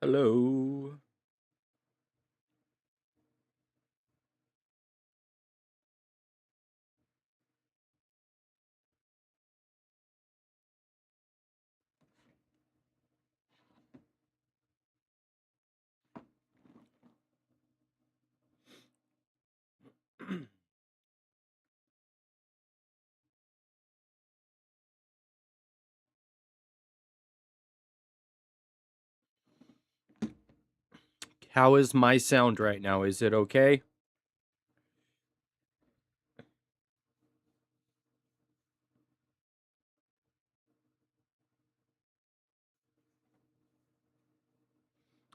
Hello. How is my sound right now? Is it okay?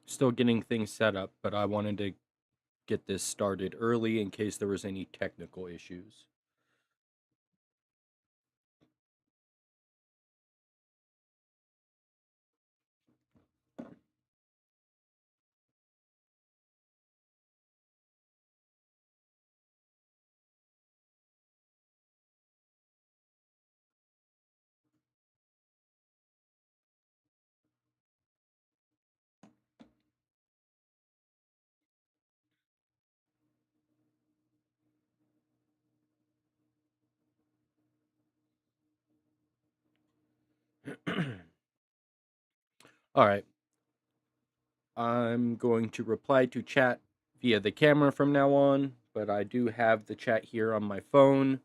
Still getting things set up, but I wanted to get this started early in case there was any technical issues. All right. I'm going to reply to chat via the camera from now on, but I do have the chat here on my phone.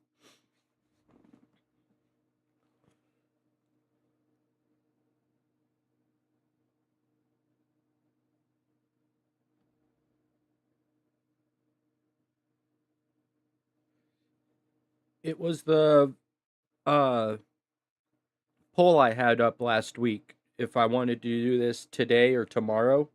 It was the uh poll I had up last week if I wanted to do this today or tomorrow.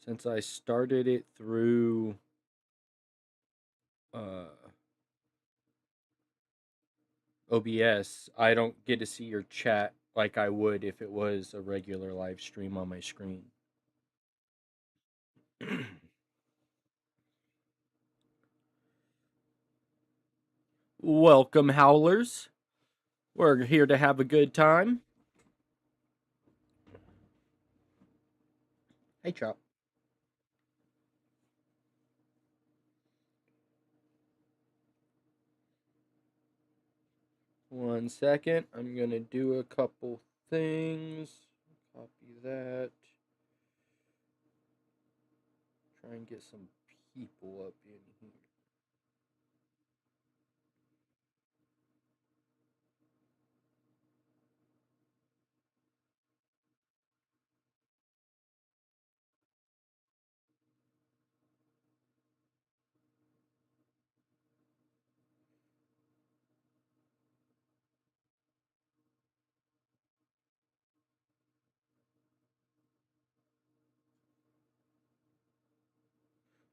Since I started it through uh OBS, I don't get to see your chat like I would if it was a regular live stream on my screen. Welcome, Howlers. We're here to have a good time. Hey, Chop. One second. I'm going to do a couple things. Copy that. Try and get some people up in here.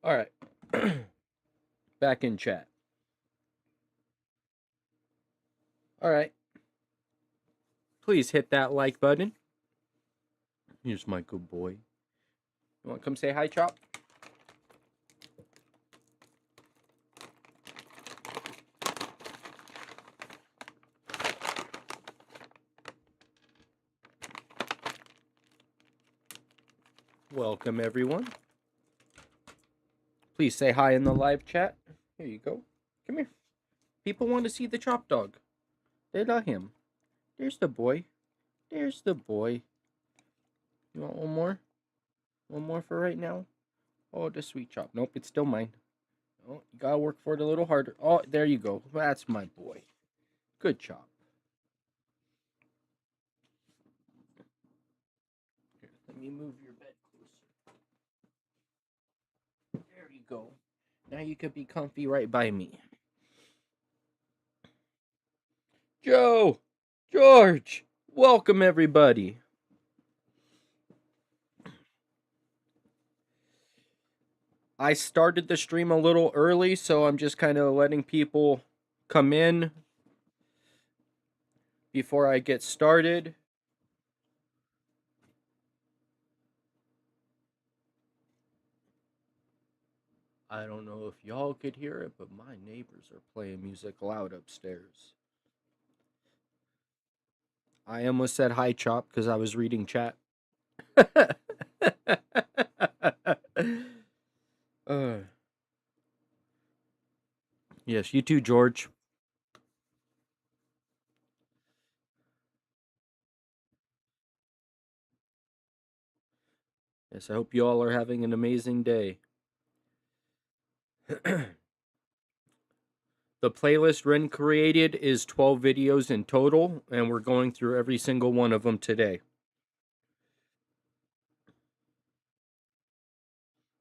All right. Back in chat. All right. Please hit that like button. Here's my good boy. You want to come say hi, Chop? Welcome, everyone. Please say hi in the live chat. Here you go. Come here. People want to see the Chop Dog. They love him. There's the boy. There's the boy. You want one more? One more for right now? Oh, the sweet Chop. Nope, it's still mine. Oh, you gotta work for it a little harder. Oh, there you go. That's my boy. Good Chop. Here, let me move your bed closer. There you go. Now you could be comfy right by me. Joe! George! Welcome, everybody. I started the stream a little early, so I'm just kind of letting people come in before I get started. I don't know if y'all could hear it, but my neighbors are playing music loud upstairs. I almost said hi, Chop, because I was reading chat. uh, yes, you too, George. Yes, I hope you all are having an amazing day. The playlist Ren created is 12 videos in total, and we're going through every single one of them today.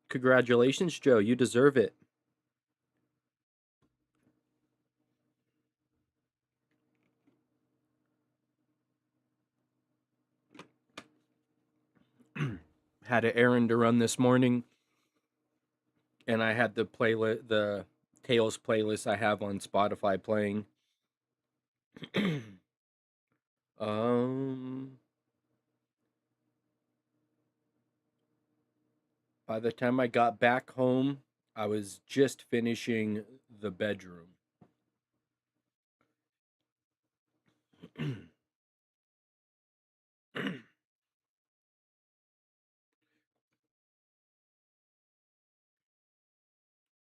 Congratulations, Joe. You deserve it. Had an errand to run this morning, and I had the Tales playlist I have on Spotify playing. um, by the time I got back home, I was just finishing the bedroom.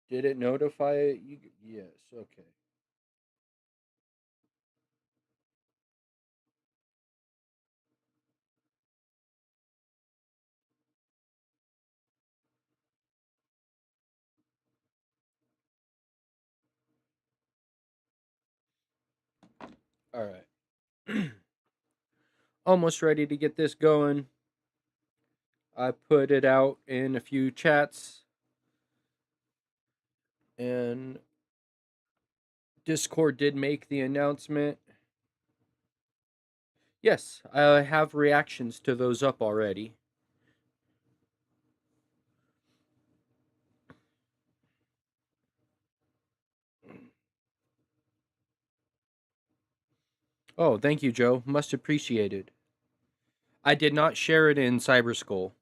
Did it notify you? Yes, okay. All right. Almost ready to get this going. I put it out in a few chats, and Discord did make the announcement. Yes, I have reactions to those up already. Oh, thank you, Joe. Much appreciated. I did not share it in Cyberskull.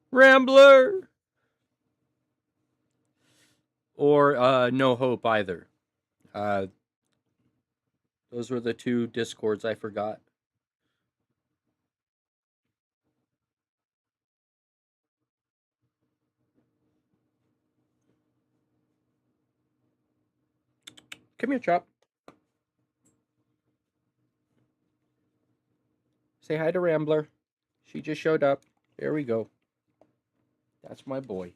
Rambler! Or No Hope either. Uh, those were the two Discords I forgot. Come here, Chop. Say hi to Rambler. She just showed up. There we go. That's my boy.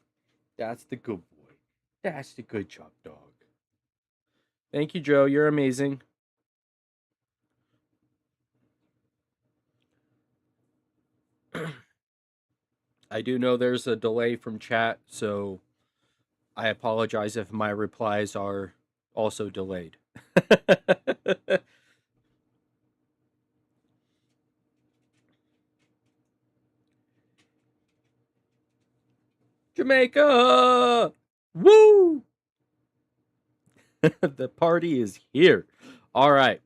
That's the good boy. That's the good Chop dog. Thank you, Joe. You're amazing. I do know there's a delay from chat, so I apologize if my replies are also delayed. Jamaica! Woo! The party is here. All right.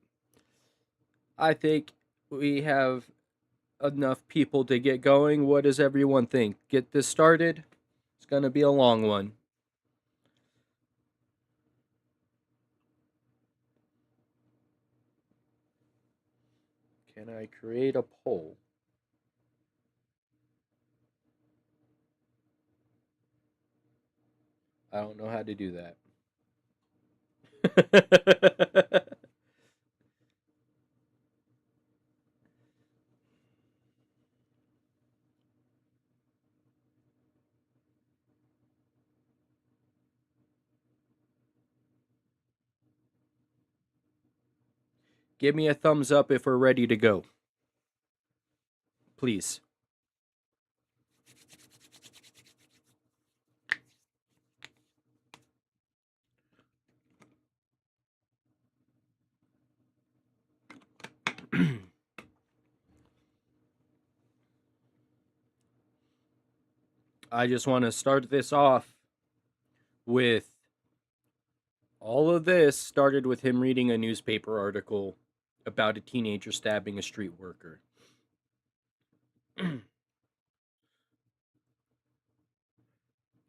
I think we have enough people to get going. What does everyone think? Get this started? It's going to be a long one. Can I create a poll? I don't know how to do that. Give me a thumbs up if we're ready to go. Please. I just want to start this off with all of this started with him reading a newspaper article about a teenager stabbing a street worker.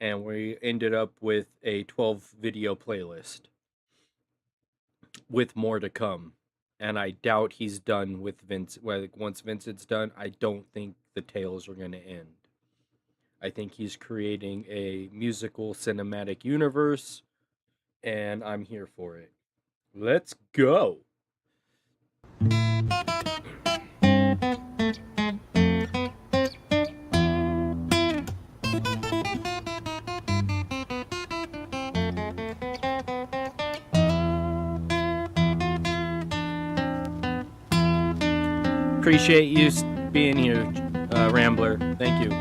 And we ended up with a 12 video playlist with more to come. And I doubt he's done with Vince. Well, once Vincent's done, I don't think the tales are going to end. I think he's creating a musical cinematic universe, and I'm here for it. Let's go. Appreciate you being here, Rambler. Thank you.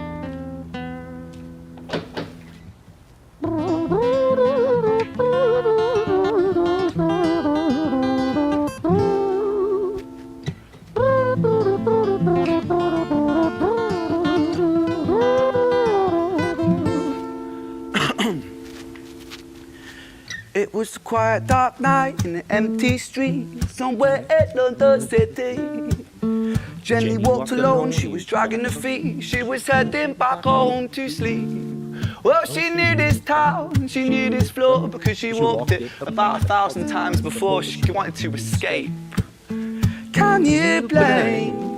It was a quiet, dark night in an empty street somewhere in London City. Jenny walked alone, she was dragging her feet. She was heading back home to sleep. Well, she knew this town, she knew this floor, because she walked it about 1,000 times before she wanted to escape. Can you blame?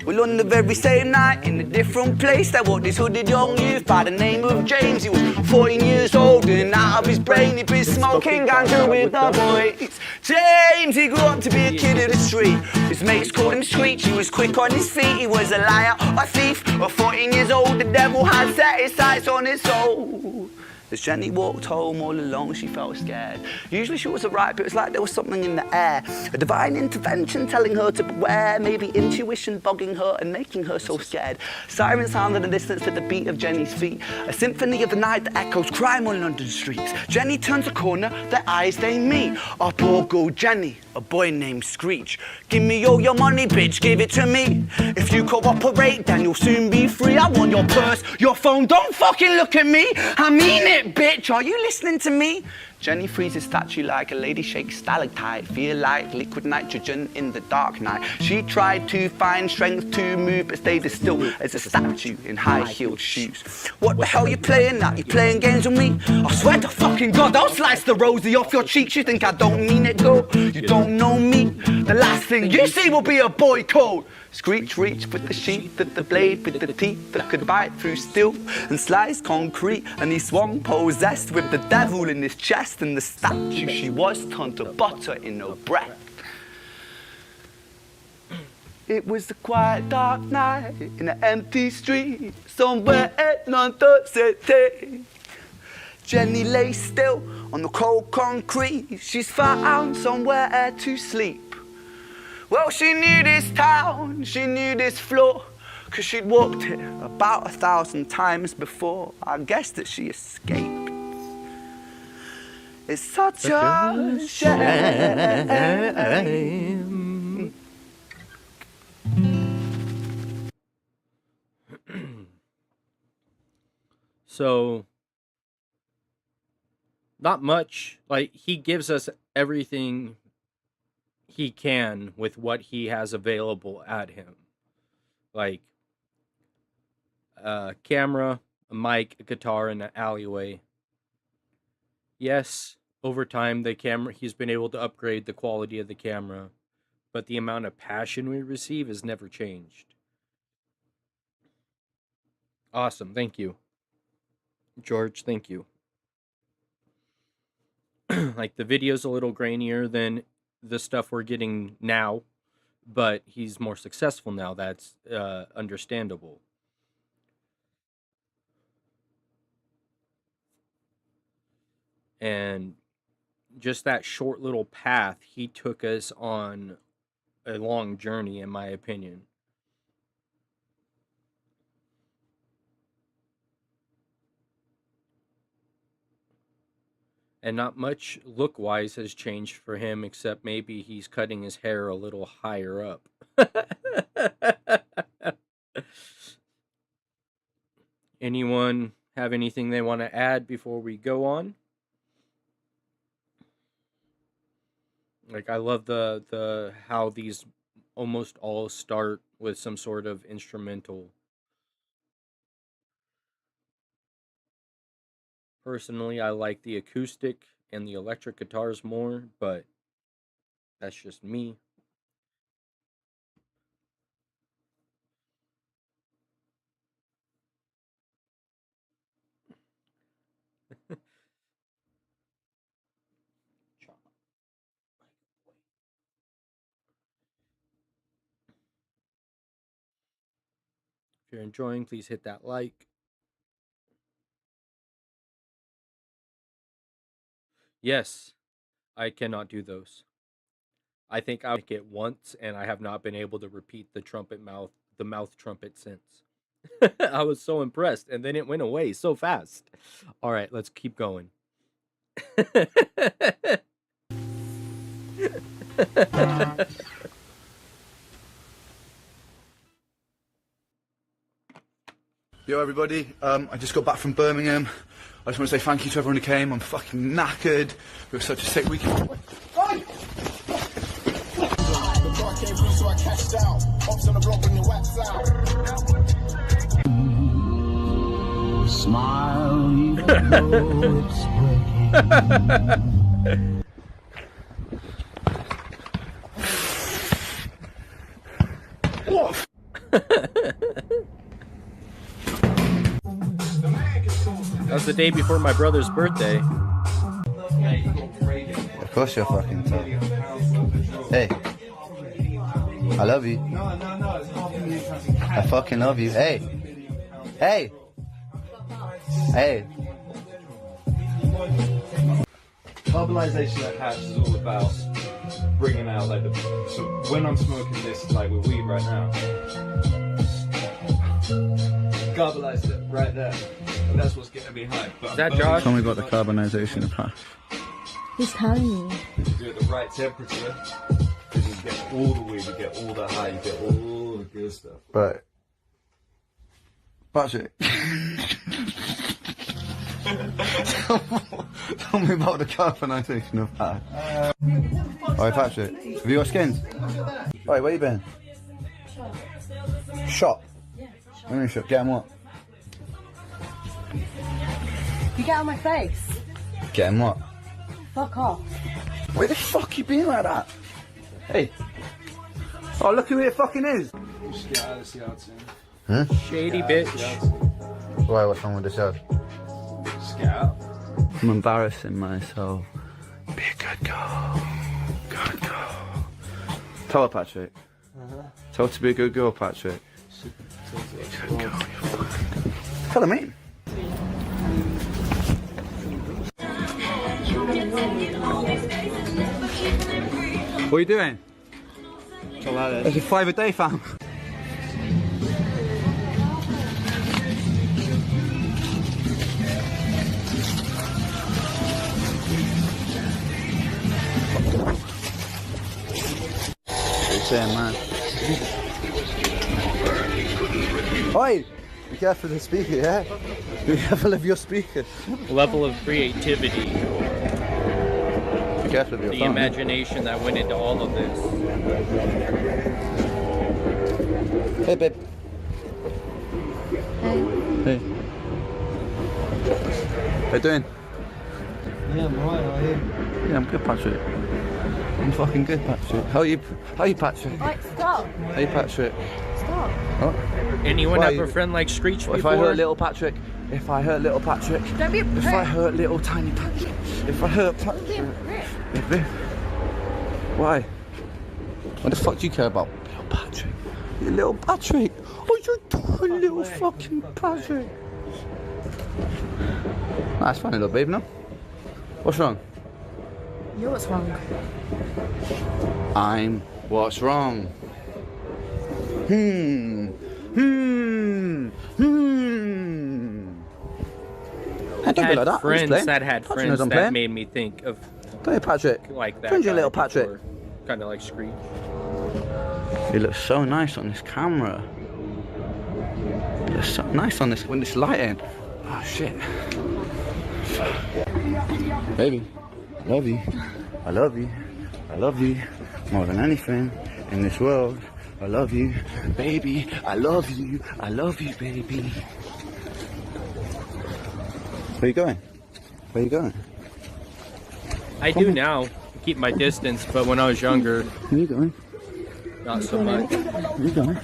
Well, on the very same night, in a different place, there walked this hooded young youth by the name of James. He was 14 years old and out of his brain, he'd been smoking ganja with the boys. James, he grew up to be a kid of the street. His mates called him Screech, he was quick on his feet. He was a liar, a thief, at 14 years old, the devil had set his sights on his soul. As Jenny walked home all alone, she felt scared. Usually she was alright, but it was like there was something in the air. A divine intervention telling her to beware, maybe intuition bogging her and making her so scared. Sirens sounded in the distance to the beat of Jenny's feet. A symphony of the night that echoes crime on London streets. Jenny turns a corner, their eyes they meet. Up or go Jenny, a boy named Screech. Give me all your money, bitch, give it to me. If you cooperate, then you'll soon be free. I want your purse, your phone, don't fucking look at me. I mean it. Bitch, are you listening to me? Jenny freezes statue like a lady shakes stalactite. Feel like liquid nitrogen in the dark night. She tried to find strength to move, but stayed as still as a statue in high-heeled shoes. What the hell you playing at? You playing games with me? I swear to fucking God, I'll slice the rosy off your cheeks. You think I don't mean it, go? You don't know me? The last thing you see will be a boy code. Screech reached with the sheath of the blade, with the teeth that could bite through steel and slice concrete, and he swung possessed with the devil in his chest, and the statue she was turned to butter in her breath. It was a quiet, dark night in an empty street somewhere in London City. Jenny lay still on the cold concrete. She's found somewhere to sleep. Well, she knew this town, she knew this floor, 'cause she'd walked it about 1,000 times before. I guess that she escaped. It's such a shame. So, not much. Like, he gives us everything he can with what he has available at him. Like, a camera, a mic, a guitar, and an alleyway. Yes, over time, he's been able to upgrade the quality of the camera, but the amount of passion we receive has never changed. Awesome, thank you. George, thank you. Like, the video's a little grainier than the stuff we're getting now, but he's more successful now. That's understandable. And just that short little path, he took us on a long journey, in my opinion. And not much look-wise has changed for him, except maybe he's cutting his hair a little higher up. Anyone have anything they want to add before we go on? Like, I love the how these almost all start with some sort of instrumental. Personally, I like the acoustic and the electric guitars more, but that's just me. If you're enjoying, please hit that like. Yes, I cannot do those. I think I make it once, and I have not been able to repeat the mouth trumpet since. I was so impressed, and then it went away so fast. All right, let's keep going. Yo everybody, I just got back from Birmingham. I just want to say thank you to everyone who came. I'm fucking knackered. It was such a sick weekend. Smile even though it's breaking. That was the day before my brother's birthday. Of course you're fucking tough. Hey, I love you. I fucking love you. Hey, hey, hey. Carbonization at Hatch is all about bringing out like so when I'm smoking this like with weed right now, carbonize it right there. And that's what's getting me high. But Is that Josh? Tell me about the carbonization of hash. He's telling me. if you do it at the right temperature, then you get all the weed, you get all the high, you get all the good stuff. Right. Patrick. Tell me about the carbonization of hash. Alright, Patrick. Have you got skins? Alright, where you been? Shop. What do you mean shop? Get him what? You get out of my face. Get him what? Fuck off. Where the fuck you been like that? Hey. Oh, look who it fucking is. Just get out of this yard soon. Huh? Shady bitch. Why, what's wrong with this yard? Just get out. I'm embarrassing myself. Be a good girl. Good girl. Tell her, Patrick. Tell her to be a good girl, Patrick. Good girl, you fucking. Tell her, mate. What are you doing? There's a $5 a day, fam. What are you saying, man? Oi! Be careful of the speaker, yeah? Be careful of your speaker. Level of creativity, Be careful of your the phone. imagination that went into all of this. Hey, babe. Hey. How you doing? Yeah, I'm right, how are you? Yeah, I'm good, Patrick. I'm fucking good, Patrick. How are you, Patrick? Right, stop. How are you, Patrick? Stop. Oh. Anyone Why have you- a friend like Screech What if before? I hurt little Patrick? If I hurt little Patrick? Don't be a prick. If I hurt little tiny Patrick? If I hurt Don't be a Patrick? prick. Why? What the fuck do you care about? Little Patrick. You little Patrick. Oh, you poor little fucking Patrick. That's funny, little babe, no? What's wrong? You're what's wrong. I'm what's wrong. Don't be like that. I'm just friends playing. that had Patrick knows friends I'm that playing. made me think of Don't you, Patrick? like that. Don't you, guy little Patrick? Kind of like Screech. He looks so nice on this camera. He looks so nice on this when this lighting. Oh shit. Baby, I love you. I love you. I love you more than anything in this world. I love you, baby. I love you. I love you, baby. Where you going? Where you going? I do now keep my distance, but when I was younger, Where you going? not so much. Where you going?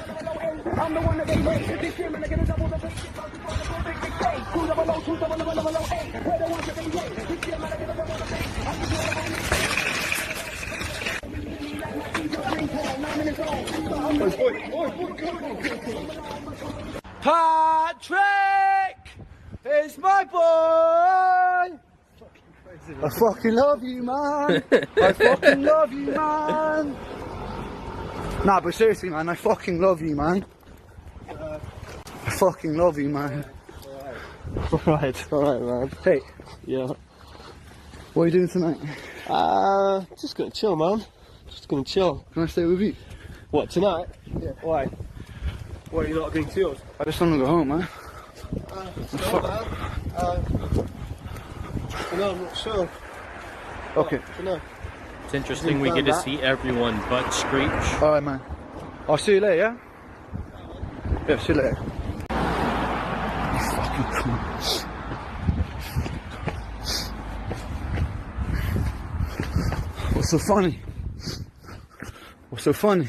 Patrick is my boy. I fucking love you, man. I fucking love you, man. Nah, but seriously, man, I fucking love you, man. I fucking love you, man. Alright, man. Hey, Yeah. what are you doing tonight? Just gonna chill, man. Just gonna chill. Can I stay with you? What, tonight? Yeah. Why? Why are you not being chilled? I just want to go home, man. No, I'm not sure. Okay. No. It's interesting we get to see everyone but Screech. Alright, man. I'll see you later, yeah? Yeah, see you later. You fucking cunt. What's so funny? What's so funny?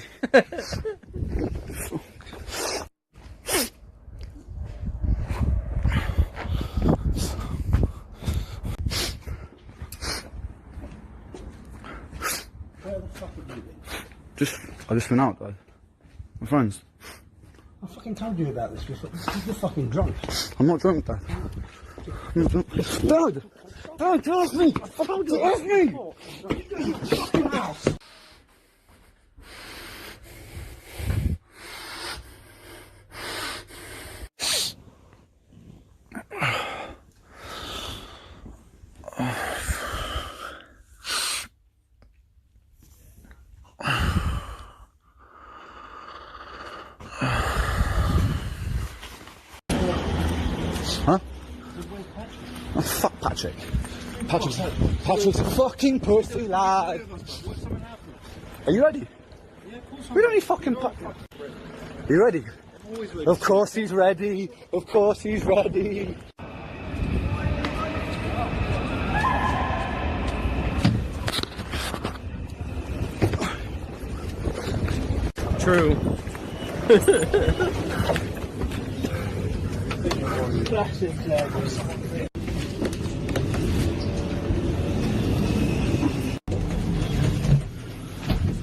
I just went out, Dad. My friends. I fucking told you about this before. You're fucking drunk. I'm not drunk, Dad. I'm not drunk. Dad! Dad, get off me! Get off me! Huh? Oh, fuck Patrick. Patrick's a fucking pussy lad. Are you ready? We don't need fucking Are you ready? Of course he's ready. Of course he's ready. True.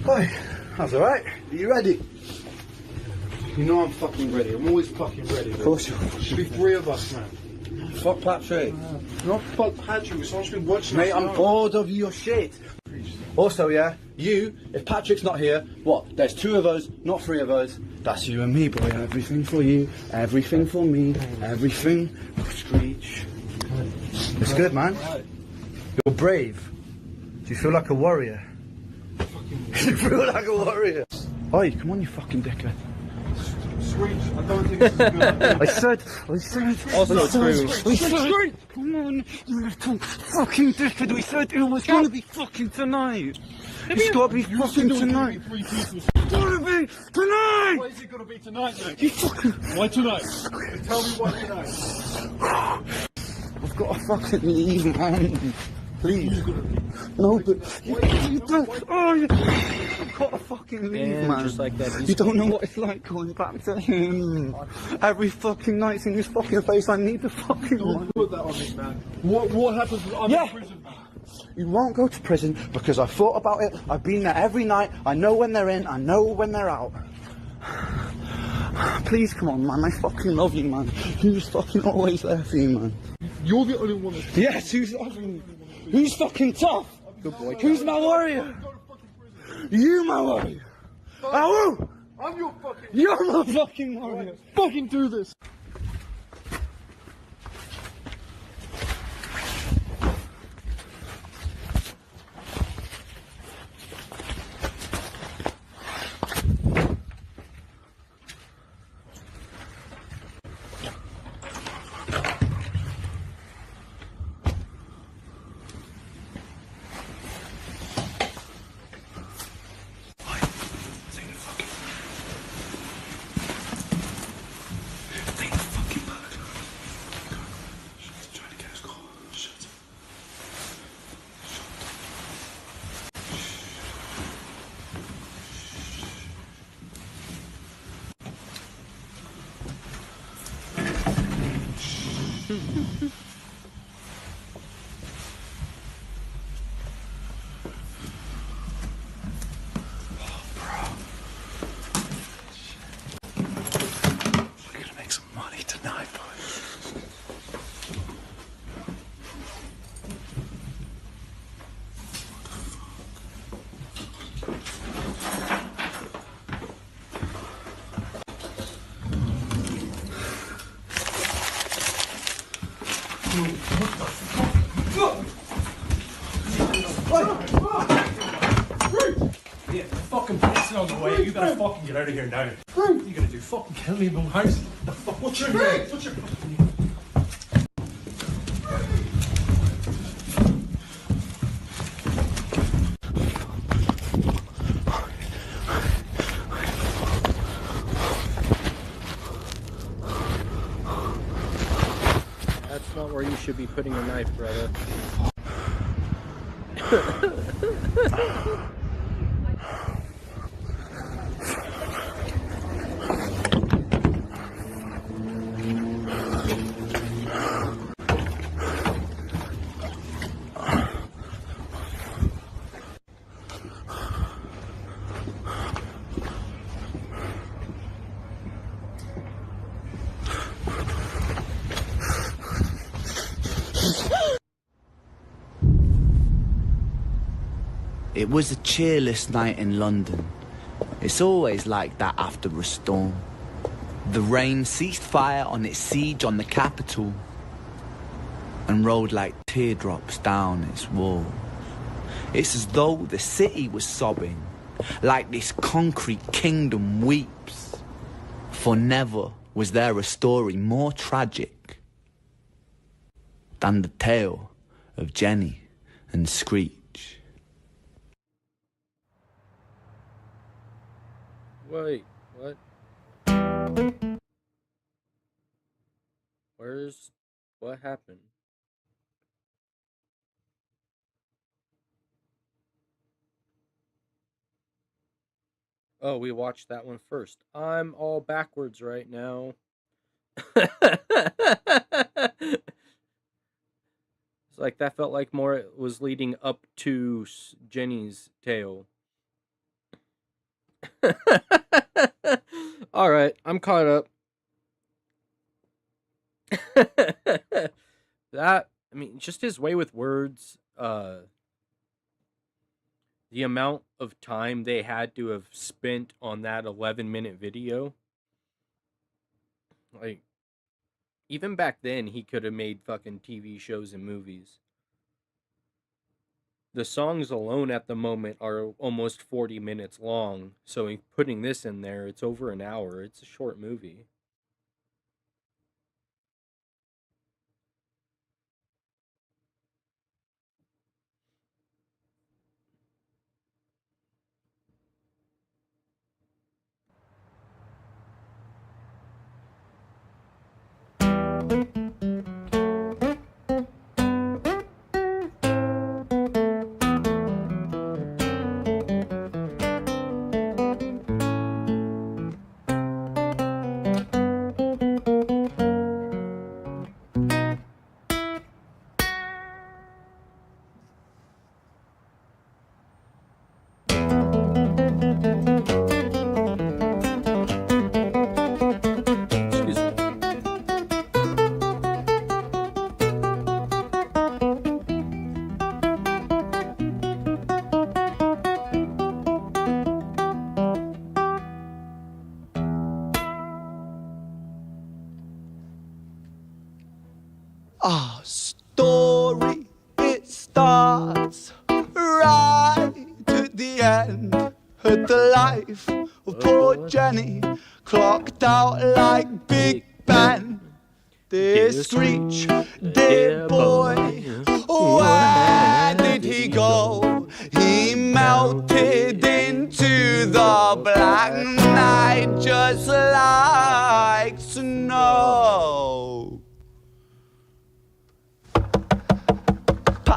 Hey, that's alright. Are you ready? You know I'm fucking ready. I'm always fucking ready. Of course you are. Should be 3 of us, man. Fuck Patrick. Not fuck Patrick, we're supposed to be watching Mate, us I'm now. bored of your shit. Also, yeah, if Patrick's not here, what? There's 2 of us, not 3 of us. That's you and me, boy. Everything for you, everything for me, everything for Screech. It's good, man. You're brave. Do you feel like a warrior? You feel like a warrior. Oi, come on, you fucking dickhead. Screech, I don't think this is good. I said. Also true. We said, come on, you little fucking dickhead. We said it was gonna be fucking tonight. It's gotta be fucking tonight. It's gotta be tonight. Why is it gonna be tonight, mate? You fucking. Why tonight? Tell me why tonight. I've got to fucking leave, man. Please. No, but you don't. Oh, I've got to fucking leave, And man. just like that, he's You don't know what it's like going back to him. Every fucking night's in his fucking face. I need the fucking one. Put that on me, man. What happens when I'm in prison, man? You won't go to prison because I thought about it. I've been there every night. I know when they're in. I know when they're out. Please, come on, man. I fucking love you, man. Who's fucking always there for you, man? You're the only one that's... Yes, who's fucking tough? Good boy. Who's my warrior? You, my warrior. Oh, I'm your fucking... you're my fucking warrior. Fucking do this. We're gonna make some money tonight, boys. Yeah, fucking pissing on the way. You better fucking get out of here now. What are you gonna do? Fucking kill me in my house? The fuck? What's your name? What's your fucking name? That's not where you should be putting a knife, brother. It was a cheerless night in London. It's always like that after a storm. The rain ceased fire on its siege on the capital and rolled like teardrops down its walls. It's as though the city was sobbing, like this concrete kingdom weeps. For never was there a story more tragic than the tale of Jenny and Screech. Wait, what? What happened? Oh, we watched that one first. I'm all backwards right now. It's like that felt like more it was leading up to Jenny's tale. All right, I'm caught up. Just his way with words, the amount of time they had to have spent on that 11-minute video. Like, even back then, he could have made fucking TV shows and movies. The songs alone at the moment are almost 40 minutes long, so putting this in there, it's over an hour. It's a short movie. Excuse me. Our story, it starts right at the end. At the life of poor Jenny, clocked out like Big Ben. Dear Screech, dear boy, where did he go? He melted into the black night just like snow.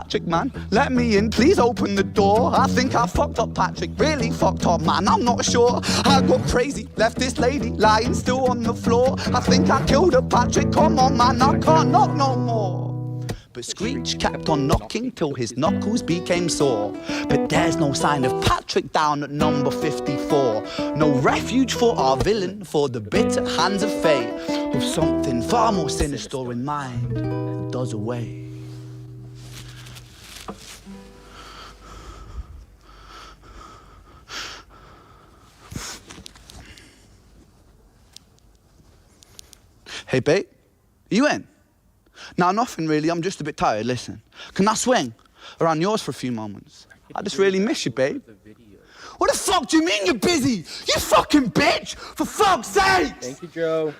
Patrick, man. Let me in, please open the door. I think I fucked up Patrick, really fucked up, man. I'm not sure. I got crazy, left this lady lying still on the floor. I think I killed her, Patrick. Come on, man, I can't knock no more. But Screech kept on knocking till his knuckles became sore. But there's no sign of Patrick down at number 54. No refuge for our villain, for the bitter hands of fate. With something far more sinister in mind, it does away. Hey, babe, are you in? Nah, nothing really, I'm just a bit tired, listen. Can I swing around yours for a few moments? I just really miss you, babe. What the fuck do you mean you're busy? You fucking bitch! For fuck's sake! Thank you, Joe.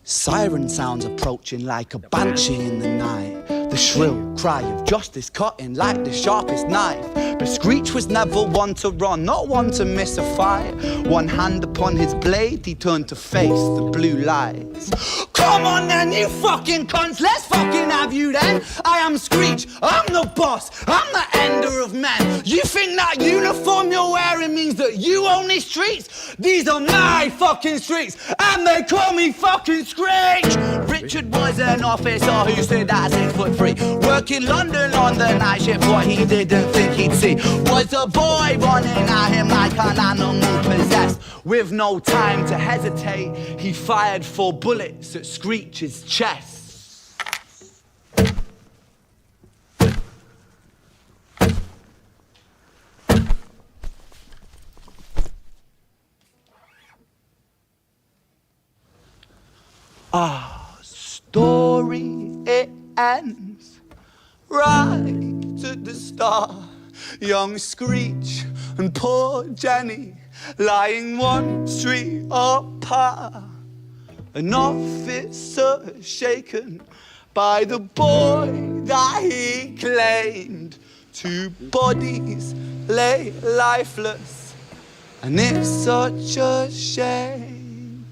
Siren sounds approaching like a banshee in the night. The shrill cry of justice cutting like the sharpest knife. But Screech was never one to run, not one to miss a fight. One hand upon his blade, he turned to face the blue lights. Come on then, you fucking cunts, let's fucking have you then. I am Screech, I'm the boss, I'm the ender of men. You think that uniform you're wearing means that you own these streets? These are my fucking streets, and they call me fucking Screech. Richard was an officer who stood at 6'3", working London on the night shift. What he didn't think he'd see was a boy running at him like an animal possessed. With no time to hesitate, he fired 4 bullets at Screech's chest. Our story, it ends right at the start. Young Screech and poor Jenny lying 1 street apart. An officer shaken by the boy that he claimed. 2 bodies lay lifeless, and it's such a shame.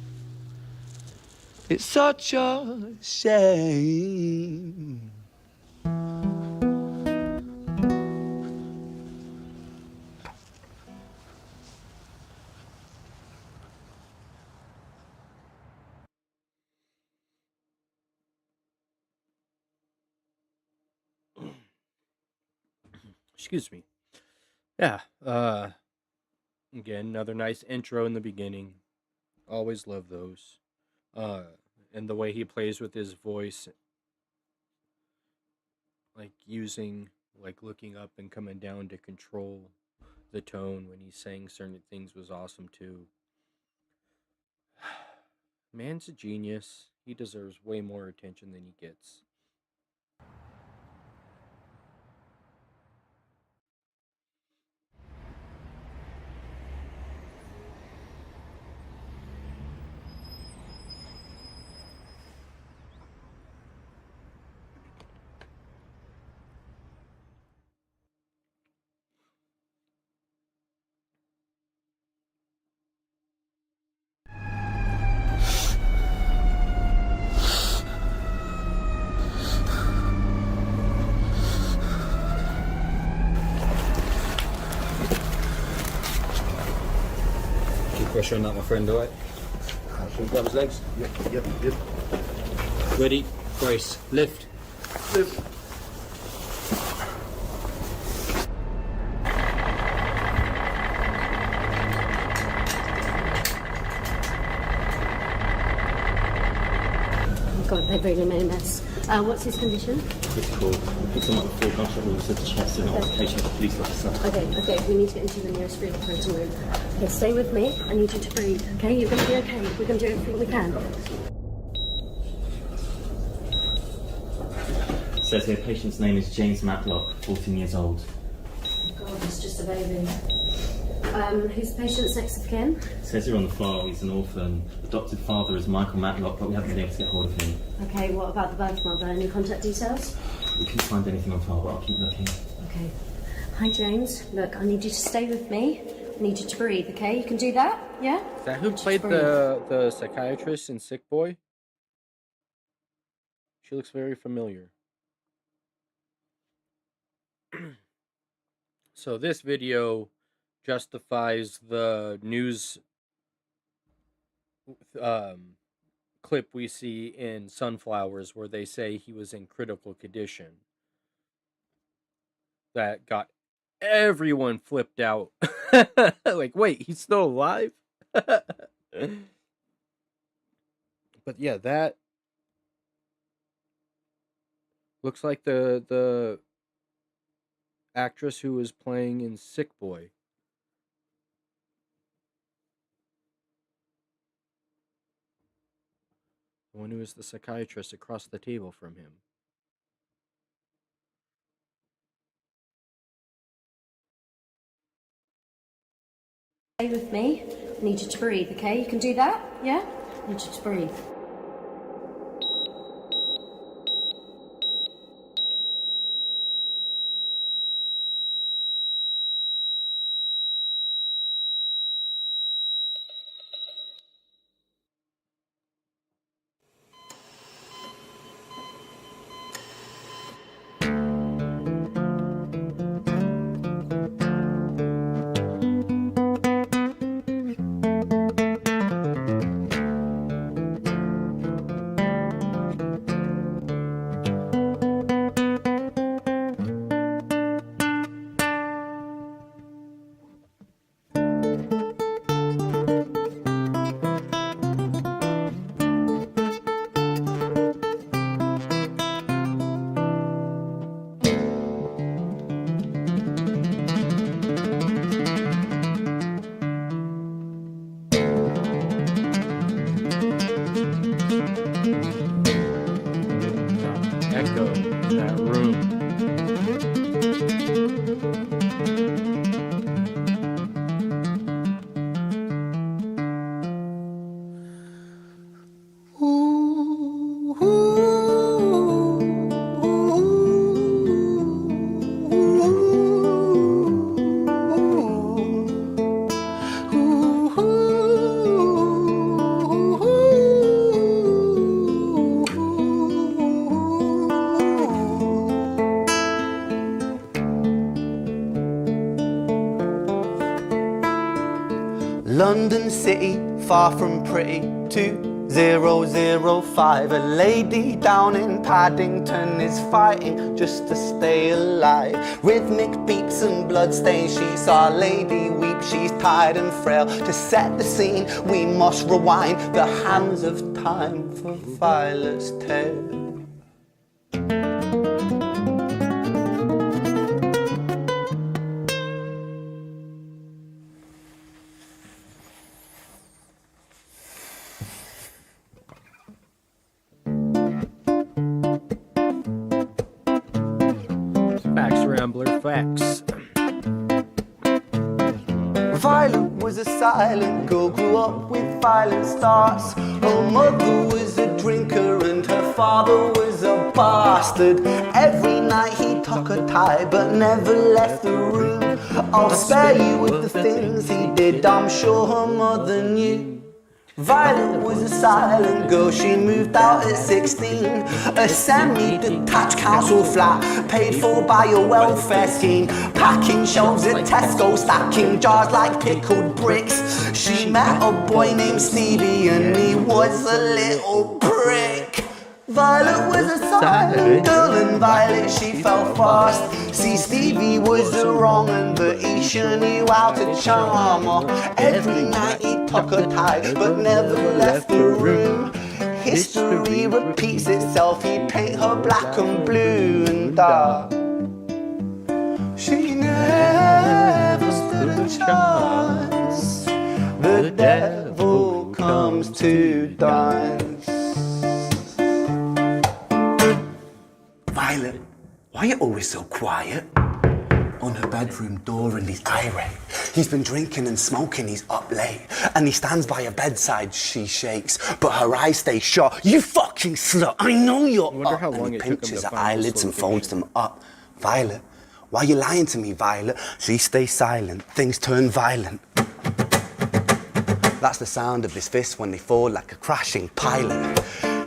It's such a shame. Excuse me. Yeah, again, another nice intro in the beginning. Always love those. And the way he plays with his voice, like using, like looking up and coming down to control the tone when he's saying certain things was awesome too. Man's a genius. He deserves way more attention than he gets. Pressure on that, my friend, alright? Grab his legs. Yep. Ready, brace, lift. Lift. God, they've really made a mess. What's his condition? Critical. We picked him up with 4 gunshot wounds to the chest and altercation with a police officer. Okay, we need to get into the nearest operating room. Okay, stay with me. I need you to breathe, okay? You're going to be okay. We're going to do everything we can. It says here, patient's name is James Matlock, 14 years old. God, it's just a baby. Who's the patient's next of kin? It says here on the file he's an orphan. Adopted father is Michael Matlock, but we haven't been able to get hold of him. Okay, what about the birth mother? Any contact details? We couldn't find anything on file, but I'll keep looking. Okay. Hi, James. Look, I need you to stay with me. I need you to breathe, okay? You can do that? Yeah? Is that who Just played breathe. the psychiatrist in Sick Boy? She looks very familiar. So this video justifies the news clip we see in Sunflowers where they say he was in critical condition. That got everyone flipped out. Like, wait, he's still alive? But yeah, that looks like the actress who was playing in Sick Boy. The one who was the psychiatrist across the table from him. Stay with me. I need you to breathe, okay? You can do that? Yeah? I need you to breathe. Echo in that room. London City, far from pretty, 2005. A lady down in Paddington is fighting just to stay alive. Rhythmic beats and bloodstains, she saw a lady weep. She's tired and frail. To set the scene, we must rewind the hands of time for Violet's tale. Facts, Rambler, facts. Violet was a silent girl, grew up with violent starts. Her mother was a drinker and her father was a bastard. Every night he took a tie but never left the room. I'll spare you with the things he did, I'm sure her mother knew. Violet was a silent girl, she moved out at 16. A semi-detached council flat, paid for by a welfare scheme. Packing shelves at Tesco, stacking jars like pickled bricks. She met a boy named Stevie and he was a little prick. Violet was a silent girl and Violet she fell fast. See, Stevie was the wrong and but Isha knew how to charm her. Every night he took a tie but never left the room. History repeats itself, he'd paint her black and blue and dark. She never stood a chance. The devil comes to dance. Violet, why are you always so quiet? On her bedroom door and he's irate. He's been drinking and smoking, he's up late. And he stands by her bedside, she shakes, but her eyes stay shut. You fucking slut, I know you're up. how long And he it took him pinches to her find this eyelids and folds location. them up. Violet, why are you lying to me, Violet? She stays silent, things turn violent. That's the sound of his fists when they fall like a crashing pilot.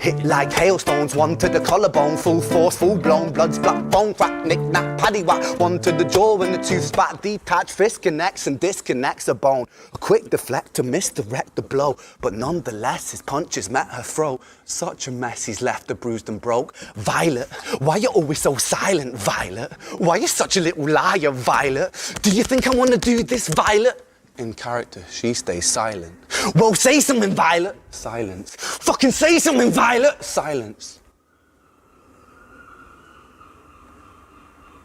Hit like hailstones, one to the collarbone, full force, full blown, blood's black bone, crack, knick, knack, paddy whack, one to the jaw and the tooth spat, detached fist connects and disconnects a bone. A quick deflect to misdirect the blow, but nonetheless his punches met her throat. Such a mess he's left her bruised and broke. Violet, why you always so silent, Violet? Why you such a little liar, Violet? Do you think I want to do this, Violet? In character, she stays silent. Well, say something, Violet. Silence. Fucking say something, Violet. Silence.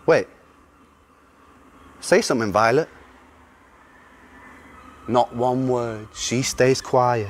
Wait. Say something, Violet. Not one word. She stays quiet.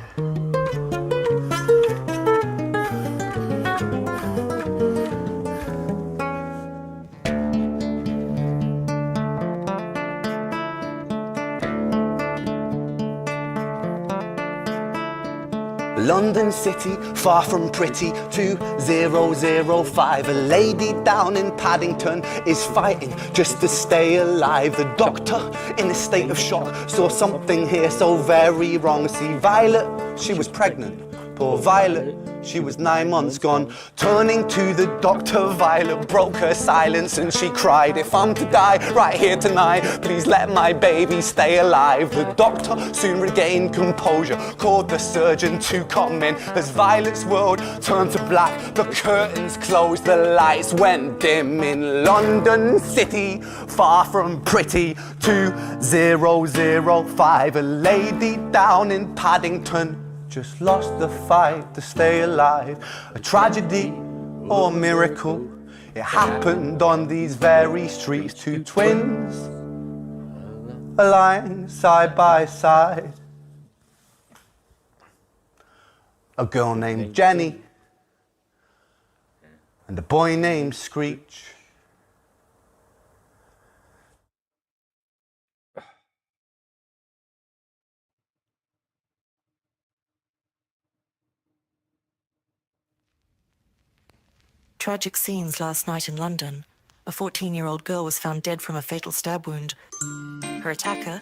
London City, far from pretty, 2005. A lady down in Paddington is fighting just to stay alive. The doctor, in a state of shock, saw something here so very wrong. See, Violet, she was pregnant. Poor Violet, she was 9 months gone. Turning to the doctor, Violet broke her silence and she cried, if I'm to die right here tonight, please let my baby stay alive. The doctor soon regained composure, called the surgeon to come in. As Violet's world turned to black, the curtains closed, the lights went dim. In London City, far from pretty, 2005. A lady down in Paddington just lost the fight to stay alive. A tragedy or a miracle, it happened on these very streets. Two twins lying side by side. A girl named Jenny and a boy named Screech. Tragic scenes last night in London. A 14-year-old girl was found dead from a fatal stab wound. Her attacker,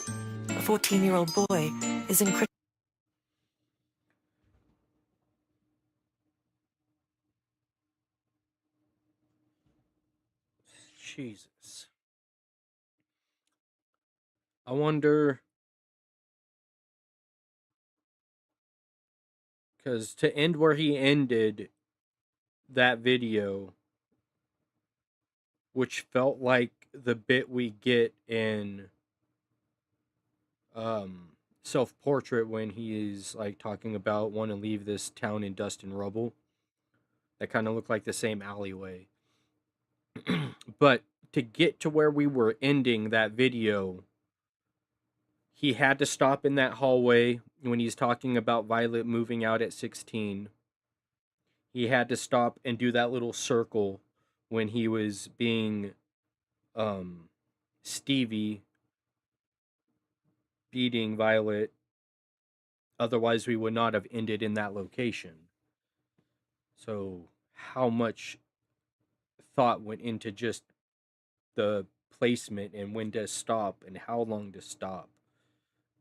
a 14-year-old boy, is in critical... Jesus. I wonder... Because to end where he ended that video, which felt like the bit we get in Self-Portrait when he's like talking about want to leave this town in dust and rubble. That kind of looked like the same alleyway. But to get to where we were ending that video, he had to stop in that hallway when he's talking about Violet moving out at 16. He had to stop and do that little circle when he was being Stevie beating Violet. Otherwise, we would not have ended in that location. So, how much thought went into just the placement and when to stop and how long to stop?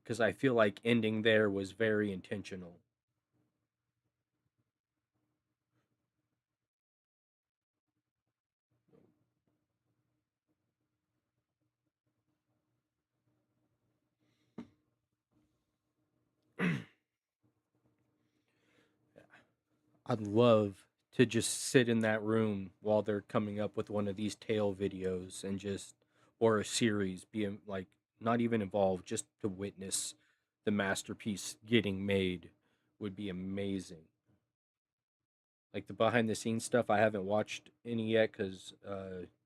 Because I feel like ending there was very intentional. I'd love to just sit in that room while they're coming up with one of these tale videos and just, or a series, being like, not even involved, just to witness the masterpiece getting made would be amazing. Like the behind the scenes stuff, I haven't watched any yet because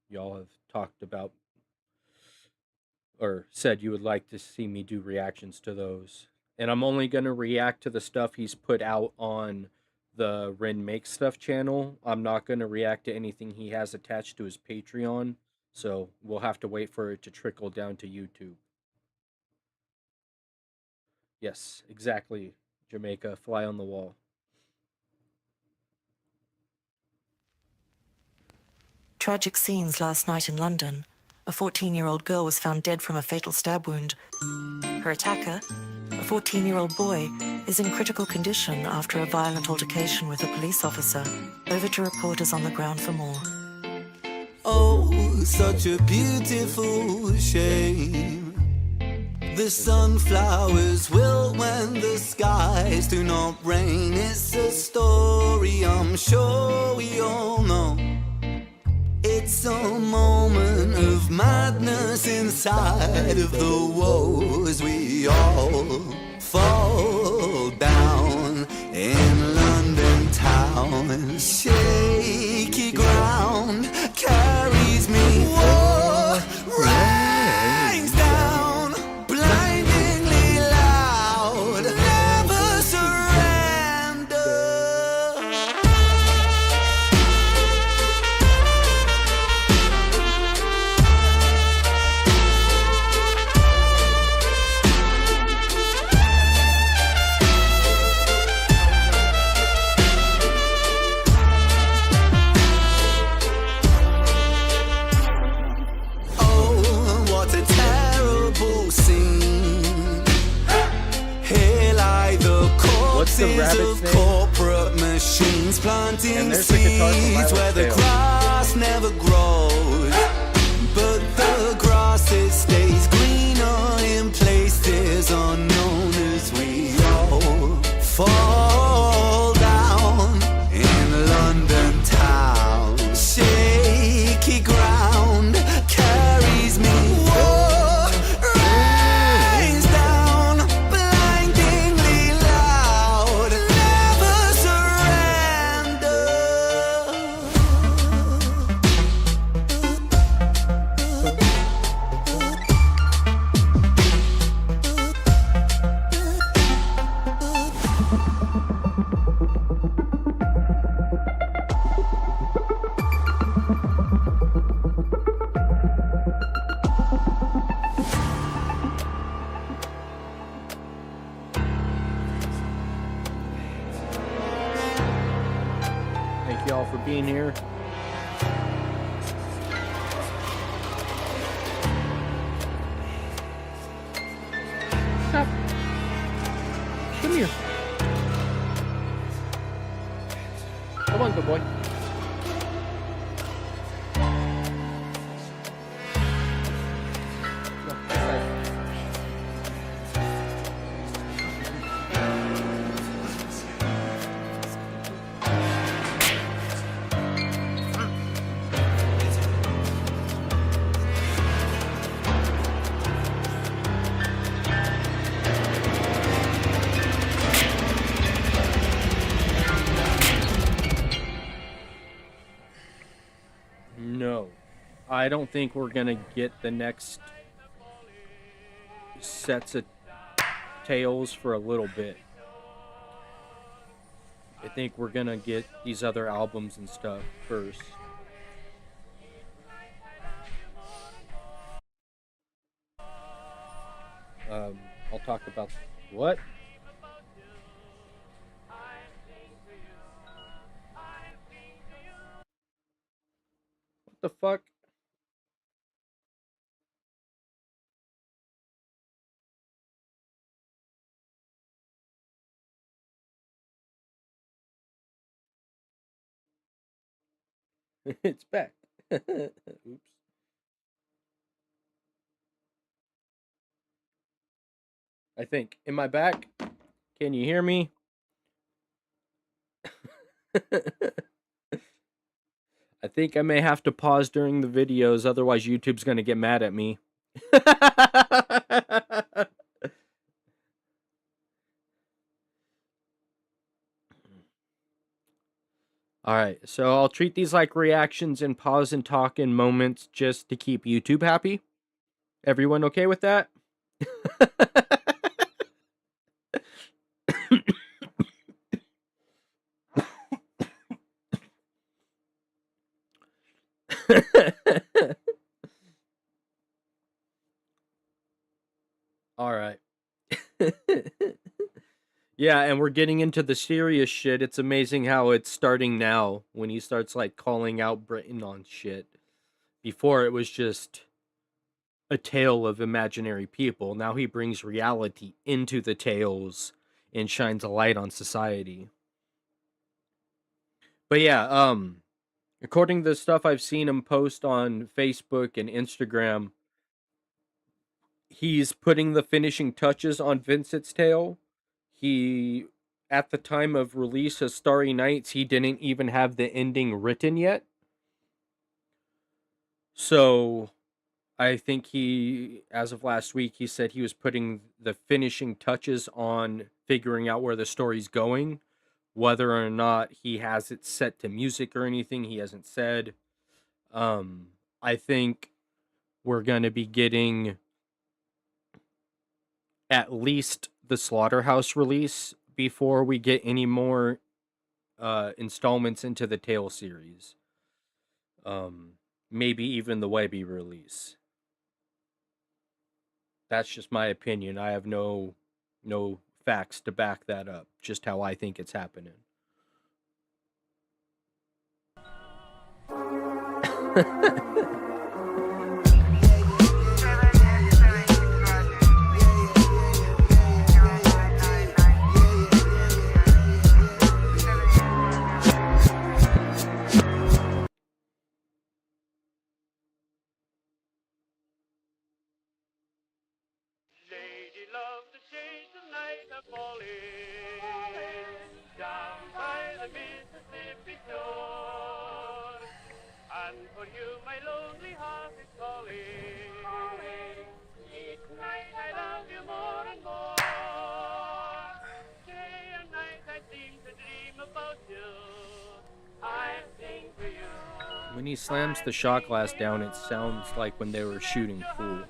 y'all have talked about or said you would like to see me do reactions to those. And I'm only going to react to the stuff he's put out on the REN Make Stuff channel. I'm not going to react to anything he has attached to his Patreon. So we'll have to wait for it to trickle down to YouTube. Yes, exactly. Jamaica, fly on the wall. Tragic scenes last night in London. A 14-year-old girl was found dead from a fatal stab wound. Her attacker, a 14-year-old boy, is in critical condition after a violent altercation with a police officer. Over to reporters on the ground for more. Oh, such a beautiful shame. The sunflowers wilt when the skies do not rain. It's a story I'm sure we all know. It's a moment of madness inside of the woes. We all fall down in London town. Shaky ground carries me. War rains down, blindingly loud. Never surrender. Oh, what a terrible scene. Here lie the What's the corpses rabbit's of name? corporate machines, And planting there's the guitar from seeds Milo's where the Tale. grass never grows. But the grass, it stays greener in places unknown as we all fall down in London town. Shaky ground carries me. War rains down, blindingly loud. Never surrender. Thank you all for being here. Stop. Come here. Come on, good boy. No, this side. No, I don't think we're gonna get the next sets of Tales for a little bit. I think we're gonna get these other albums and stuff first. I'll talk about what? What the fuck? It's back. Oops. I think. Am I back? Can you hear me? I think I may have to pause during the videos, otherwise YouTube's gonna get mad at me. Alright, so I'll treat these like reactions and pause and talk in moments just to keep YouTube happy. Everyone okay with that? Alright. Yeah, and we're getting into the serious shit. It's amazing how it's starting now when he starts like calling out Britain on shit. Before it was just a tale of imaginary people. Now he brings reality into the tales and shines a light on society. But yeah, according to the stuff I've seen him post on Facebook and Instagram, he's putting the finishing touches on Vincent's Tale. He, at the time of release of Starry Nights, he didn't even have the ending written yet. So I think he, as of last week, he said he was putting the finishing touches on figuring out where the story's going. Whether or not he has it set to music or anything, he hasn't said. I think we're going to be getting at least the Slaughterhouse release before we get any more installments into the Tale series. Maybe even the Webby release. That's just my opinion. I have no facts to back that up. Just how I think it's happening. Lady love to change the night of falling down by the Mississippi shore. And for you my lonely heart is calling. Each night I love you more and more. Day and night I seem to dream about you. I sing for you. When he slams the shot glass down, it sounds like when they were shooting pool.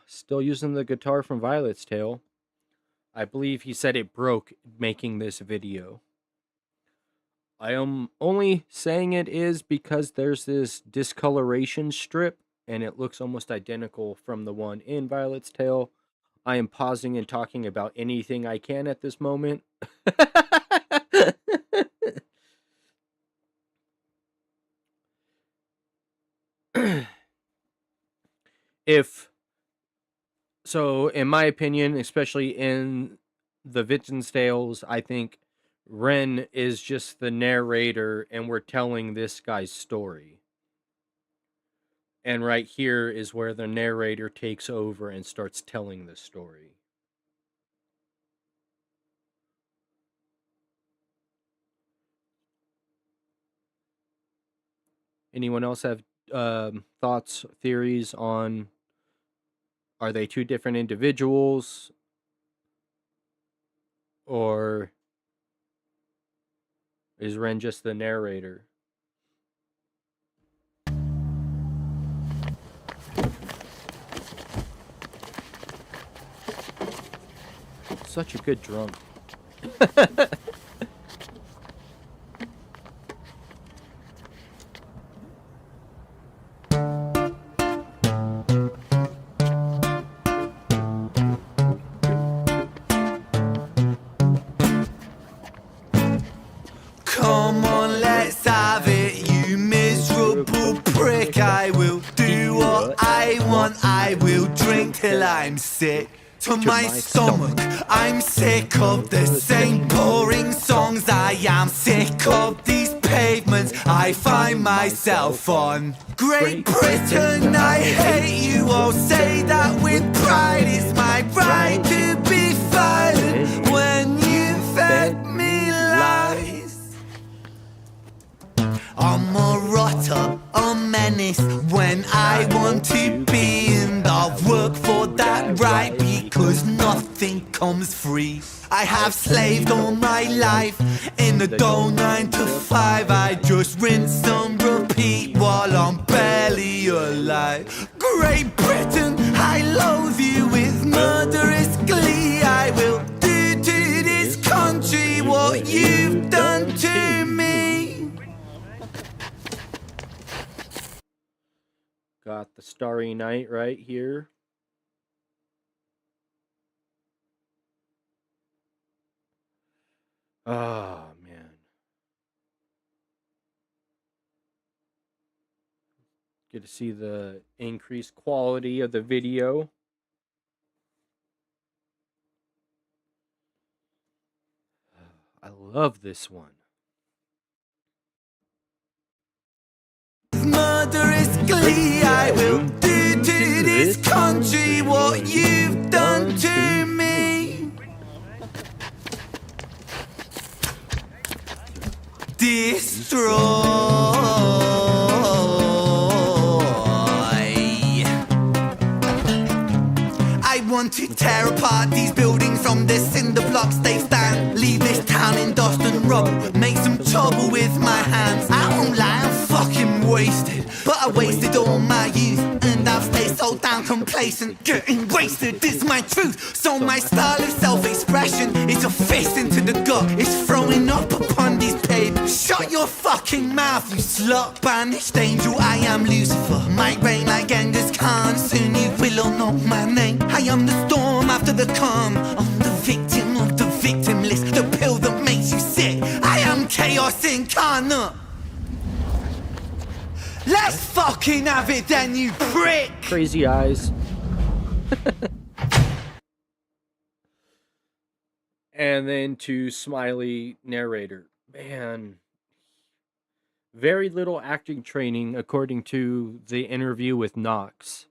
Still using the guitar from Violet's Tale. I believe he said it broke making this video. I am only saying it is because there's this discoloration strip and it looks almost identical from the one in Violet's Tale. I am pausing and talking about anything I can at this moment. So, in my opinion, especially in the Vincent's Tales, I think Ren is just the narrator and we're telling this guy's story. And right here is where the narrator takes over and starts telling the story. Anyone else have thoughts, theories on, are they two different individuals? Or is Ren just the narrator? Such a good drum. Come on, let's have it, you miserable prick. I will do what I want, I will drink till I'm sick to my stomach. I'm sick of the same boring songs. I am sick of these pavements I find myself on. Great Britain, I hate you. I'll say that with pride. It's my right to be violent when you fed me lies. I'm a rotter, a menace when I want to be, and I'll work for that right because nothing comes free. I have slaved all my life in the dull 9 to 5. I just rinse and repeat while I'm bed. like Great Britain, I loathe you with murderous glee. I will do to this country what you've done to me. Got the Starry Night right here. Oh, man. Get to see the increased quality of the video. I love this one. Murderous glee, I will do to this country what you've done to me. I want to tear apart these buildings from the cinder blocks they stand. Leave this town in dust and rubble, make some trouble with my hands. I won't lie, I'm fucking wasted, but I wasted all my youth, and I've stayed so damn complacent. Getting wasted is my truth, so my style of self-expression is a fist into the gut. It's throwing up upon these papers. Shut your fucking mouth, you slut. Banished angel, I am Lucifer. Might reign like Genghis Khan, soon you will all know my name. I am the storm after the calm. I'm the victim of the victim list, the pill that makes you sick. I am chaos incarnate. Let's fucking have it then, you prick! Crazy eyes. And then to smiley narrator. Man. Very little acting training according to the interview with Knox.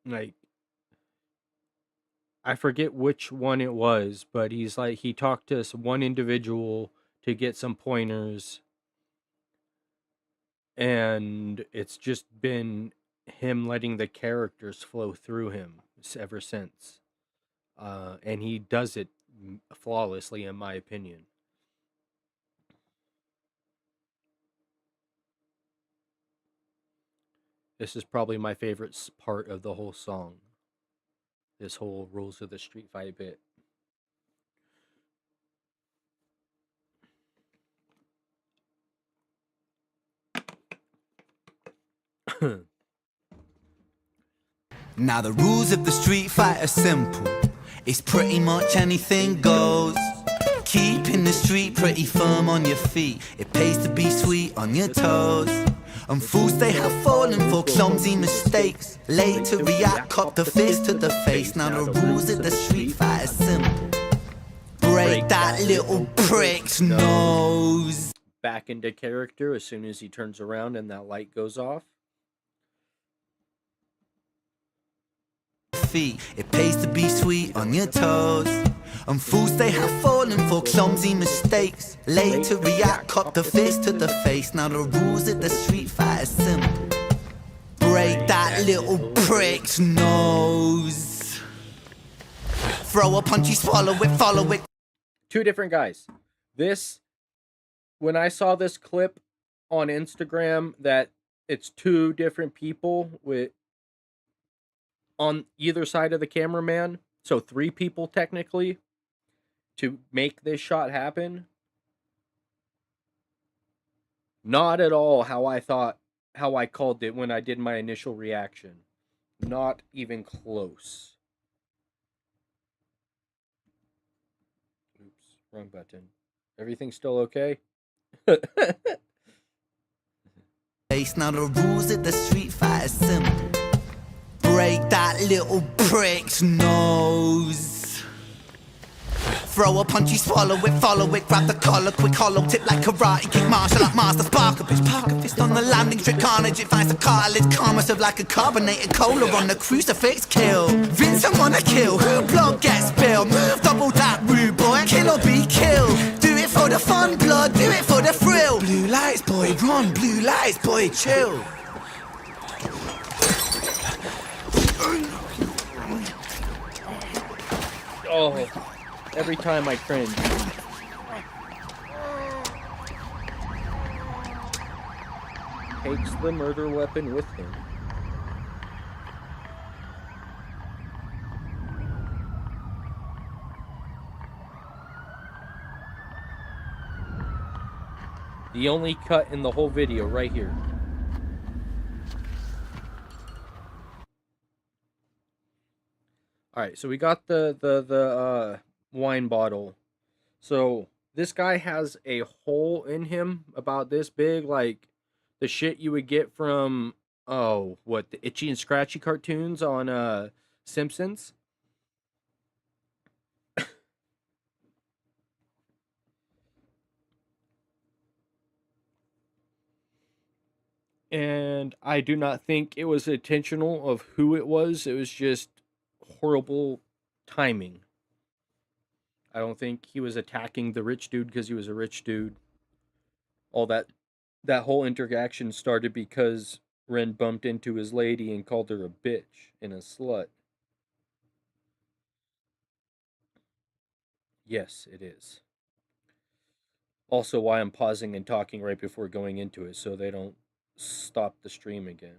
Like, I forget which one it was, but he's like, he talked to one individual to get some pointers, and it's just been him letting the characters flow through him ever since, and he does it flawlessly, in my opinion. This is probably my favorite part of the whole song, this whole Rules of the Street Fight bit. Now the rules of the street fight are simple. It's pretty much anything goes. Keeping the street pretty firm on your feet. It pays to be sweet on your toes. And fools they have fallen for clumsy mistakes. Late to react, cop the fist to the face. Now the rules of the street fight are simple. Break that little prick's nose. Back into character as soon as he turns around and that light goes off. It pays to be sweet on your toes. And fools they have fallen for clumsy mistakes. Late to react, cop the fist to the face. Now the rules of the street fight are simple. Break that little prick's nose. Throw a punch, you swallow it, follow it. Two different guys. This, when I saw this clip on Instagram, that it's two different people with on either side of the cameraman, so three people technically, to make this shot happen. Not at all how I called it when I did my initial reaction. Not even close. Oops, wrong button. Everything still okay? Now the rules of the street fight are simple. Break that little prick's nose. Throw a punch, you swallow it, follow it, grab the collar, quick hollow tip like karate, kick martial art master, spark a bitch, park a fist on the landing strip, carnage, it finds the cartilage, karma serve like a carbonated cola on the crucifix, kill. Vincent wanna kill, who blood gets spilled, move double that rude boy, kill or be killed. Do it for the fun, blood, do it for the thrill. Blue lights, boy, run, blue lights, boy, chill. Oh, every time I cringe. takes the murder weapon with him. The only cut in the whole video right here. All right, so we got the wine bottle. So this guy has a hole in him about this big, like the shit you would get from the Itchy and Scratchy cartoons on Simpsons. And I do not think it was intentional of who it was. It was just horrible timing. I don't think he was attacking the rich dude because he was a rich dude. All that whole interaction started because Ren bumped into his lady and called her a bitch and a slut. Yes, it is. Also, why I'm pausing and talking right before going into it so they don't stop the stream again.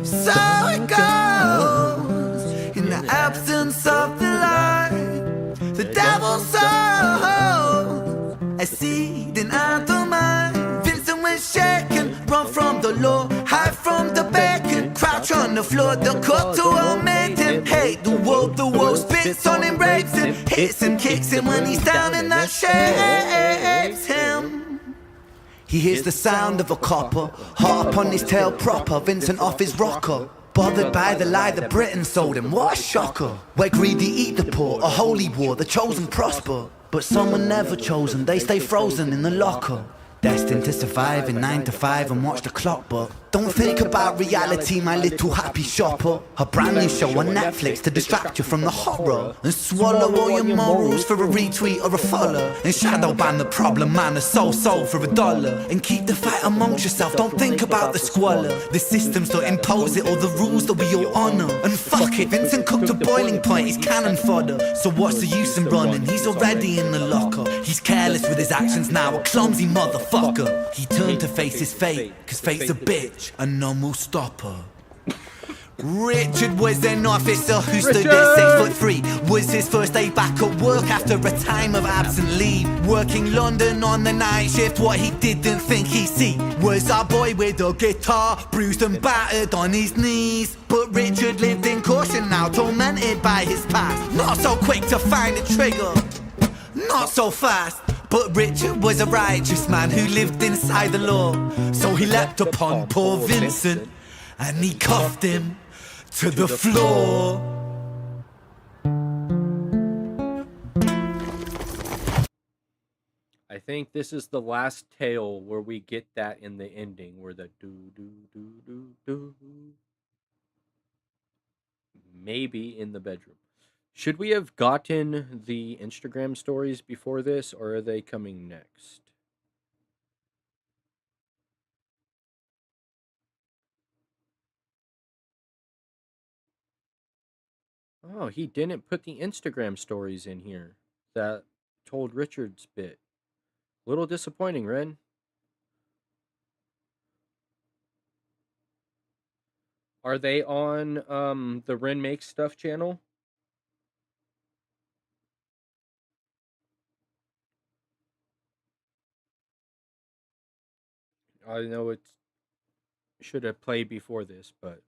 So it goes in the absence of the light. The devil sows a seed in our mind. Vincent was shaken, run from the law, hide from the bacon, crouch on the floor. The court to omit him. Hate the wolf spits on him, rapes him, hits him, kicks him when he's down, and that shapes him. He hears the sound of a copper, heart upon his tail proper, Vincent off his rocker. Bothered by the lie that Britain sold him, what a shocker. Where greedy eat the poor, a holy war, the chosen prosper. But some are never chosen, they stay frozen in the locker. Destined to survive in 9 to 5 and watch the clock, but don't think about reality, my little happy shopper. A brand new show on Netflix to distract you from the horror, and swallow all your morals for a retweet or a follow, and shadow ban the problem man, a soul for $1, and keep the fight amongst yourself, don't think about the squalor. The systems don't impose it, or the rules that we all honour. And fuck it, Vincent cooked to boiling point, he's cannon fodder. So what's the use in running, he's already in the locker. He's careless with his actions now, a clumsy motherfucker. He turned to face his fate, cause fate's a bitch, and none will stop her. Richard was an officer who stood at 6'3". Was his first day back at work after a time of absent leave. Working London on the night shift, what he didn't think he'd see was our boy with a guitar, bruised and battered on his knees. But Richard lived in caution now, tormented by his past. Not so quick to find the trigger, not so fast. But Richard was a righteous man who lived inside the law. So he leapt upon poor Vincent and he cuffed him to the floor. I think this is the last tale where we get that in the ending, where the do. Maybe in the bedroom. Should we have gotten the Instagram stories before this, or are they coming next? Oh, he didn't put the Instagram stories in here that told Richard's bit. Little disappointing, Ren. Are they on the Ren Makes Stuff channel? I know it should have played before this, but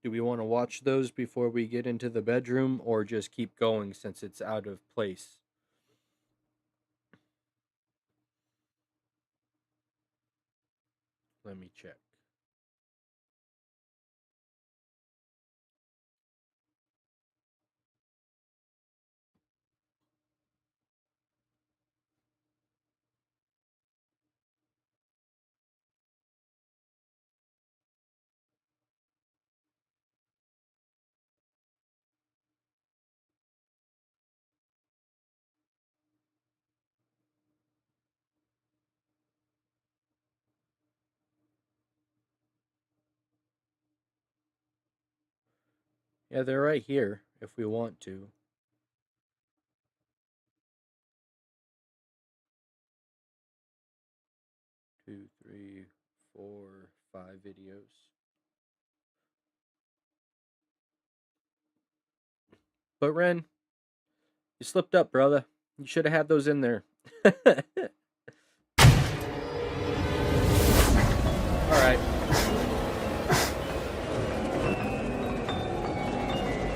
do we want to watch those before we get into the bedroom, or just keep going since it's out of place? Let me check. Yeah, they're right here if we want to. Two, three, 4, 5 videos. But Ren, you slipped up, brother. You should have had those in there. Alright.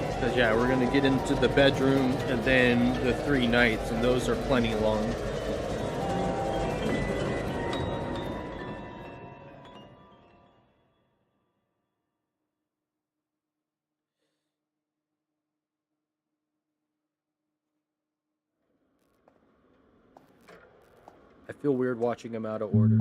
Because, yeah, we're going to get into the bedroom and then the 3 nights, and those are plenty long. I feel weird watching him out of order.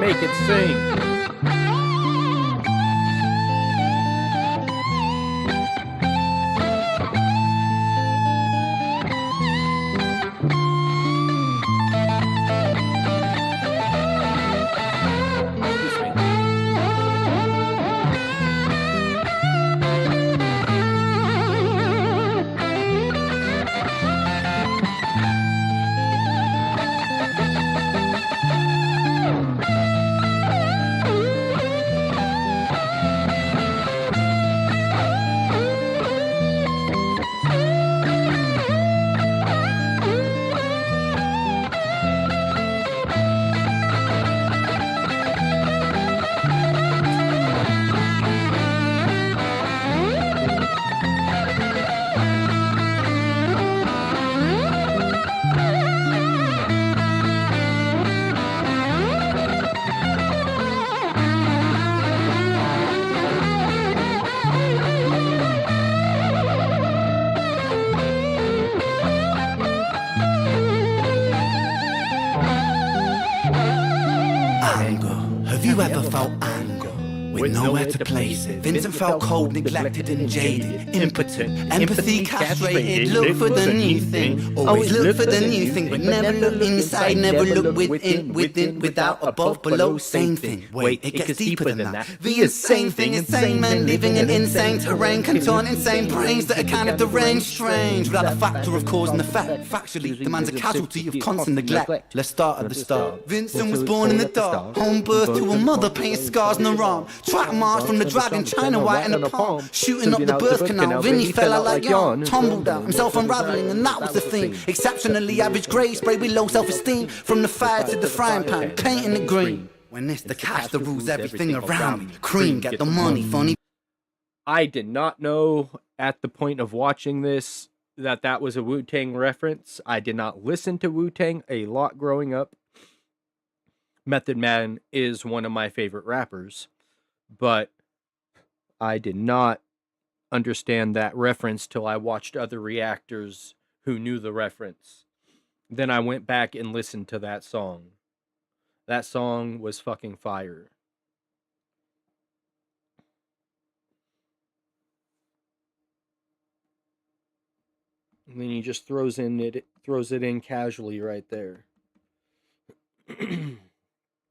Make it sing. Have you ever felt anger with nowhere to place it? Vincent felt cold, neglected and jaded, impotent, empathy castrated. Look for the new thing, always look for the new thing, but never look inside, never look within, without, above, below, same thing. Wait, it gets deeper than that. The insane thing, insane men living in insane terrain, contorting insane brains that are kind of deranged, strange, without a factor of cause and effect. Factually, the man's a casualty of constant neglect. Let's start at the start. Vincent was born in the dark, home birth to a mother, painted scars on her arm. Track march from the dragon, China white and the palm, shooting up the birth canal. Vinny fell out like yarn, tumbled out, himself unraveling, and that was the thing. Exceptionally average grade, spray with low self-esteem. From the fire to the frying pan, painting it green. When it's the cash that rules everything around me. Cream, get the money, funny. I did not know at the point of watching this that that was a Wu-Tang reference. I did not listen to Wu-Tang a lot growing up. Method Man is one of my favorite rappers, but I did not understand that reference till I watched other reactors who knew the reference. Then I went back and listened to that song. That song was fucking fire. And then he just throws it in casually right there.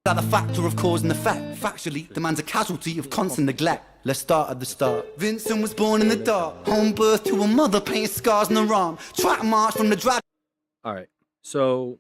That a factor of cause and effect. Factually, the man's a casualty of constant neglect. Let's start at the start. Vincent was born in the dark, home birth to a mother, painted scars on her arm. Track march from the dragon. All right, so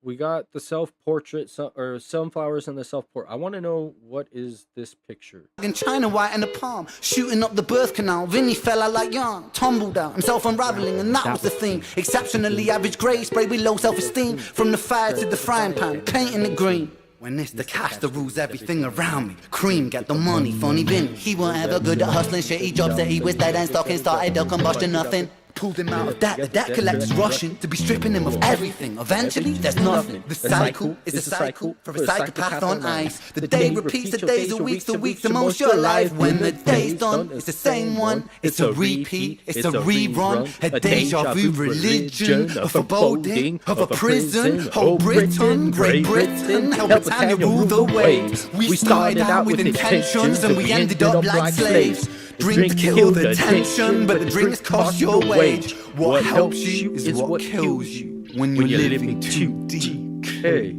we got the self-portrait, or sunflowers and the self-portrait. I want to know, what is this picture? In China white and the palm, shooting up the birth canal. Vinny fell out like yarn, tumbled out, himself unraveling, and that was the thing. Exceptionally average grade, spray with low self-esteem. From the fire to the frying pan, painting it green. When it's the cash that rules everything around me. Cream, get the money, funny bin. He weren't ever good at hustling, shitty jobs that he was dead and stocking, started a combustion, nothing. Pulled him out of that, the debt collector's rushing to be stripping him of everything. Eventually, there's nothing. The cycle is a cycle for a psychopath on ice. The day repeats, the days, the weeks, the most you're alive. When the day's done, it's the same one. It's a repeat, it's a rerun, a deja vu religion, a foreboding of a prison. Oh, Britain, Great Britain, how Britannia rule the waves. We started out with intentions and we ended up like slaves. Drink kill the tension, but the drinks cost your wage. What helps you is what kills you when you're living too deep. Hey.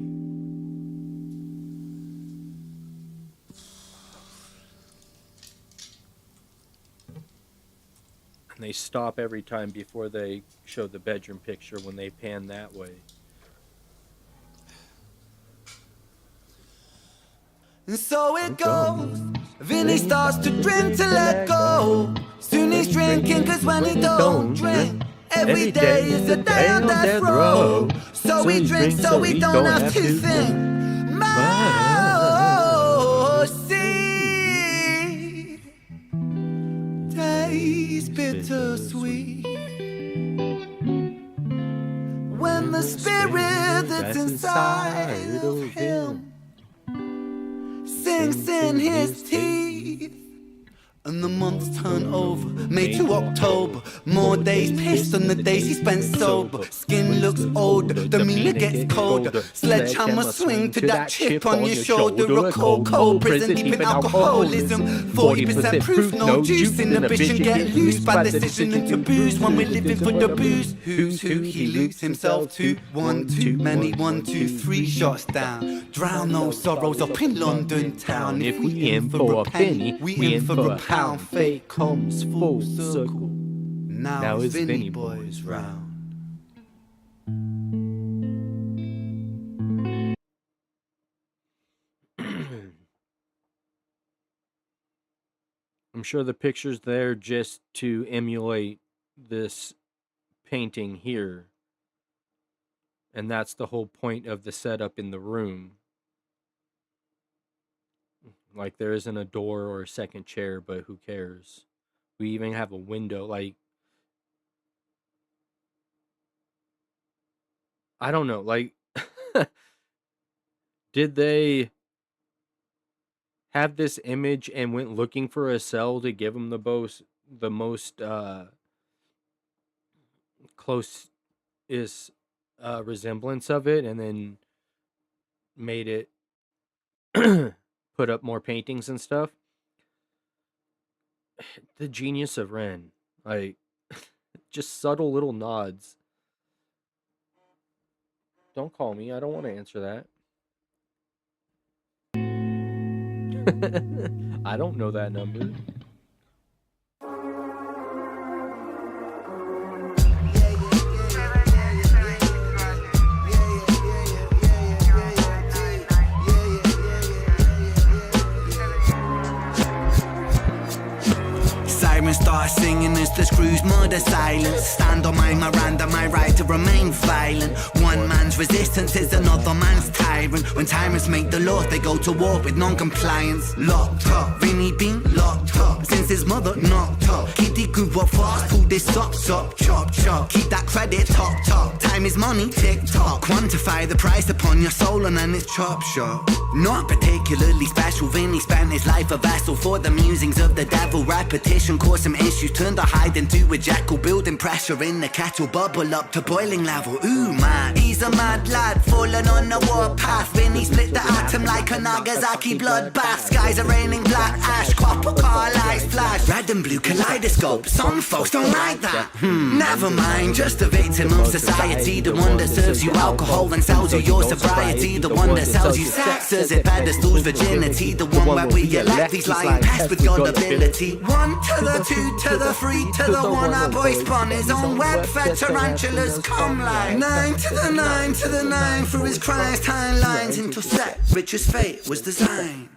And they stop every time before they show the bedroom picture when they pan that way. And so it goes. Vinny starts to drink to let go. Soon he's drinking, cause when he don't drink, every day is a day on death row. So we drink so we don't have to think. Mercy. Days bittersweet. When the spirit that's inside of him sinks in his teeth. And the months turn over, May to October. More days pissed than the days he spent sober. Skin looks older, demeanor gets colder. Sledgehammer swing to that chip on your shoulder. A cold prison deep in alcoholism. 40% proof, no juice. Inhibition get loose by decision and taboos. When we're living for the booze, who's who he loops himself to. One too many, 1, 2, 3 shots down. Drown those sorrows up in London town. If we in for a penny, we in for a pound. Fate comes full circle. Now it's Vinny Boys round. I'm sure the picture's there just to emulate this painting here. And that's the whole point of the setup in the room. Like, there isn't a door or a second chair, but who cares? We even have a window. Like, I don't know. Like, did they have this image and went looking for a cell to give them the most close resemblance of it, and then made it put up more paintings and stuff? The genius of Ren. Like, just subtle little nods. Don't call me. I don't want to answer that. I don't know that number. Sirens start singing as the screws murder silence. Stand on my Miranda, my right to remain violent. One man's resistance is another man's tyrant. When tyrants make the laws, they go to war with non-compliance. Locked up, Vinny been locked up since his mother knocked up. Kitty grew up fast, pulled his socks up, chop chop. Keep that credit top top. Time is money, tick tock. Quantify the price upon your soul and then it's chop shop. Not particularly special, Vinny spent his life a vessel for the musings of the devil. Repetition caused some issues, turned a hide into a jackal. Building pressure in the kettle, bubble up to boiling level. Ooh man, he's a mad lad, falling on the warpath. Vinny split the atom like a Nagasaki bloodbath. Skies are raining black ash, copper car lights flash. Red and blue kaleidoscope, some folks don't like that. Never mind, just a victim of society. The one that serves you alcohol and sells you your sobriety. The one that sells you sex as it pedestals virginity. The one where we elect these lying pests with God ability. 1 to the 2 to the 3 to the 1. Our boy spun his own web fed tarantulas come like 9 to the 9 to the 9 for his crimes. Tying lines into set, rich as fate was designed.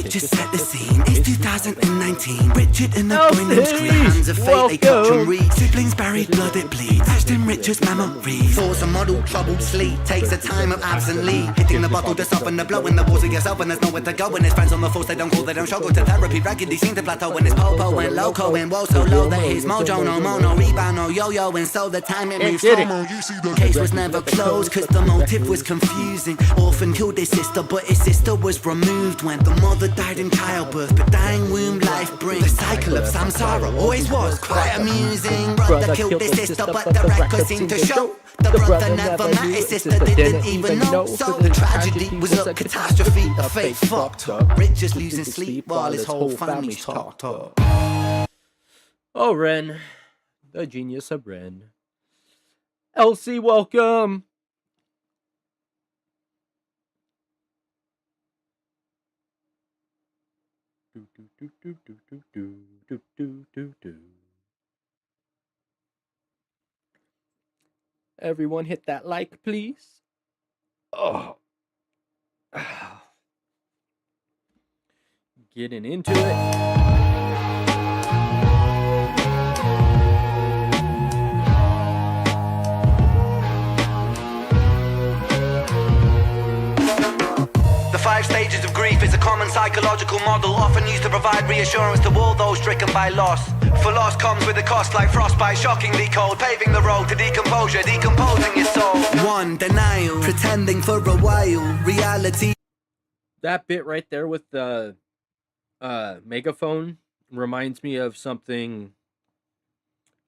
just set the scene. It's 2019. Richard and the boy named Scream. Hands of fate, they touch and read. Siblings buried, blood it bleeds. Etched in Richard's memories. Force a model, troubled sleep. Takes the time of absently. Hitting the bottle to soften the blow in the walls of yourself. And there's nowhere to go. When his friends on the force, they don't call, they don't struggle to therapy. Raggedy seem to plateau. When his popo went loco. And woe so low that his mojo no more. No rebound, no yo-yo. And so the time it moves slow-mo. Case was never closed, cause the motive was confusing. Orphan killed his sister, but his sister was removed when the mother died in childbirth. But dying womb life brings the cycle of samsara. Always was quite amusing. Brother killed his sister, but the record seemed to show the brother never met his sister, didn't even know. So the tragedy was a catastrophe. The fate fucked up. Rich just losing sleep while his whole family's talked up. Oh, Ren, the genius of Ren. Elsie, welcome. Everyone hit that like, please. Oh. Getting into it. The 5 stages of grief is a common psychological model, often used to provide reassurance to all those stricken by loss. For loss comes with a cost like frostbite, shockingly cold, paving the road to decomposure, decomposing your soul. 1. Denial, pretending for a while, reality. That bit right there with the megaphone reminds me of something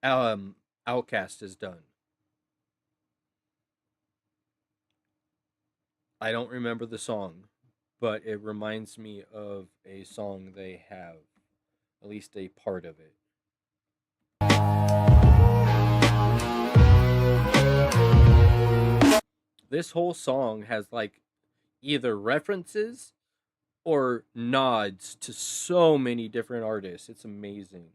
Outkast has done. I don't remember the song, but it reminds me of a song they have, at least a part of it. This whole song has like either references or nods to so many different artists. It's amazing.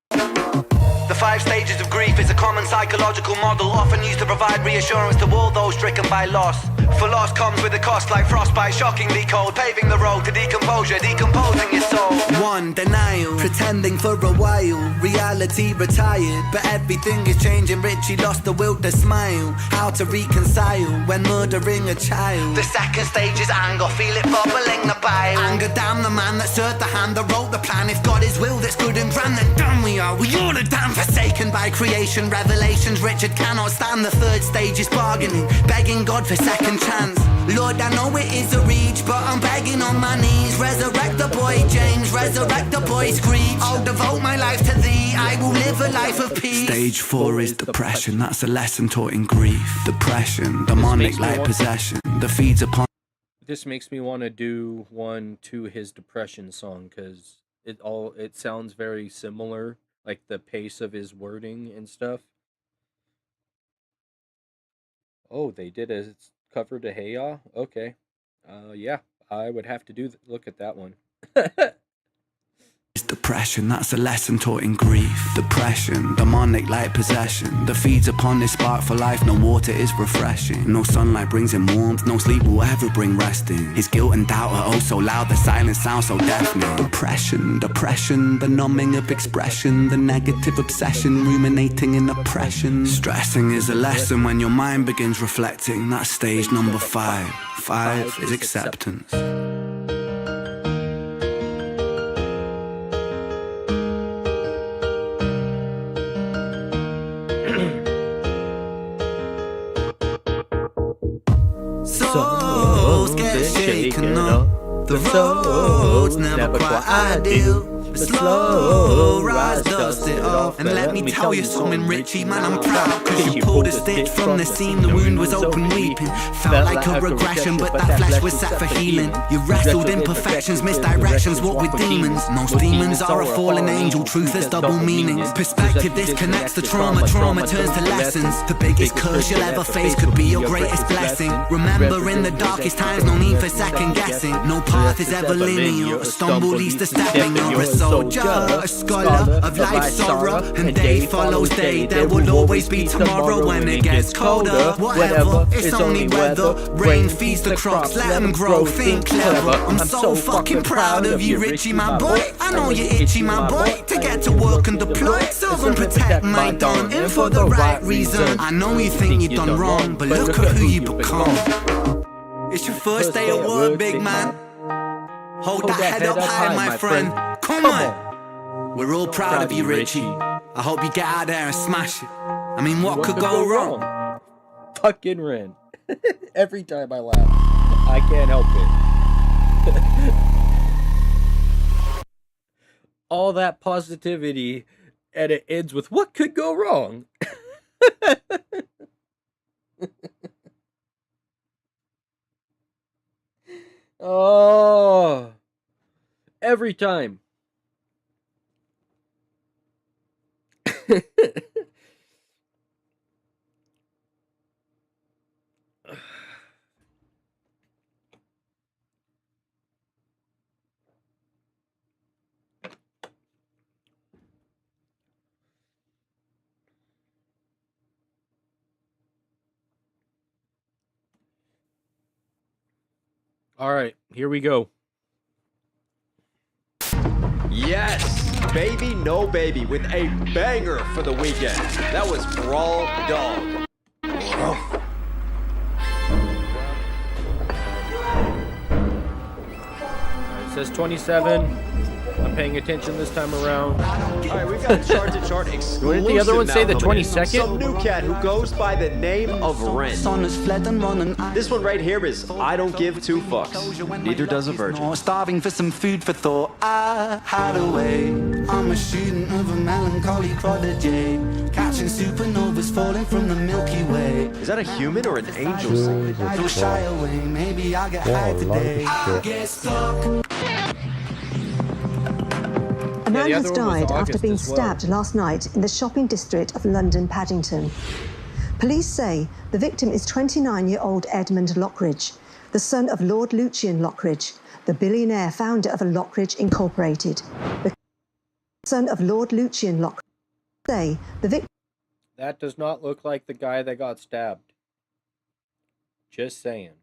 The 5 stages of grief is a common psychological model, often used to provide reassurance to all those stricken by loss. For loss comes with a cost like frostbite, shockingly cold, paving the road to decomposure, decomposing your soul. 1. Denial, pretending for a while, reality retired, but everything is changing. Richie lost the will to smile, how to reconcile when murdering a child. The 2nd stage is anger, feel it bubbling the bile. Anger, damn the man that served the hand that wrote the plan. If God is will that's good and grand, then damn we are all damn forsaken by creation. Revelations Richard cannot stand. The 3rd stage is bargaining, begging God for second chance. Lord, I know it is a reach, but I'm begging on my knees. Resurrect the boy James, resurrect the boy Screech. I'll devote my life to thee, I will live a life of peace. Stage 4 is depression, that's a lesson taught in grief. Depression, demonic like possession, that feeds upon. This makes me want to do one to his depression song, because it sounds very similar, like the pace of his wording and stuff. Oh, they did a cover to Hey Ya? Okay. Yeah, I would have to look at that one. Depression, that's a lesson taught in grief. Depression, demonic like possession, that feeds upon this spark for life. No water is refreshing, no sunlight brings him warmth, no sleep will ever bring resting. His guilt and doubt are oh so loud, the silence sounds so deafening. Depression, the numbing of expression, the negative obsession, ruminating in oppression. Stressing is a lesson when your mind begins reflecting. That's stage number 5. 5 is acceptance. Souls get shaken up, the road's never quite ideal. The slow rise dust it off. And let me tell you something, Richie, man, I'm proud. Cause you pulled a stitch from the seam, the wound was open weeping. Felt like a regression, but that flesh was set for healing. You wrestled imperfections, misdirections, walked with demons. Most demons are a fallen angel, truth has double meanings. Perspective disconnects the trauma, trauma turns to lessons. The biggest curse you'll ever face could be your greatest blessing. Remember in the darkest times, no need for second guessing. No path is ever linear, a stumble leads to stepping. You're a soldier, a scholar of life's sorrow, and day follows day. There will always be tomorrow when it gets colder. Whatever, it's only weather. Rain feeds the crops, let them grow, think clever. I'm so fucking proud of you, Richie, my boy. I know you're itchy, my boy, to get to work and deploy. Still gonna protect my dawn, and for the right reason. I know you think you've done wrong, but look at who you become. It's your first day at work, big man. Hold that head up high, my friend. Come on. We're all proud of you, Richie. I hope you get out there and smash it. I mean, what could go wrong? Fucking Ren. Every time I laugh, I can't help it. All that positivity, and it ends with, what could go wrong? Oh, every time. All right, here we go. Yes, Baby No Baby with a banger for the weekend. That was Brawl Dog. It says 27. I'm paying attention this time around. All right, we've got a chart-to-chart exclusive. Wouldn't the other one say the 22nd? Some new cat who goes by the name of REN. This one right here is I don't give two fucks. Neither does a virgin. Starving for some food for thought. I had a way. I'm a student of a melancholy prodigy, catching supernovas falling from the Milky Way. Is that a human or an angel singing? Don't shy away. Maybe I'll get high today. I get stuck. A man has died after being stabbed last night in the shopping district of London, Paddington. Police say the victim is 29-year-old Edmund Lockridge, the son of Lord Lucian Lockridge, the billionaire founder of Lockridge Incorporated. The son of Lord Lucian Lockridge say the victim... That does not look like the guy that got stabbed. Just saying.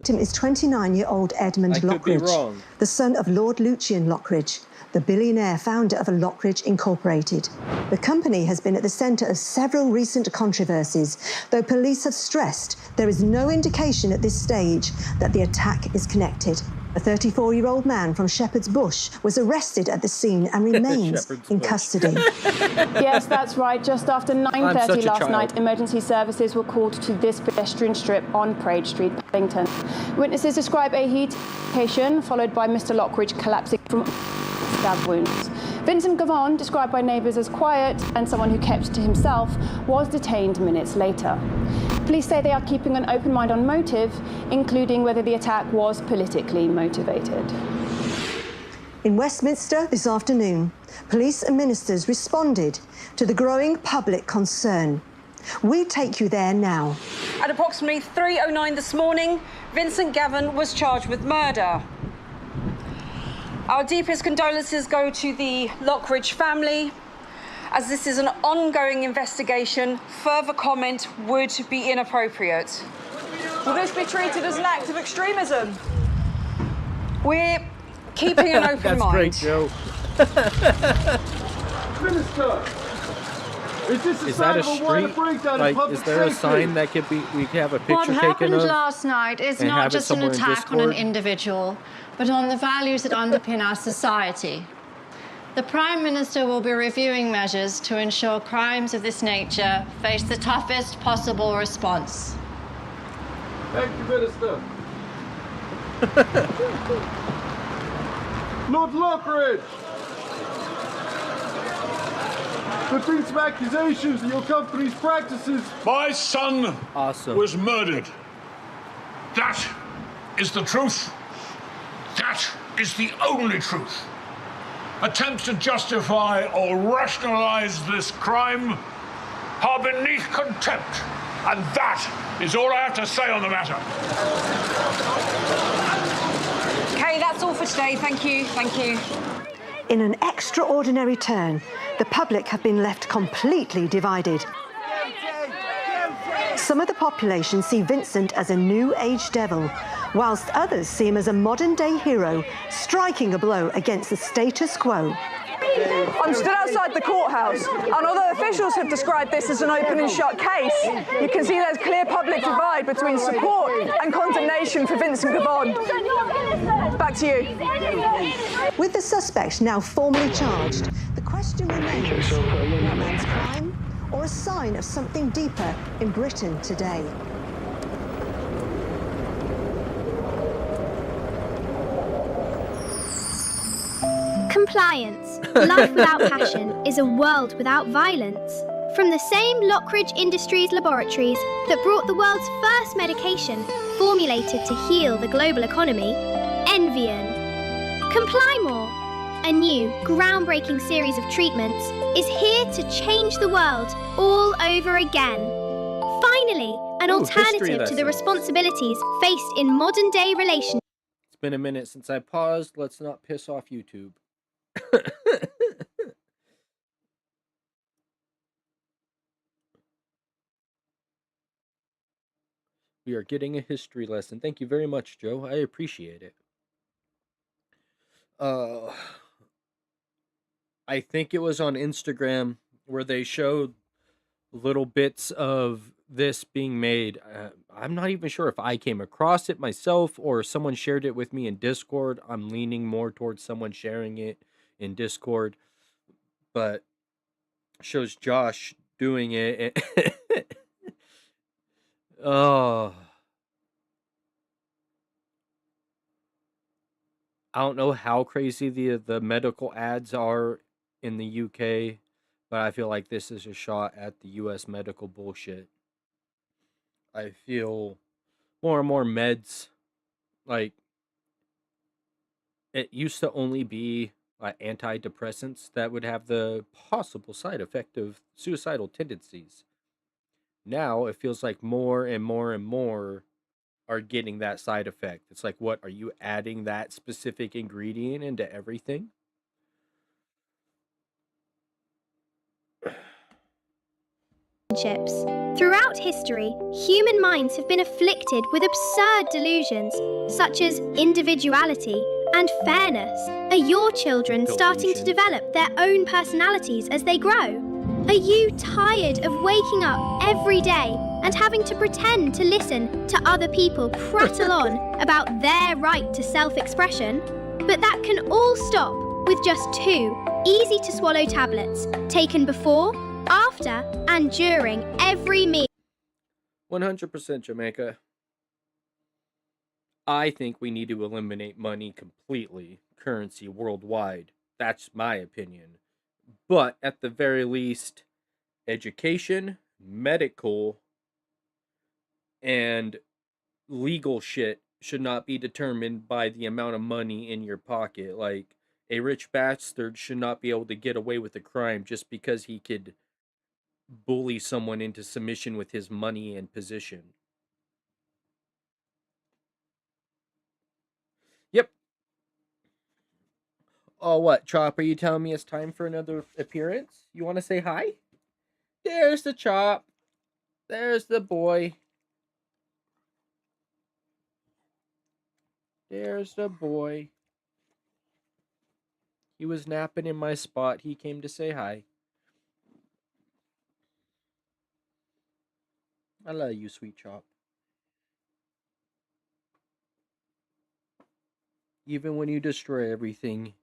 Victim is 29-year-old Edmund Lockridge, the son of Lord Lucian Lockridge, the billionaire founder of Lockridge Incorporated. The company has been at the centre of several recent controversies, though police have stressed there is no indication at this stage that the attack is connected. A 34-year-old man from Shepherd's Bush was arrested at the scene and remains in custody. Yes, that's right. Just after 9:30 last night, emergency services were called to this pedestrian strip on Parade Street, Paddington. Witnesses describe a heat altercation followed by Mr. Lockridge collapsing from stab wounds. Vincent Gavon, described by neighbours as quiet and someone who kept to himself, was detained minutes later. Police say they are keeping an open mind on motive, including whether the attack was politically motivated. In Westminster this afternoon, police and ministers responded to the growing public concern. We take you there now. At approximately 3:09 this morning, Vincent Gavin was charged with murder. Our deepest condolences go to the Lockridge family. As this is an ongoing investigation, further comment would be inappropriate. Will this be treated as an act of extremism? We're keeping an open mind. Great, Joe. Minister, is that a street? Like, is there a sign that could be? We could have a picture taken of. What happened last night is not just an attack on an individual, but on the values that underpin our society. The Prime Minister will be reviewing measures to ensure crimes of this nature face the toughest possible response. Thank you, Minister. Lord Lockridge! There's been some accusations of your company's practices. My son was murdered. That is the truth. That is the only truth. Attempts to justify or rationalize this crime are beneath contempt. And that is all I have to say on the matter. Okay, That's all for today. Thank you. Thank you. In an extraordinary turn, the public have been left completely divided. Some of the population see Vincent as a new age devil, whilst others see him as a modern-day hero, striking a blow against the status quo. I'm stood outside the courthouse, and although officials have described this as an open and shut case, you can see there's clear public divide between support and condemnation for Vincent Gavon. Back to you. With the suspect now formally charged, the question remains, one man's crime or a sign of something deeper in Britain today? Compliance. Love without passion is a world without violence. From the same Lockridge Industries laboratories that brought the world's first medication formulated to heal the global economy, Envian. Comply More, a new, groundbreaking series of treatments, is here to change the world all over again. Finally, an alternative to the responsibilities faced in modern-day relationships. It's been a minute since I paused. Let's not piss off YouTube. We are getting a history lesson. Thank you very much, Joe. I appreciate it. I think it was on Instagram where they showed little bits of this being made. I'm not even sure if I came across it myself or someone shared it with me in Discord. I'm leaning more towards someone sharing it in Discord, but shows Josh doing it. Oh, I don't know how crazy the medical ads are in the UK, but I feel like this is a shot at the US medical bullshit. I feel more and more meds, like, it used to only be antidepressants that would have the possible side effect of suicidal tendencies. Now it feels like more and more and more are getting that side effect. It's like, what, are you adding that specific ingredient into everything? Throughout history, human minds have been afflicted with absurd delusions, such as individuality and fairness. Are your children starting to develop their own personalities as they grow? Are you tired of waking up every day and having to pretend to listen to other people prattle on about their right to self-expression? But that can all stop with just 2 easy-to-swallow tablets taken before, after, and during every meal. 100% Jamaica. I think we need to eliminate money completely, currency worldwide. That's my opinion. But at the very least, education, medical, and legal shit should not be determined by the amount of money in your pocket. Like, a rich bastard should not be able to get away with a crime just because he could bully someone into submission with his money and position. Yep. Oh, what, Chop? Are you telling me it's time for another appearance? You want to say hi? There's the Chop. There's the boy. There's the boy. He was napping in my spot. He came to say hi. I love you, sweet Chop. Even when you destroy everything,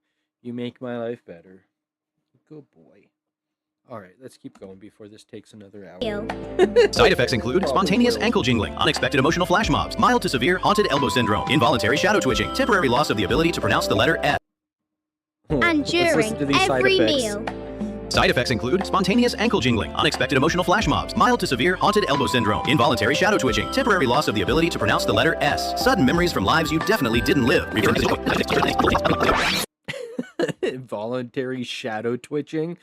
you make my life better. Good boy. Alright, let's keep going before this takes another hour. Side effects include spontaneous ankle jingling, unexpected emotional flash mobs, mild to severe haunted elbow syndrome, involuntary shadow twitching, temporary loss of the ability to pronounce the letter F. And during every meal. Side effects include spontaneous ankle jingling, unexpected emotional flash mobs, mild to severe haunted elbow syndrome, involuntary shadow twitching, temporary loss of the ability to pronounce the letter S, sudden memories from lives you definitely didn't live. Involuntary shadow twitching.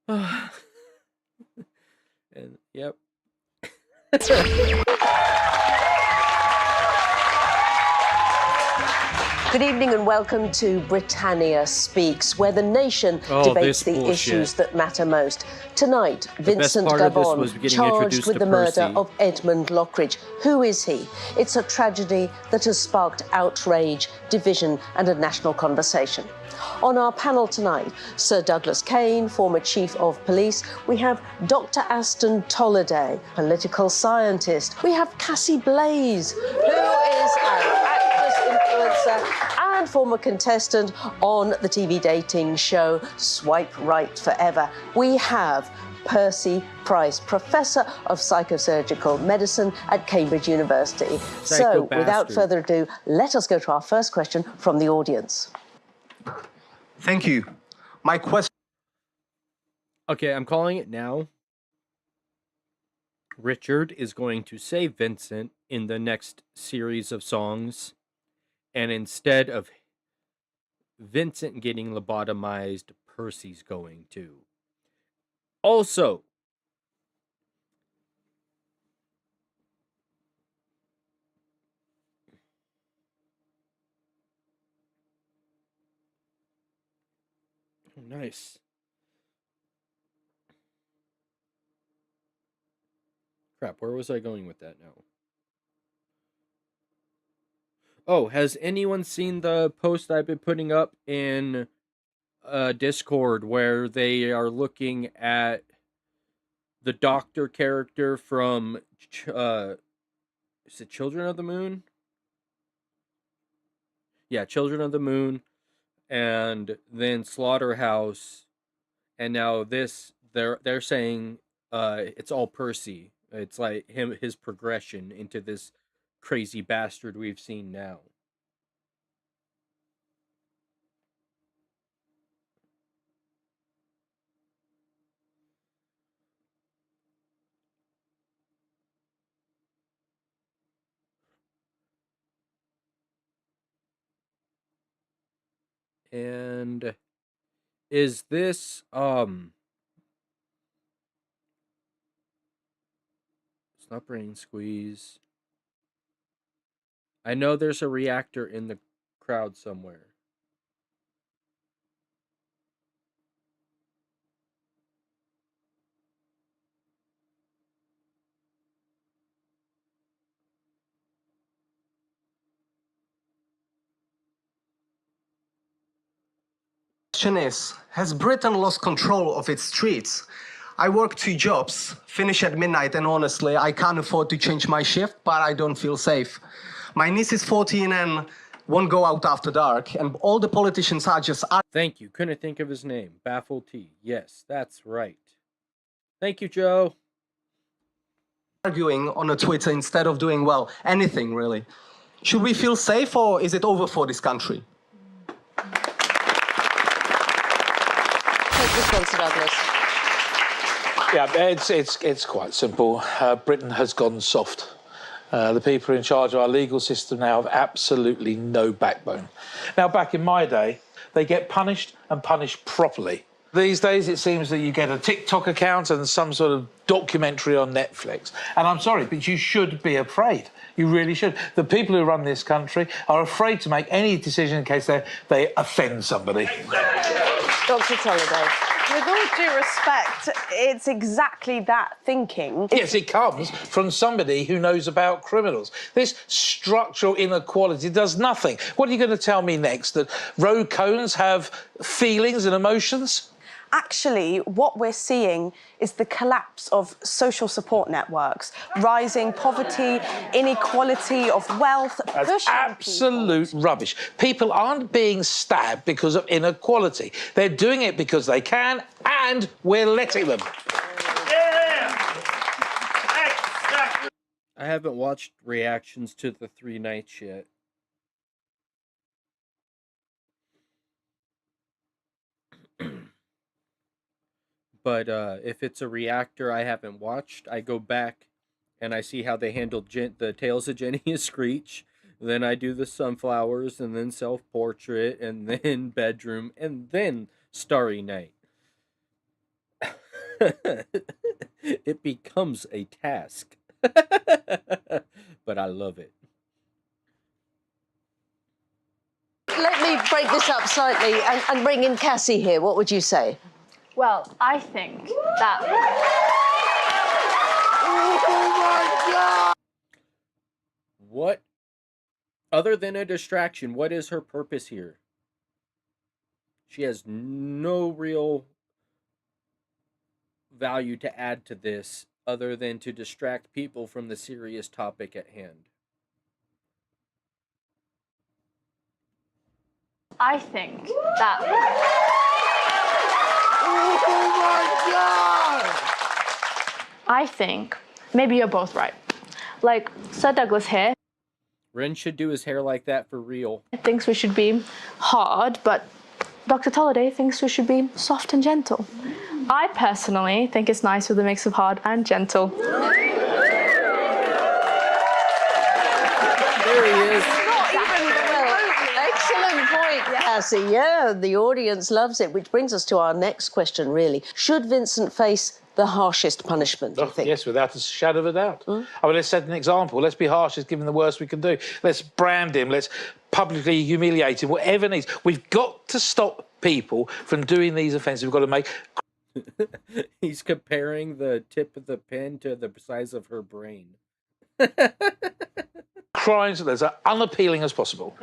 And yep. Good evening and welcome to Britannia Speaks, where the nation debates the issues that matter most. Tonight, Vincent Gabon charged with the murder of Edmund Lockridge. Who is he? It's a tragedy that has sparked outrage, division and a national conversation. On our panel tonight, Sir Douglas Kane, former Chief of Police. We have Dr. Aston Tolliday, political scientist. We have Cassie Blaze, who is an actress, influencer and former contestant on the TV dating show Swipe Right Forever. We have Percy Price, Professor of Psychosurgical Medicine at Cambridge University. So, without further ado, let us go to our first question from the audience. Thank you. My question... Okay, I'm calling it now. Richard is going to say Vincent in the next series of songs. And instead of Vincent getting lobotomized, Percy's going to. Also, oh, nice. Crap, where was I going with that now? Oh, has anyone seen the post I've been putting up in Discord where they are looking at the Doctor character from is it Children of the Moon? Yeah, Children of the Moon, and then Slaughterhouse, and now this they're saying it's all Percy. It's like his progression into this crazy bastard we've seen now. And is this it's not Brain Squeeze. I know there's a reactor in the crowd somewhere. Question is, has Britain lost control of its streets? I work 2 jobs, finish at midnight, and honestly, I can't afford to change my shift, but I don't feel safe. My niece is 14 and won't go out after dark, and all the politicians are just... Thank you. Couldn't think of his name. Baffle T. Yes, that's right. Thank you, Joe. Arguing on a Twitter instead of doing, well, anything really. Should we feel safe or is it over for this country? Take this one, Sir Douglas. Yeah, it's quite simple. Britain has gone soft. The people in charge of our legal system now have absolutely no backbone. Now, back in my day, they get punished and punished properly. These days, it seems that you get a TikTok account and some sort of documentary on Netflix. And I'm sorry, but you should be afraid. You really should. The people who run this country are afraid to make any decision in case they offend somebody. Dr. Tolliday. With all due respect, it's exactly that thinking. Yes, it comes from somebody who knows about criminals. This structural inequality does nothing. What are you going to tell me next? That road cones have feelings and emotions? Actually, what we're seeing is the collapse of social support networks, rising poverty, inequality of wealth. That's absolute rubbish. People aren't being stabbed because of inequality. They're doing it because they can, and we're letting them. I haven't watched reactions to the 3 nights yet. But if it's a reactor I haven't watched, I go back and I see how they handled the Tales of Jenny and Screech. Then I do the sunflowers, and then self-portrait, and then bedroom, and then Starry Night. It becomes a task. But I love it. let me break this up slightly and bring in Cassie here. What would you say? Well, I think that... Oh, my God! What? Other than a distraction, what is her purpose here? She has no real value to add to this other than to distract people from the serious topic at hand. I think that... Oh, my God! I think maybe you're both right. Like, Sir Douglas here Ren should do his hair like that for real. thinks we should be hard, but Dr. Tolliday thinks we should be soft and gentle. I personally think it's nice with a mix of hard and gentle. There he is. Excellent point, Cassie. Yeah, the audience loves it, which brings us to our next question, really. Should Vincent face the harshest punishment, do you think? Yes, without a shadow of a doubt. I mean, let's set an example. Let's be harsh as given the worst we can do. Let's brand him. Let's publicly humiliate him, whatever needs. We've got to stop people from doing these offences. We've got to make... He's comparing the tip of the pen to the size of her brain. crimes that are as unappealing as possible.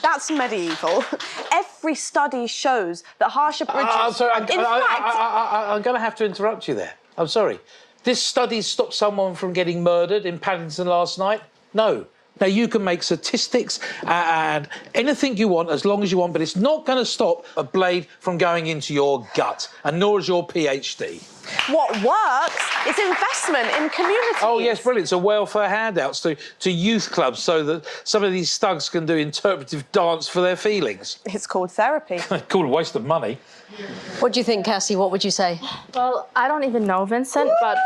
That's medieval. Every study shows that harsher punishments... I'm sorry, I'm going to have to interrupt you there. I'm sorry. This study stopped someone from getting murdered in Paddington last night? No. Now, you can make statistics and anything you want as long as you want, but it's not going to stop a blade from going into your gut, and nor is your PhD. What works is investment in communities. Oh, yes, brilliant. So welfare handouts to youth clubs so that some of these thugs can do interpretive dance for their feelings. It's called therapy. Called a waste of money. What do you think, Cassie? What would you say? Well, I don't even know Vincent, but...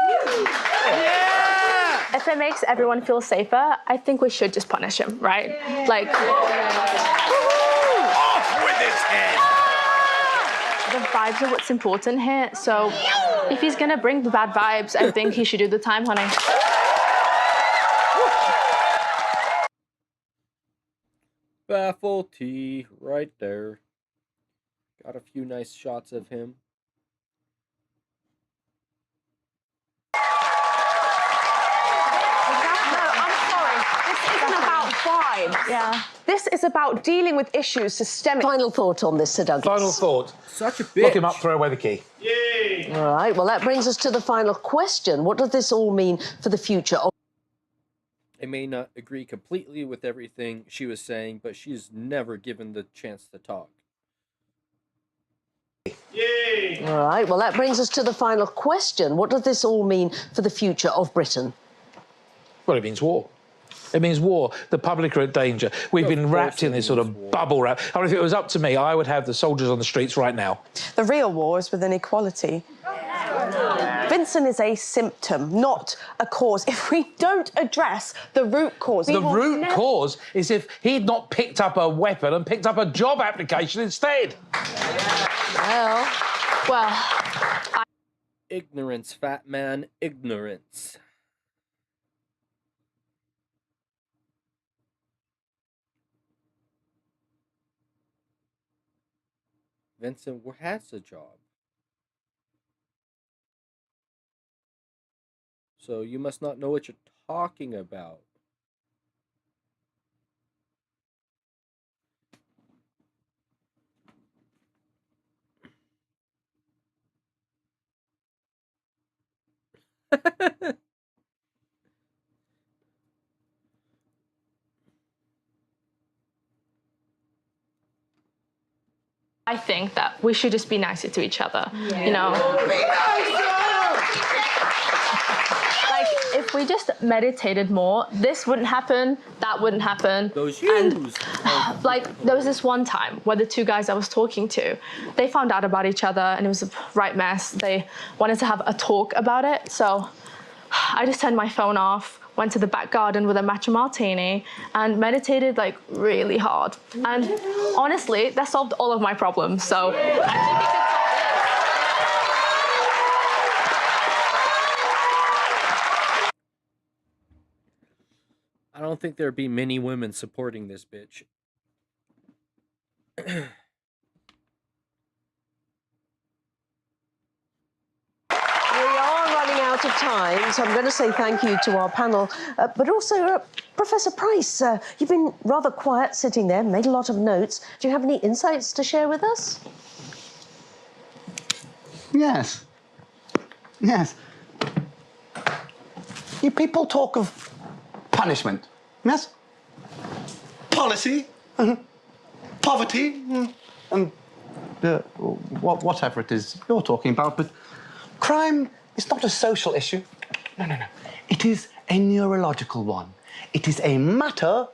If it makes everyone feel safer, I think we should just punish him, right? Like... Off with his head! The vibes are what's important here, so if he's gonna bring the bad vibes, I think he should do the time, honey. Baffle T, right there. Got a few nice shots of him. Yeah. This is about dealing with issues systemic. Final thought on this, Sir Douglas. Final thought. Such a bitch. Lock him up, throw away the key. Yay! All right, well, that brings us to the final question. What does this all mean for the future of... I may not agree completely with everything she was saying, but she's never given the chance to talk. Yay! All right, well, that brings us to the final question. What does this all mean for the future of Britain? Well, it means war. It means war. The public are at danger. We've been wrapped in this sort of bubble wrap. I mean, if it was up to me, I would have the soldiers on the streets right now. The real war is with inequality. Vincent is a symptom, not a cause. If we don't address the root cause... The root cause is if he'd not picked up a weapon and picked up a job application instead. Well... Ignorance, fat man, ignorance. Vincent has a job. So you must not know what you're talking about. I think that we should just be nicer to each other, you know? Like, if we just meditated more, this wouldn't happen, that wouldn't happen. Those and, like, there was this one time where the two guys I was talking to, they found out about each other and it was a right mess. They wanted to have a talk about it, so I just turned my phone off, went to the back garden with a matcha martini and meditated like really hard. And honestly, that solved all of my problems. So I don't think there'd be many women supporting this bitch. Out of time, so I'm going to say thank you to our panel, but also Professor Price. You've been rather quiet sitting there, made a lot of notes. Do you have any insights to share with us? Yes. Yes. You people talk of punishment, yes? Policy, poverty, and whatever it is you're talking about, but crime is not a social issue. No. It is a neurological one. It is a matter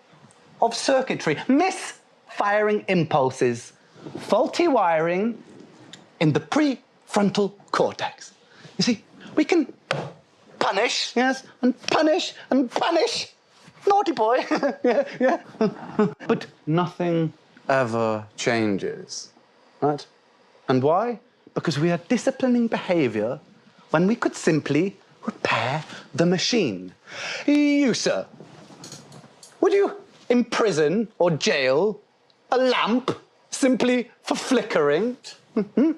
of circuitry, misfiring impulses, faulty wiring in the prefrontal cortex. You see, we can punish, yes, and punish and punish. Naughty boy, yeah. But nothing ever changes, right? And why? Because we are disciplining behavior when we could simply repair the machine. You, sir, would you imprison or jail a lamp simply for flickering? No,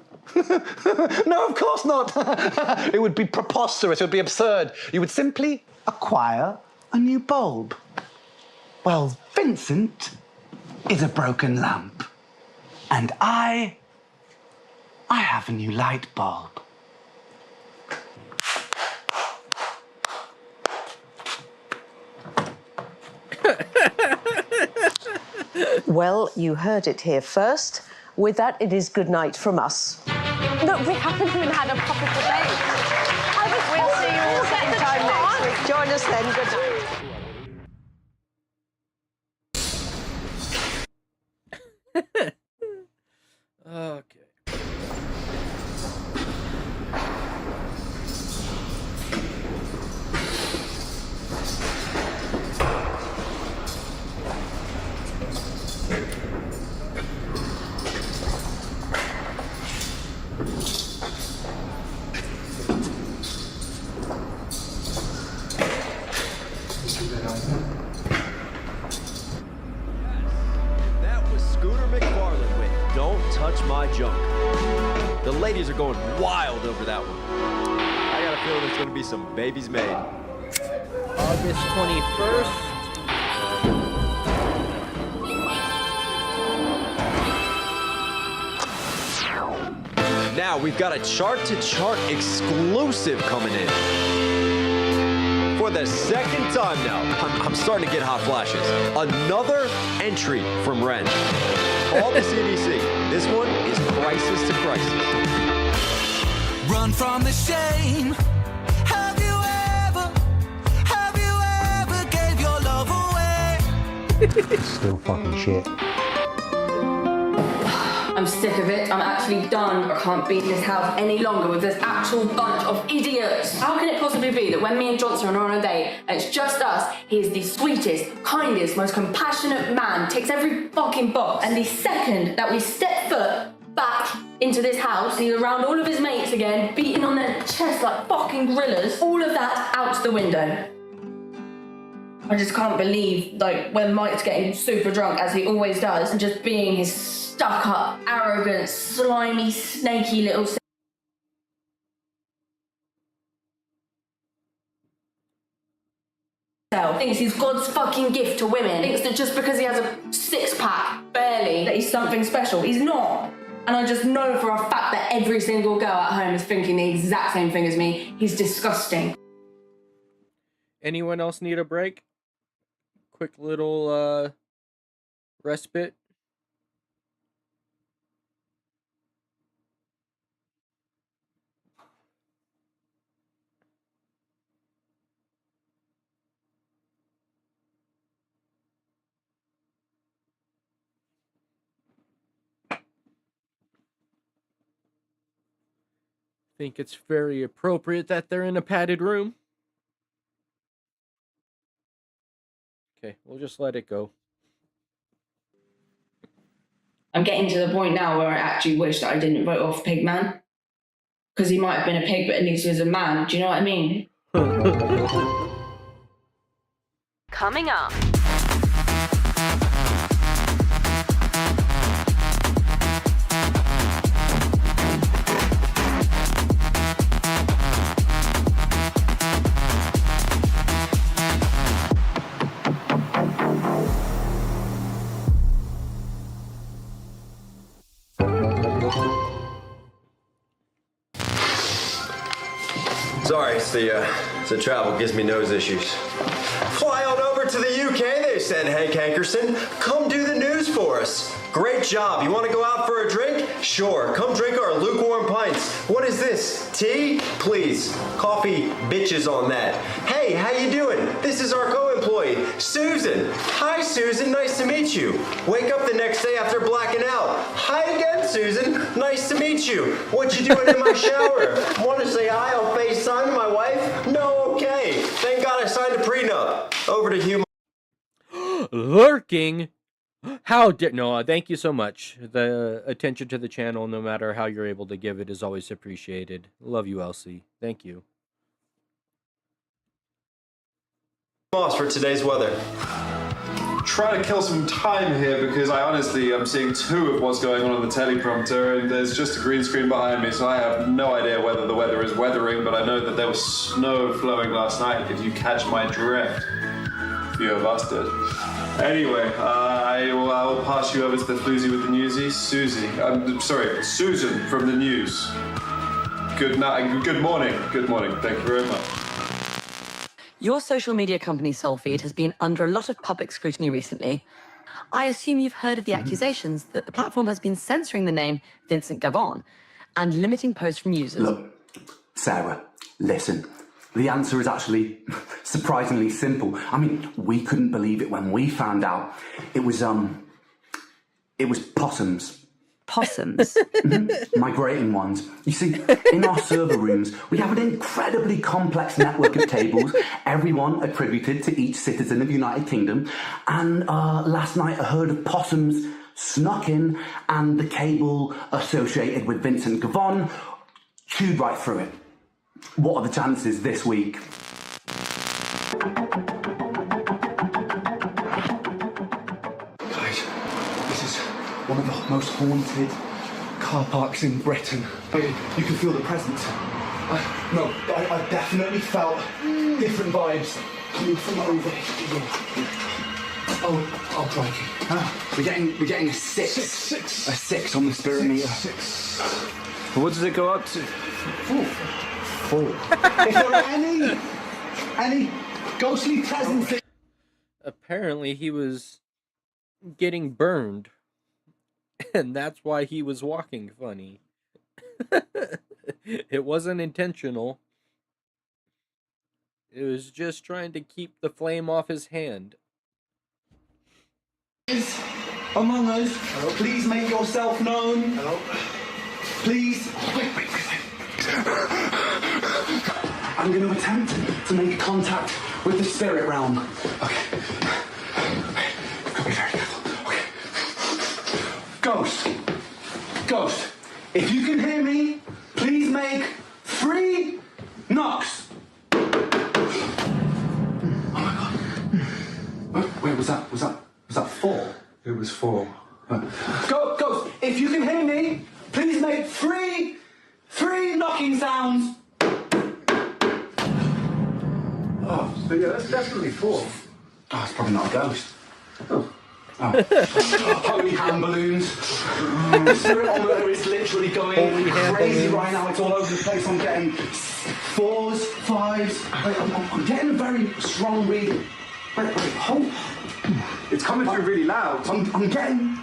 of course not. It would be preposterous, it would be absurd. You would simply acquire a new bulb. Well, Vincent is a broken lamp. And I have a new light bulb. Well, you heard it here first. With that, it is good night from us. Look, we haven't even had a proper debate. We'll see you all same time next week. Join us then. Good night. Okay. That was Scooter McFarlane with Don't Touch My Junk. The ladies are going wild over that one. I got a feeling there's going to be some babies made. August 21st. Now we've got a chart-to-chart exclusive coming in. For the second time now, I'm starting to get hot flashes. Another entry from REN. All the CDC. This one is crisis to crisis. Run from the shame. Have you ever gave your love away? Still fucking shit. I'm sick of it. I'm actually done. I can't be in this house any longer with this actual bunch of idiots. How can it possibly be that when me and Johnson are on a date and it's just us, he is the sweetest, kindest, most compassionate man, ticks every fucking box, and the second that we step foot back into this house, he's around all of his mates again, beating on their chests like fucking gorillas, all of that out the window. I just can't believe, like, when Mike's getting super drunk, as he always does, and just being his stuck-up, arrogant, slimy, snaky little self. Thinks he's God's fucking gift to women. Thinks that just because he has a six-pack, barely, that he's something special. He's not. And I just know for a fact that every single girl at home is thinking the exact same thing as me. He's disgusting. Anyone else need a break? Quick little respite. Think it's very appropriate that they're in a padded room. Okay, we'll just let it go. I'm getting to the point now where I actually wish that I didn't vote off Pigman. Because he might have been a pig, but at least he was a man. Do you know what I mean? Coming up. Sorry, it's the travel gives me nose issues. Fly on over to the UK, they said, Hank Hankerson. Come do the news for us. Great job. You want to go out for a drink? Sure. Come drink our lukewarm pints. What is this? Tea? Please. Coffee, bitches on that. Hey, how you doing? This is our co-employee, Susan. Hi, Susan. Nice to meet you. Wake up the next day after blacking out. Hi again, Susan. Nice to meet you. What you doing in my shower? Want to say hi on FaceTime to my wife? No, okay. Thank God I signed a prenup. Over to Hugh. Lurking? How dare... No, thank you so much. The attention to the channel, no matter how you're able to give it, is always appreciated. Love you, Elsie. Thank you. Moss for today's weather. Trying to kill some time here because I honestly am seeing 2 of what's going on the teleprompter, and there's just a green screen behind me, so I have no idea whether the weather is weathering, but I know that there was snow flowing last night, if you catch my drift. Few of us did. Anyway, I will pass you over to the floozy with the newsies. Susan from the news. Good night. Good morning. Good morning. Thank you very much. Your social media company, Soulfeed, has been under a lot of public scrutiny recently. I assume you've heard of the accusations that the platform has been censoring the name Vincent Gavon and limiting posts from users. Look, Sarah, listen. The answer is actually surprisingly simple. I mean, we couldn't believe it when we found out. It was possums. Possums? Migrating ones. You see, in our server rooms, we have an incredibly complex network of tables, everyone attributed to each citizen of the United Kingdom. And last night, a herd of possums snuck in, and the cable associated with Vincent Gavon chewed right through it. What are the chances this week? Guys, this is one of the most haunted car parks in Britain. You can feel the presence. I definitely felt different vibes coming from over here. Oh, crikey. We're getting a 6. A 6 on the spirit meter. 6. What does it go up to? 4. If there are any ghostly presence... Apparently he was getting burned, and that's why he was walking funny. It wasn't intentional. It was just trying to keep the flame off his hand. Among us, hello. Please make yourself known. Hello. Please. Wait. I'm going to attempt to make contact with the spirit realm. Okay. Gotta be very careful. Okay. Ghost. If you can hear me, please make 3 knocks. Oh my God. Wait, was that 4? It was 4. Ghost, if you can hear me, please make 3 knocking sounds. Oh, so yeah, that's definitely 4. Oh, it's probably not a ghost. Oh. Holy hand balloons. The spirit on there is literally going crazy right now. It's all over the place. I'm getting 4s, 5s. I'm getting a very strong reading. Wait, hold. It's coming through really loud. I'm getting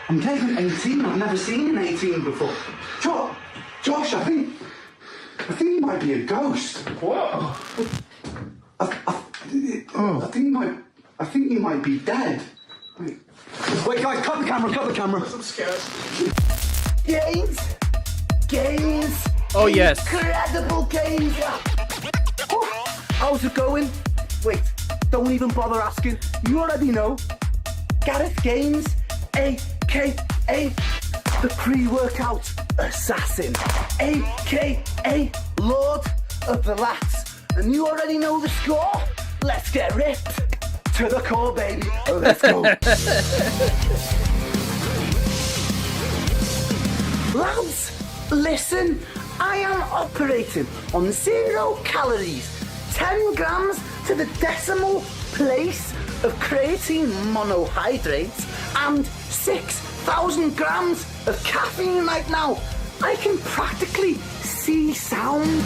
an 18. I've never seen an 18 before. Josh, I think he might be a ghost. What? I think he might be dead. Wait, guys, cut the camera. I'm scared. Gains. Oh, yes. Incredible gains. How's it going? Wait, don't even bother asking. You already know. Gareth Gaines, a.k.a. the pre-workout assassin, a.k.a. Lord of the Lats. And you already know the score. Let's get ripped. To the core, baby. Oh, let's go. Lads, listen. I am operating on 0 calories, 10 grams to the decimal place of creatine monohydrates, and 6,000 grams of caffeine right now. I can practically see sound.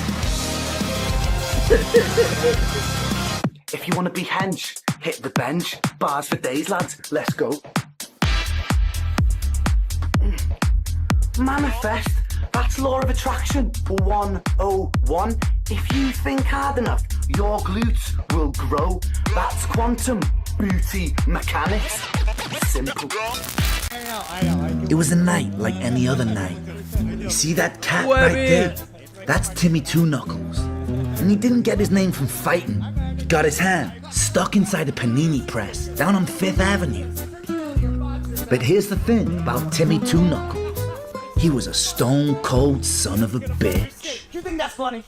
If you want to be hench, hit the bench. Bars for days, lads. Let's go. Manifest. That's law of attraction 101. If you think hard enough, your glutes will grow. That's quantum booty mechanics. Simple. It was a night like any other night. You see that cat right there? That's Timmy Two Knuckles. And he didn't get his name from fighting. He got his hand stuck inside a panini press down on 5th Avenue. But here's the thing about Timmy Two Knuckles. He was a stone cold son of a bitch. You think that's funny?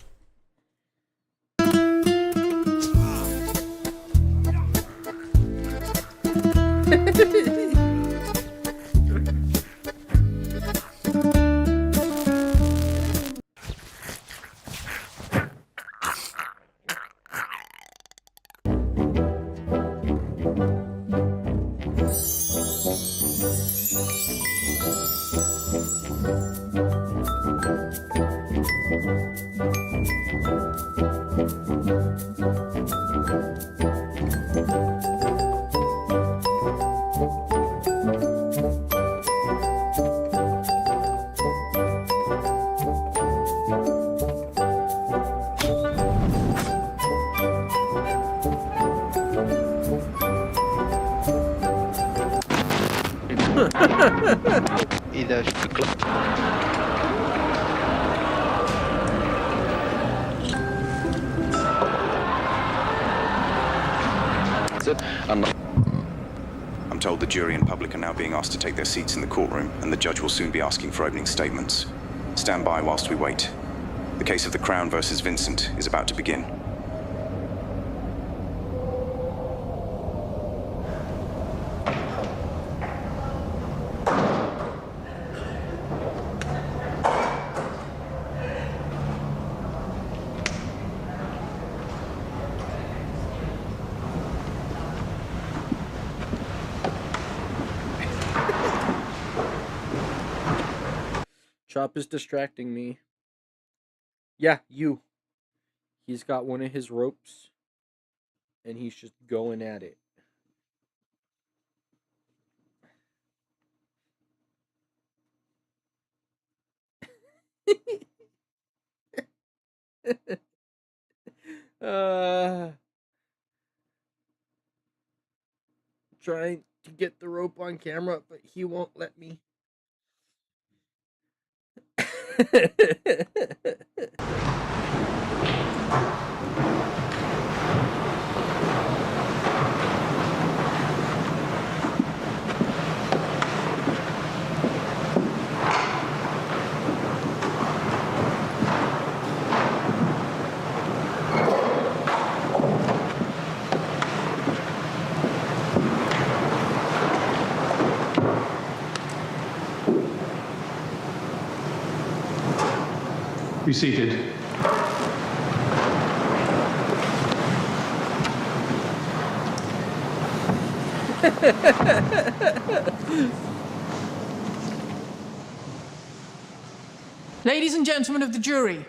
I'm told the jury and public are now being asked to take their seats in the courtroom, and the judge will soon be asking for opening statements. Stand by whilst we wait. The case of the Crown versus Vincent is about to begin. Chop is distracting me. Yeah, you. He's got one of his ropes, and he's just going at it. Trying to get the rope on camera, but he won't let me. Be seated. Ladies and gentlemen of the jury,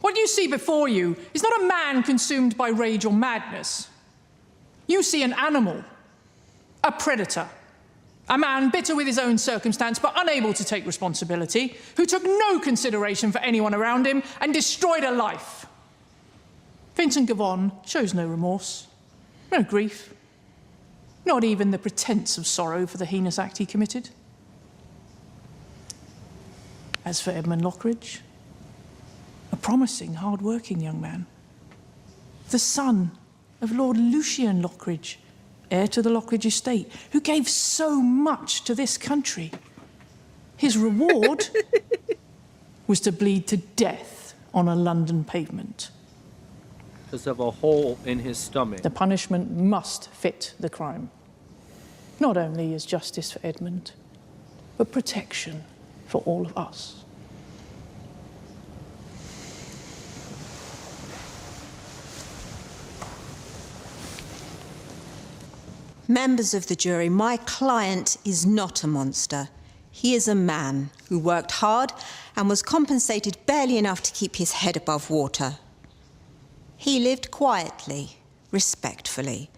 what you see before you is not a man consumed by rage or madness. You see an animal, a predator, a man bitter with his own circumstance but unable to take responsibility, who took no consideration for anyone around him and destroyed a life. Vincent Gavon shows no remorse, no grief, not even the pretense of sorrow for the heinous act he committed. As for Edmund Lockridge, a promising, hard-working young man, the son of Lord Lucian Lockridge, heir to the Lockridge estate, who gave so much to this country. His reward was to bleed to death on a London pavement. Because of a hole in his stomach. The punishment must fit the crime. Not only as justice for Edmund, but protection for all of us. Members of the jury, my client is not a monster. He is a man who worked hard and was compensated barely enough to keep his head above water. He lived quietly, respectfully,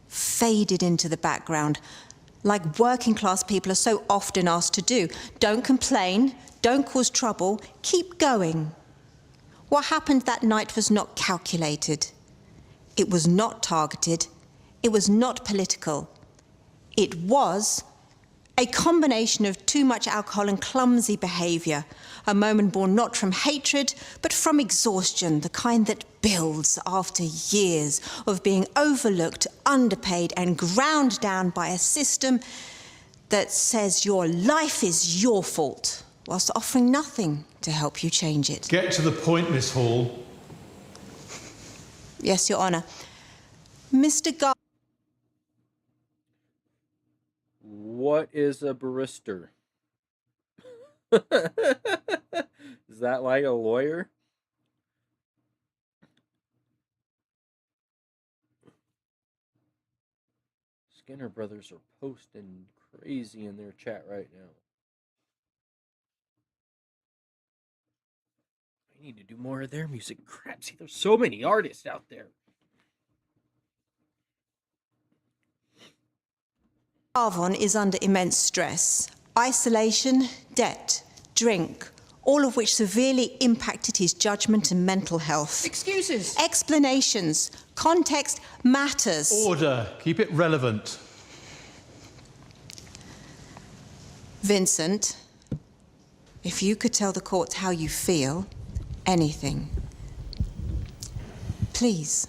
faded into the background, like working class people are so often asked to do. Don't complain, don't cause trouble, keep going. What happened that night was not calculated. It was not targeted. It was not political. It was a combination of too much alcohol and clumsy behaviour, a moment born not from hatred, but from exhaustion, the kind that builds after years of being overlooked, underpaid, and ground down by a system that says your life is your fault, whilst offering nothing to help you change it. Get to the point, Miss Hall. Yes, Your Honour. Mr. What is a barrister? Is that like a lawyer? Skinner Brothers are posting crazy in their chat right now. I need to do more of their music. Crap, see, there's so many artists out there. Gavon is under immense stress. Isolation, debt, drink, all of which severely impacted his judgment and mental health. Excuses. Explanations. Context matters. Order. Keep it relevant. Vincent, if you could tell the court how you feel, anything, please.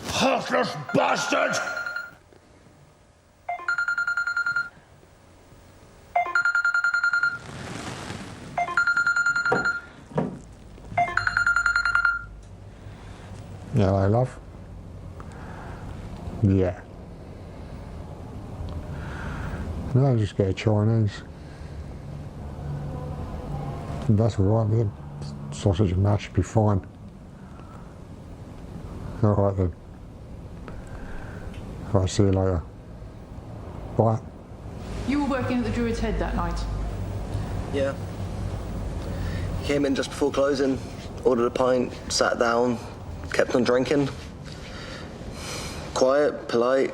Heartless bastard! Hello, love. Yeah. No, just get a Chinese. That's all right then. Sausage and mash should be fine. All right then. I'll see you later. Bye. You were working at the Druid's Head that night? Yeah. Came in just before closing, ordered a pint, sat down, kept on drinking. Quiet, polite.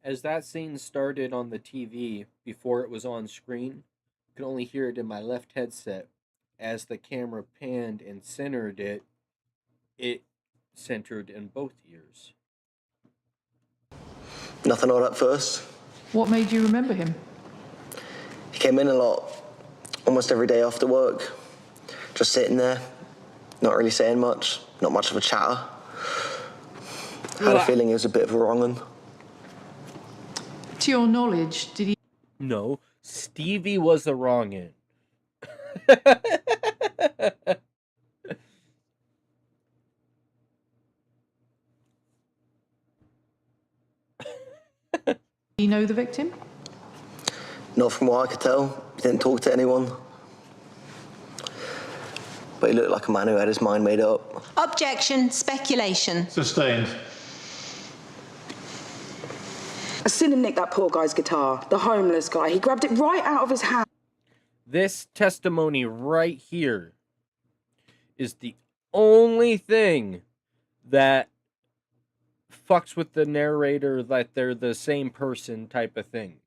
As that scene started on the TV before it was on screen, I could only hear it in my left headset. As the camera panned and centered it, it centered in both ears. Nothing odd at first. What made you remember him? He came in a lot, almost every day after work. Just sitting there, not really saying much, not much of a chatter. Had a feeling he was a bit of a wrong-un. To your knowledge, did he... No, Stevie was the wrong-un. Do you know the victim? Not from what I could tell. He didn't talk to anyone. But he looked like a man who had his mind made up. Objection, speculation. Sustained. I seen him nick that poor guy's guitar, the homeless guy. He grabbed it right out of his hand. This testimony right here is the only thing that fucks with the narrator, that they're the same person type of thing.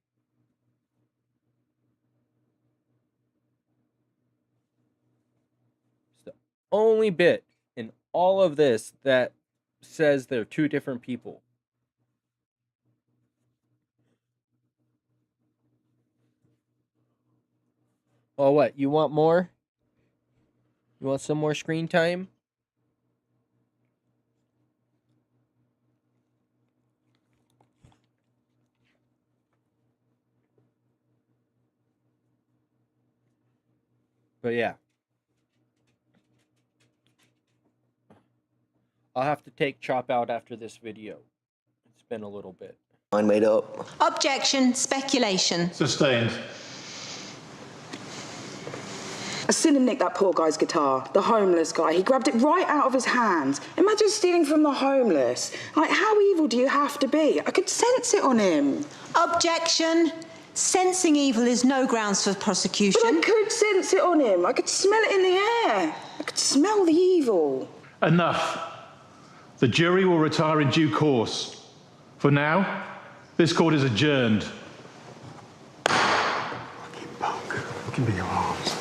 It's the only bit in all of this that says they're two different people. Oh, what? You want more? You want some more screen time? But yeah. I'll have to take Chop out after this video. It's been a little bit. Mind made up. Objection, speculation. Sustained. I seen him nick that poor guy's guitar, the homeless guy. He grabbed it right out of his hand. Imagine stealing from the homeless. Like, how evil do you have to be? I could sense it on him. Objection, Sensing evil is no grounds for prosecution. But I could sense it on him. I could smell it in the air. I could smell the evil. Enough. The jury will retire in due course. For now, this court is adjourned. Fucking punk. You can be your arms.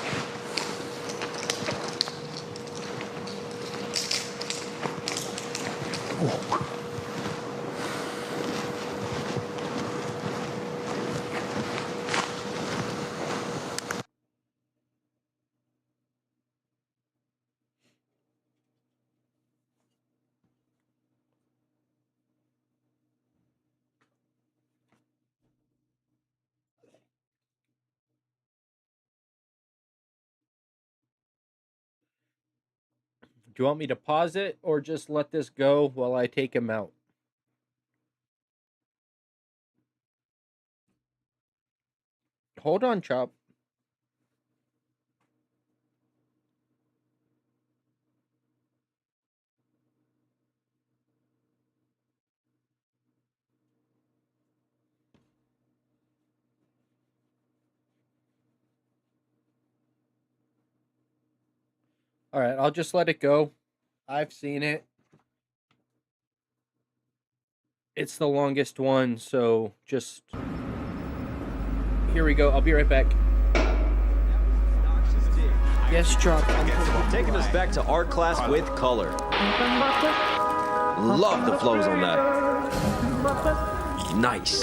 Walk. Do you want me to pause it or just let this go while I take him out? Hold on, Chop. All right, I'll just let it go. I've seen it. It's the longest one, so just... Here we go. I'll be right back. Yes, Chop. Taking us back to art class with color. Love the flows on that. Nice.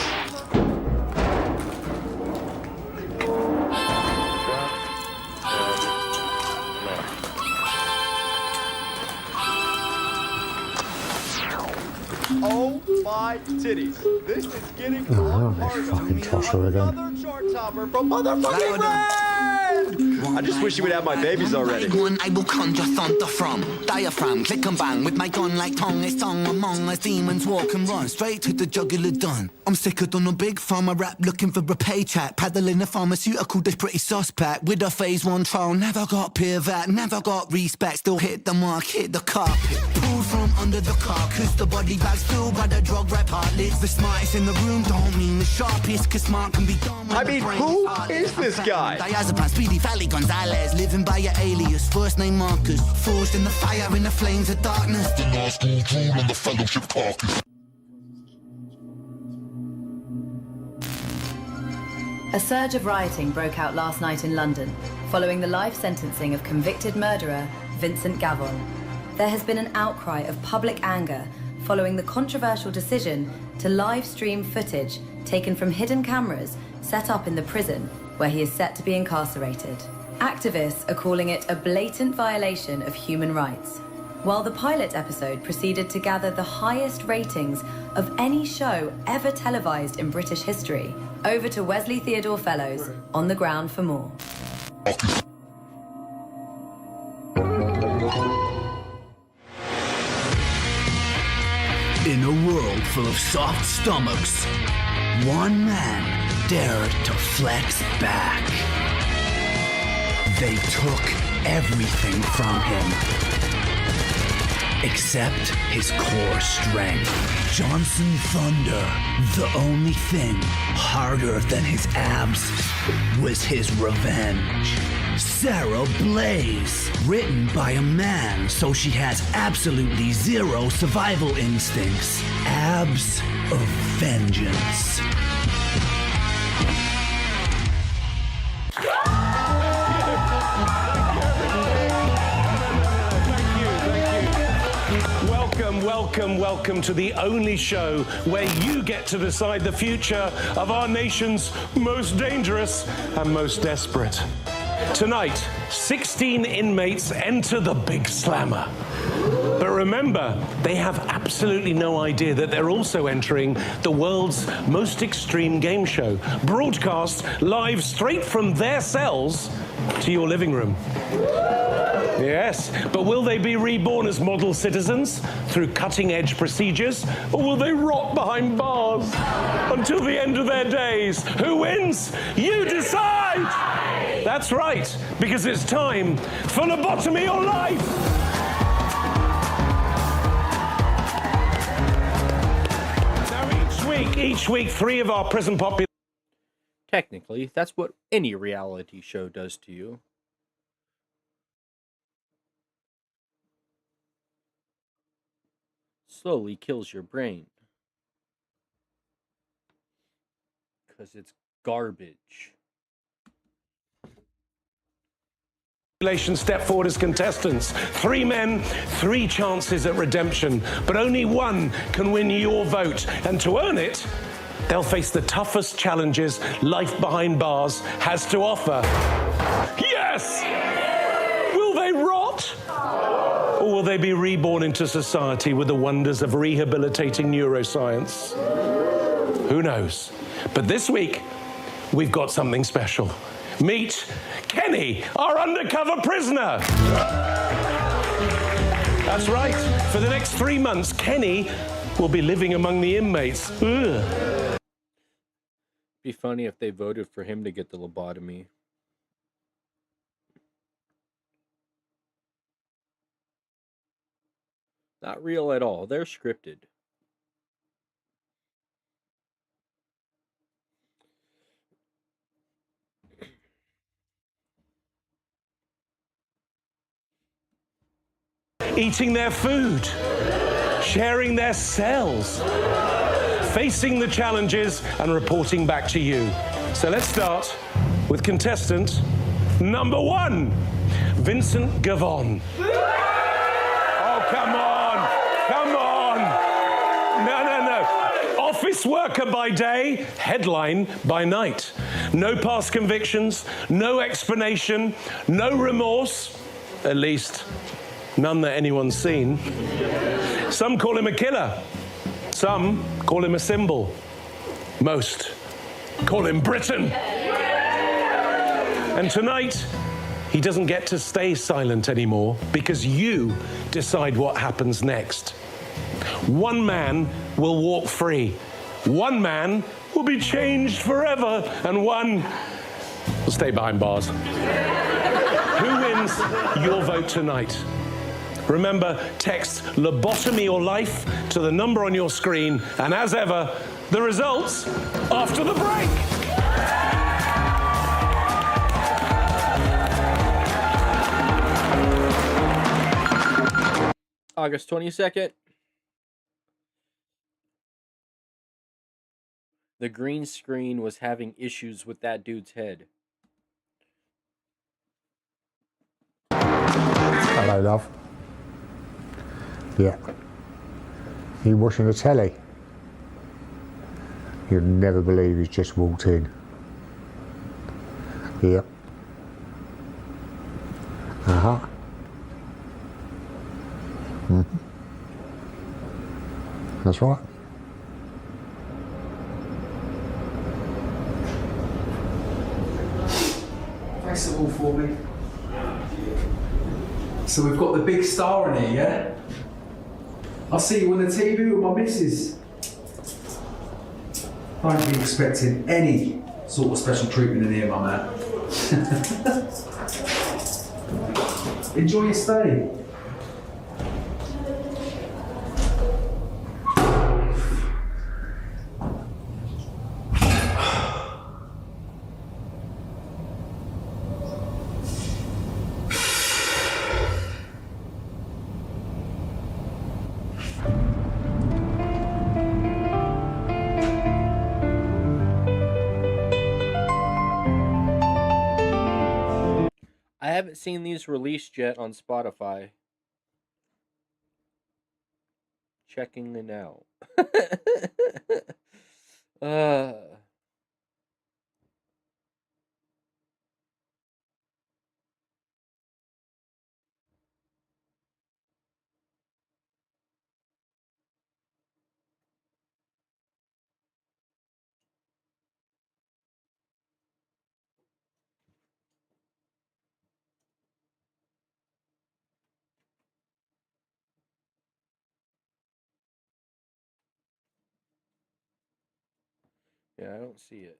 Oh my titties. This is getting fucking toss her again. another chart topper from motherfucking REN! I just wish you would have my babies already. One I will conjure thunder from diaphragm, click and bang with my gun like tongue. It's tongue among us demons walk and run straight to the jugular done. I'm sicker than a big pharma rap looking for a paycheck, paddling a pharmaceutical that's pretty suspect. With a phase 1 trial, never got peer vet, never got respect. Still hit the mark, hit the carpet. Pulled from under the carcass, the body bags filled by the drug rep heartless. The smartest in the room don't mean the sharpest, cause smart can be done. I mean, who is this guy? Diazepam, Speedy, Valley, Gonzalez, living by your alias, first name Marcus, forged in the fire in the flames of darkness. The law school drool on the fellowship carcass. A surge of rioting broke out last night in London, following the life sentencing of convicted murderer Vincent Gavon. There has been an outcry of public anger following the controversial decision to live stream footage taken from hidden cameras set up in the prison where he is set to be incarcerated. Activists are calling it a blatant violation of human rights. While the pilot episode proceeded to gather the highest ratings of any show ever televised in British history, over to Wesley Theodore Fellows on the ground for more. In a world full of soft stomachs, one man dared to flex back. They took everything from him, except his core strength. Johnson Thunder, the only thing harder than his abs was his revenge. Sarah Blaze, written by a man, so she has absolutely zero survival instincts. Abs of vengeance. Welcome to the only show where you get to decide the future of our nation's most dangerous and most desperate. Tonight, 16 inmates enter the Big Slammer. But remember, they have absolutely no idea that they're also entering the world's most extreme game show, broadcast live straight from their cells to your living room. Yes, but will they be reborn as model citizens through cutting-edge procedures, or will they rot behind bars until the end of their days? Who wins? You decide! That's right, because it's time for Lobotomy or Life! Now each week, 3 of our prison populations... Technically, that's what any reality show does to you. Slowly kills your brain. Because it's garbage. Step forward as contestants. 3 men, 3 chances at redemption, but only one can win your vote. And to earn it, they'll face the toughest challenges life behind bars has to offer. Yes! Will they rot? Or will they be reborn into society with the wonders of rehabilitating neuroscience? Who knows? But this week, we've got something special. Meet Kenny, our undercover prisoner. That's right. For the next 3 months, Kenny will be living among the inmates. Ugh. Be funny if they voted for him to get the lobotomy. Not real at all. They're scripted. Eating their food, sharing their cells, facing the challenges and reporting back to you. So let's start with contestant number 1, Vincent Gavon. Oh, come on, come on. No. Office worker by day, headline by night. No past convictions, no explanation, no remorse, at least none that anyone's seen. Some call him a killer. Some call him a symbol. Most call him Britain. And tonight, he doesn't get to stay silent anymore because you decide what happens next. 1 man will walk free. 1 man will be changed forever. And 1 will stay behind bars. Who wins your vote tonight? Remember, text lobotomy or life to the number on your screen. And as ever, the results after the break. August 22nd. The green screen was having issues with that dude's head. Hello, love. Yeah. You watching the telly? You'll never believe he's just walked in. Yeah. Uh-huh. Mm-hmm. That's right. Face it all for me. So we've got the big star in here, yeah? I'll see you on the TV with my missus. I ain't be expecting any sort of special treatment in here, my man. Enjoy your stay. I haven't seen these released yet on Spotify. Checking it out. Yeah, I don't see it.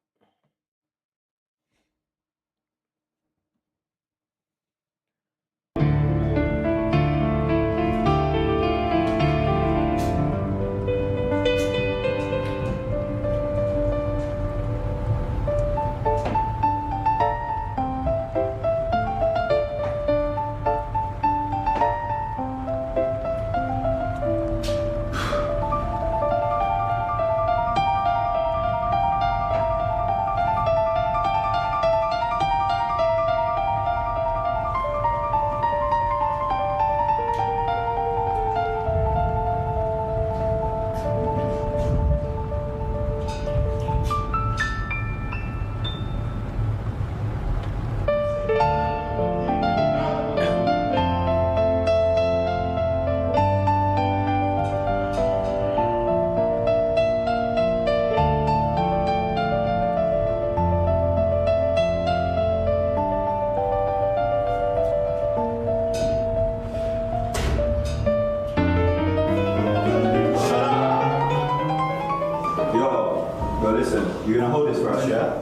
hold this for us, yeah?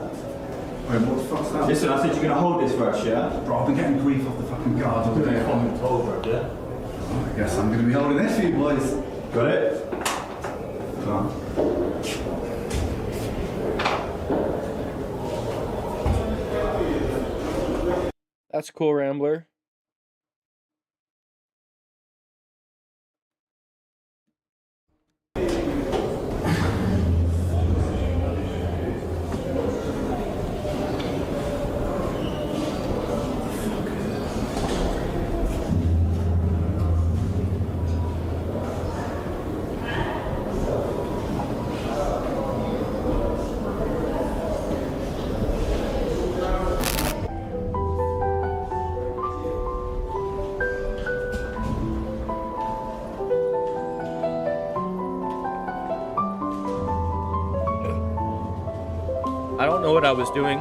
Wait, what the fuck's that? Listen, I said you're gonna hold this for us, yeah? Bro, I've been getting grief off the fucking guards all day. Over, yeah? I guess I'm gonna be holding this for you boys. Got it? Come on. That's cool, Rambler. I don't know what I was doing.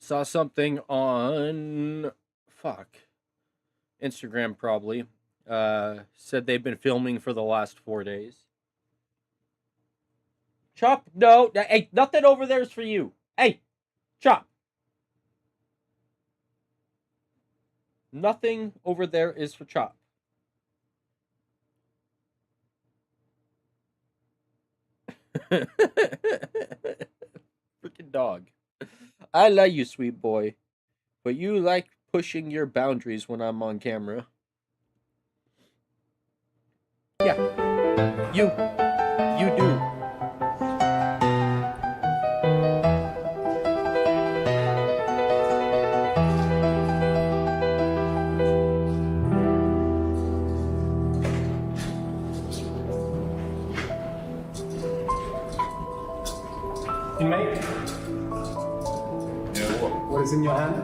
Saw something on Instagram probably. Said they've been filming for the last 4 days. Chop, no, hey, nothing over there is for you. Hey, Chop. Nothing over there is for Chop. Freaking dog. I love you, sweet boy. But you like pushing your boundaries when I'm on camera. Yeah. You do. You mate? Yeah, What is in your hand?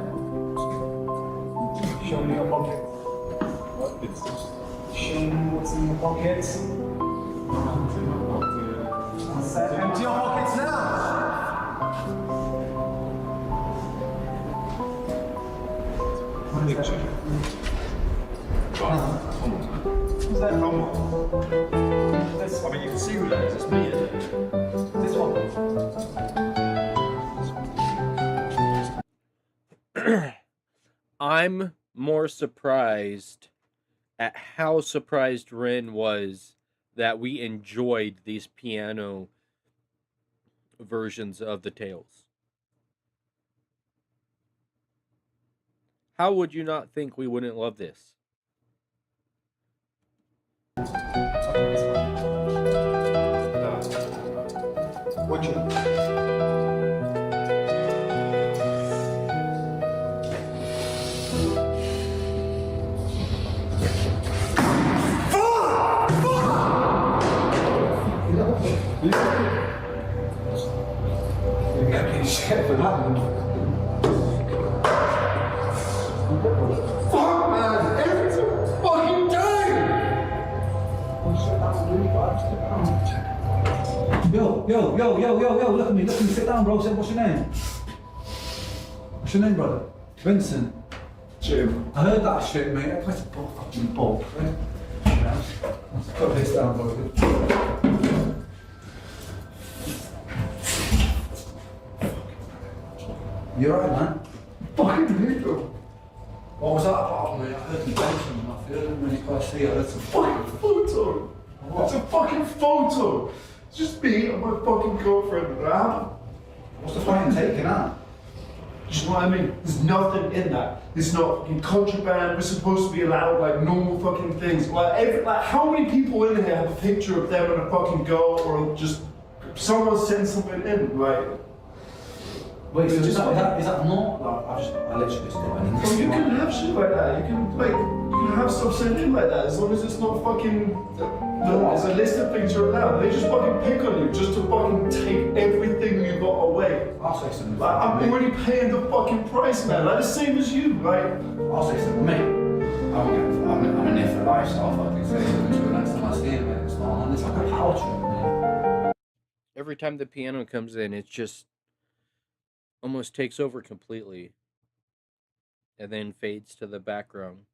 Show me your pocket. what? It's Show me what's in your pockets. Empty your pockets now! What is that? Who's that? Come on. This I mean, you can see who that is. It's me, isn't it? This one. I'm more surprised at how surprised Ren was that we enjoyed these piano versions of the tales. How would you not think we wouldn't love this? What you? Shit for that one. Fuck, man! Every fucking day! Yo, look at me, sit down, bro. Say, what's your name? What's your name, brother? Vincent. Jim. I heard that shit, mate. That's a fucking ball, right? Put this down, bro. You alright, man? Fucking lethal. What was that about, mate? I heard you mention and I didn't really quite see it. That's a fucking photo. What? It's a fucking photo. It's just me and my fucking girlfriend, man. What's the fucking taking out? you know what I mean? There's nothing in that. It's not fucking contraband. We're supposed to be allowed like normal fucking things. Like how many people in here have a picture of them and a fucking girl, or just someone send something in? Like, wait, so is that not like I literally just got an well, you can have shit like that. You can have stuff sent in like that as long as it's not fucking. There's a list of things you're allowed. They just fucking pick on you just to fucking take everything you got away. I'll say something. Like, I'm already paying the fucking price, man. Like the same as you, right? I'll say something, mate. I'm in there for life, so I'll fucking say something to the next time I see him, mate. It's like a power trip, man. Every time the piano comes in, it just almost takes over completely. And then fades to the background.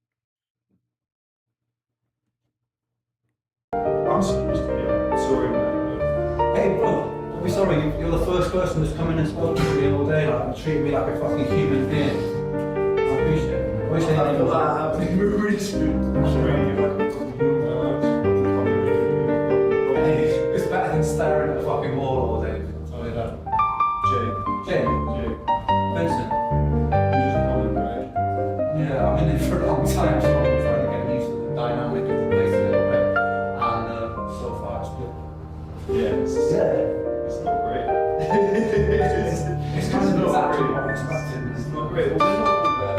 I'm supposed to be sorry, man. Hey, bro, don't be sorry. You're the first person that's come in and spoken to me all day, like, and treated me like a fucking human being. I appreciate it. I feel like I've been really It's better than staring at the fucking wall all day. Tell you that. Jay. Vincent. You just called it, right? Yeah, I'm in it for a long time, so I'm trying to get used to the dynamic of the place a little bit. And so far it's good. Yeah, it's not great. It's kind of exactly what I expected. It's not great. Well, we're not all there.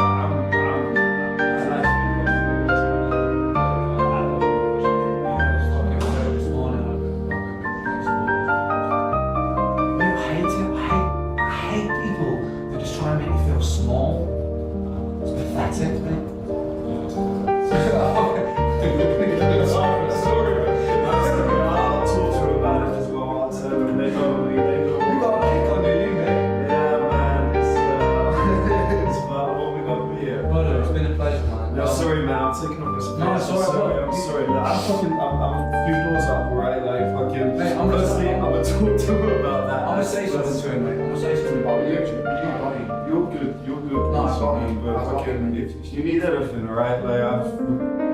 If you need anything, alright? Like,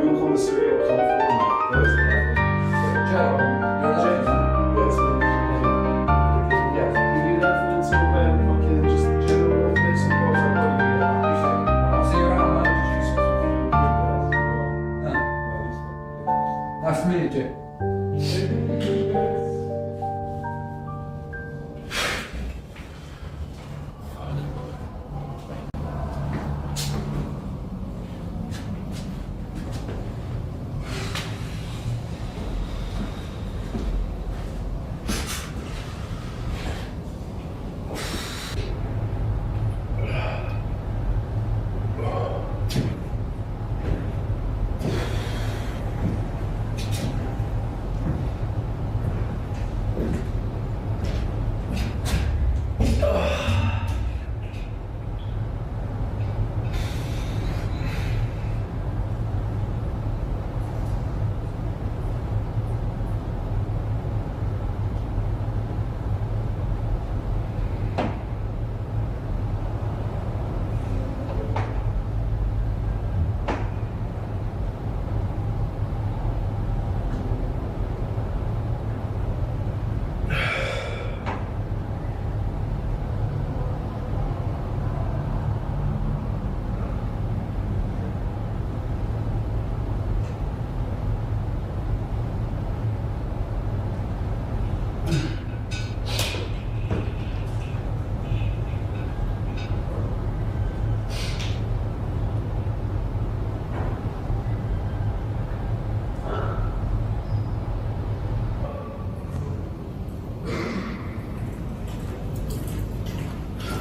you'll come to Syria, I'll come for you. You need anything until then, fucking just general bits and bobs like what you get. I'll see you around, man. Nice to meet you, Jay.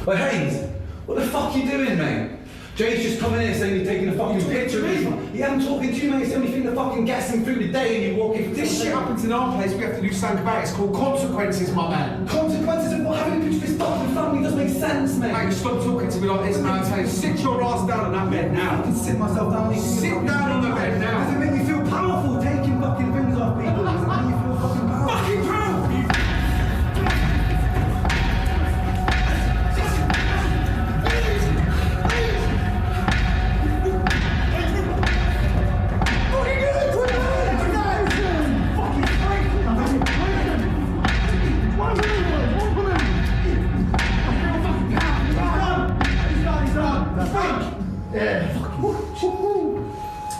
But Haynes, what the fuck are you doing, mate? Jay's just coming in saying you're taking a fucking picture of me. Yeah, I'm talking to you, mate. It's the only thing that fucking gets him through the day and you walk in. This shit happens in our place, we have to do something about it. It's called consequences, my man. Consequences of what? Having a picture of his fucking family doesn't make sense, mate. Mate, stop talking to me like this, man. I tell you, sit your ass down on that bed now. I can sit myself down. Sit down on the bed now. Does it make me feel powerful taking fucking things off people? Does it make me feel fucking powerful? Fucking powerful! Yeah.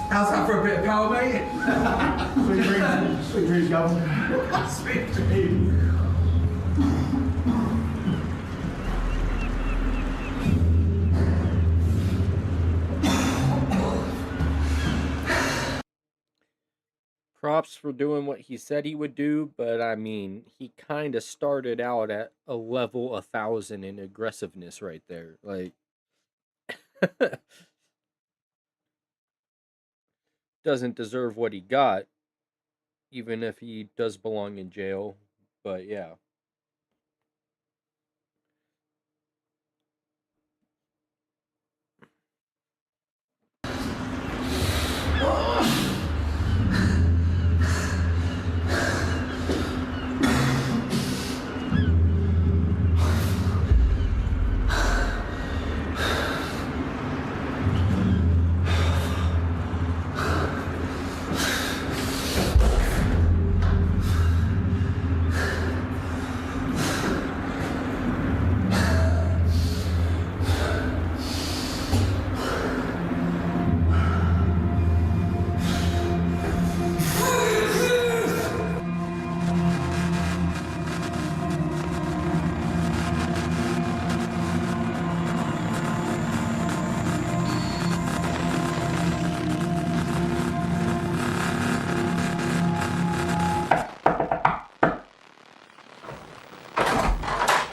How's that for a bit of power, mate? Sweet dreams, Gavin. Sweet dreams. Props for doing what he said he would do, but I mean, he kind of started out at a level 1,000 in aggressiveness right there. Like, doesn't deserve what he got, even if he does belong in jail. But yeah.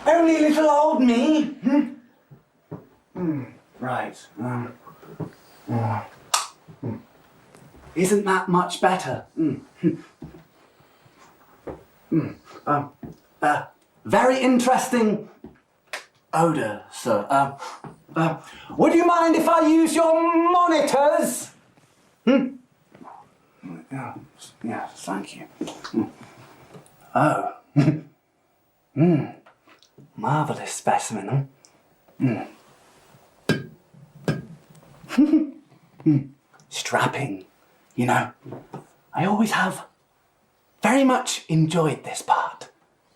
Only little old me. Right. Isn't that much better? Very interesting odor, sir. Would you mind if I use your monitors? Yeah, thank you. Oh. Marvelous specimen. Strapping, you know. I always have very much enjoyed this part.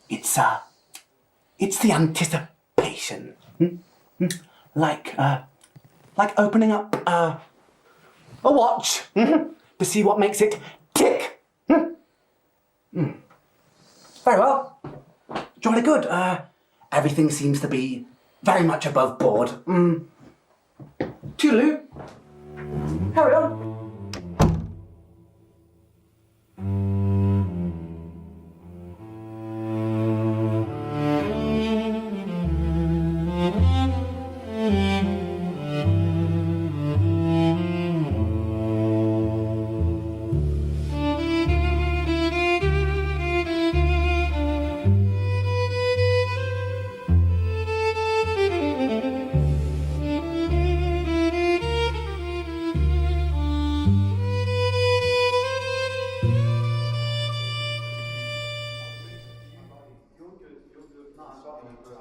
It's the anticipation. Like opening up a watch to see what makes it tick. Very well. Jolly good. Everything seems to be very much above board. Toodaloo. Carry on.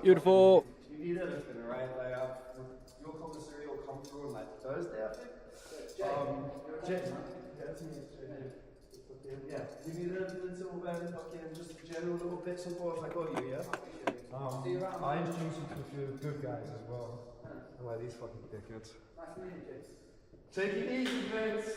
Beautiful. You need anything, right? Like, your commissary will come through on like Thursday, I think. Jay, yeah, that's me. Yeah, you need anything until then? Fucking just general little bits and bobs. I got you, yeah. See you around. I introduce you to a few good guys as well. And like these fucking dickheads. Nice to meet you, Jason. Take it easy, Vince.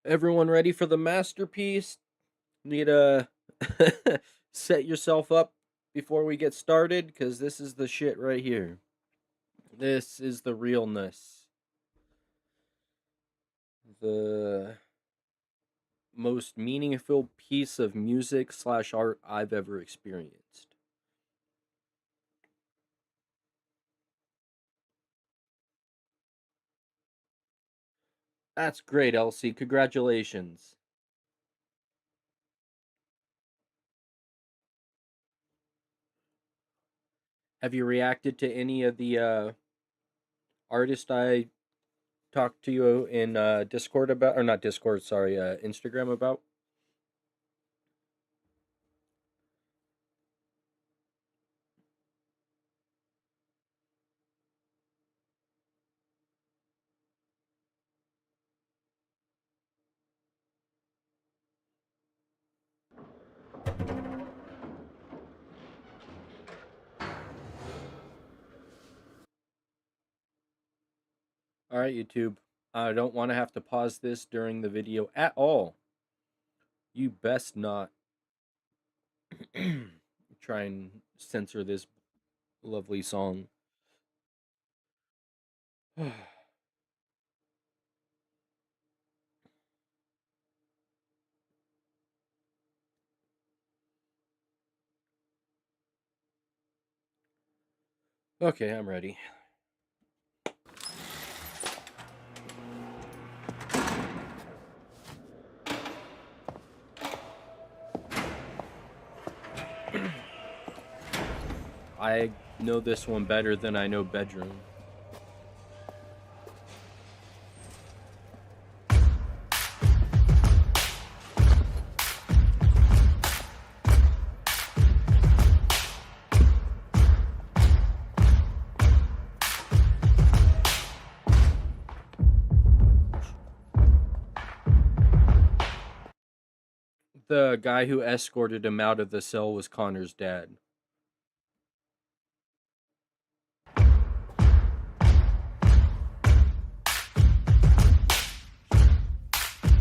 Everyone ready for the masterpiece? Need to set yourself up before we get started, because this is the shit right here. This is the realness. The most meaningful piece of music / art I've ever experienced. That's great, Elsie. Congratulations. Have you reacted to any of the artist I talked to you in Discord about, or not Discord, sorry, Instagram about? Alright, YouTube. I don't want to have to pause this during the video at all. You best not try and censor this lovely song. Okay, I'm ready. I know this one better than I know bedroom. The guy who escorted him out of the cell was Connor's dad.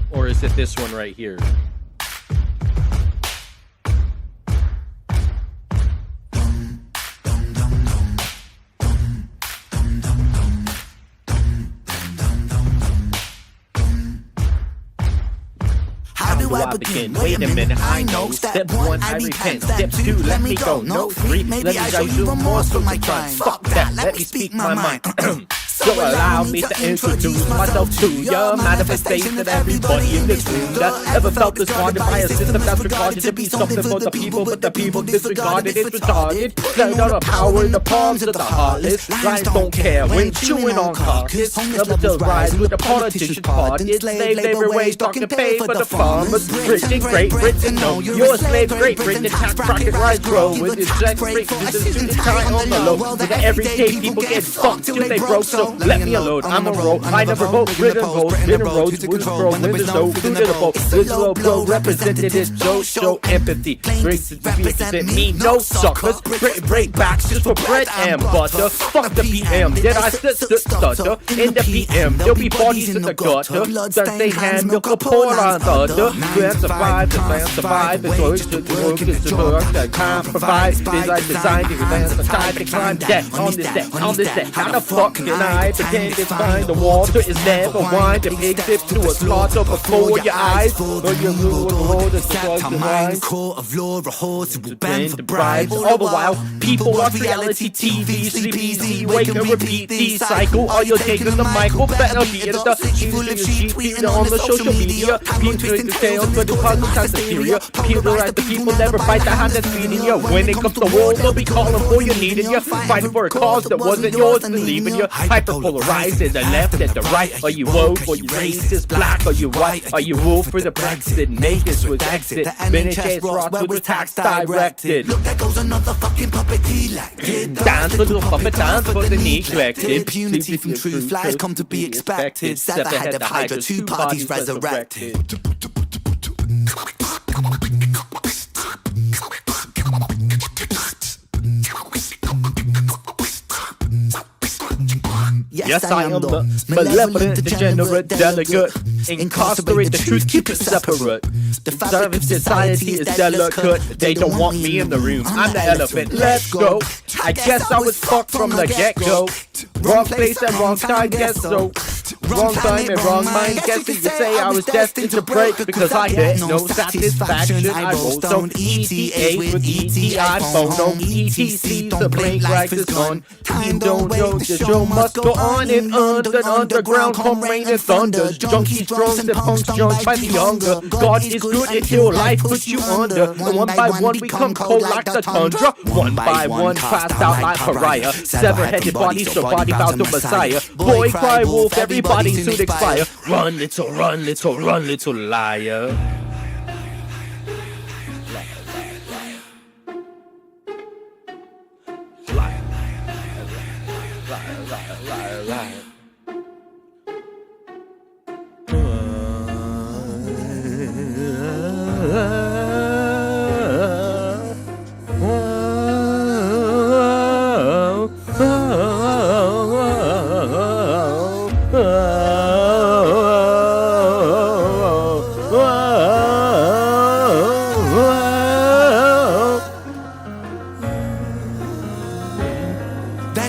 Or is it this one right here? Do I begin? Wait a minute, I know. Step 1, I repent. Step 2, let me go. No, 3, maybe I show you remorse for my crime. Fuck that, let me speak my mind. So allow me to introduce myself to ya. Manifestation that everybody in this room that ever felt discarded by a system that's regarded to be something for the people, but the people disregarded it's retarded. Let out the power in the palms of the heartless. Lions don't care when chewing on carcass. Never still rise with the politicians parted. Slave labor wage talking pay for the farmers. Britain, Great Britain, no, you're a slave. Great Britain, tax bracket rise grow with its sex rate. This is the time on the low. With the everyday people get fucked till they broke. So let me alone, I'm a roll. I never vote, written roads, dinner roads, woods grow, when there's no food in the boat. This low blow representative, show empathy. Breaks it represent me, no suckers. Break backs just for bread and butter. Fuck the PM, did I stutter? In the PM, there'll be bodies in the gutter. Thursday hand milk a pour on thunder. Grand survive, the man survive. It's work to work that can't provide. Designed to advance the tide to climb deck on this deck. How the fuck can I pretend it's fine? The water is never wine. The pig tips to a slaughter before your eyes. Or you rule the road as the mind. Court of law, a horse who will bend for bribes. All the while, people watch reality TV, sleep easy, wake and repeat the cycle. All you're taking the Michael better be it the sheep tweeting on the social media. People drink the tales, but the cause of time superior. People at the people never bite the hand that's feeding you. When it comes to war, they'll be calling for you, needing you. Fighting for a cause that wasn't yours, believing you. Hyperpolarized in the left and the right. Are you woke? Are you racist? Black? Are you white? Are you wolf for the Brexit? Natives with exit. Benedict Ross with the tax directed. Look, there goes another fucking puppet elected. Dance for the puppet, dance for the neglected. Impunity from truth lies come to be expected. Set the head of Hydra, 2 parties resurrected. Yes, I am the malevolent, degenerate delegate. Incarcerate the truth, keep it separate. The fabric of society is delicate. They don't want me in the room, I'm the elephant. Let's go. I guess I was fucked from the get-go. Wrong place and wrong time, guess so. Wrong time and wrong mind. Guessing you say I was destined to break because I get no satisfaction. I roll stone ETA with ETI phone on ETC's the plane crack is gone. You don't know the show must go on and underground come rain and thunder. Junkies, drones, and punks joined by the hunger. God is good until life puts you under. And one by one we come cold like the tundra. One by one passed out like pariah. Sever-headed bodies, so body bound to Messiah. Boy cry wolf, everybody soon expire. Run little liar.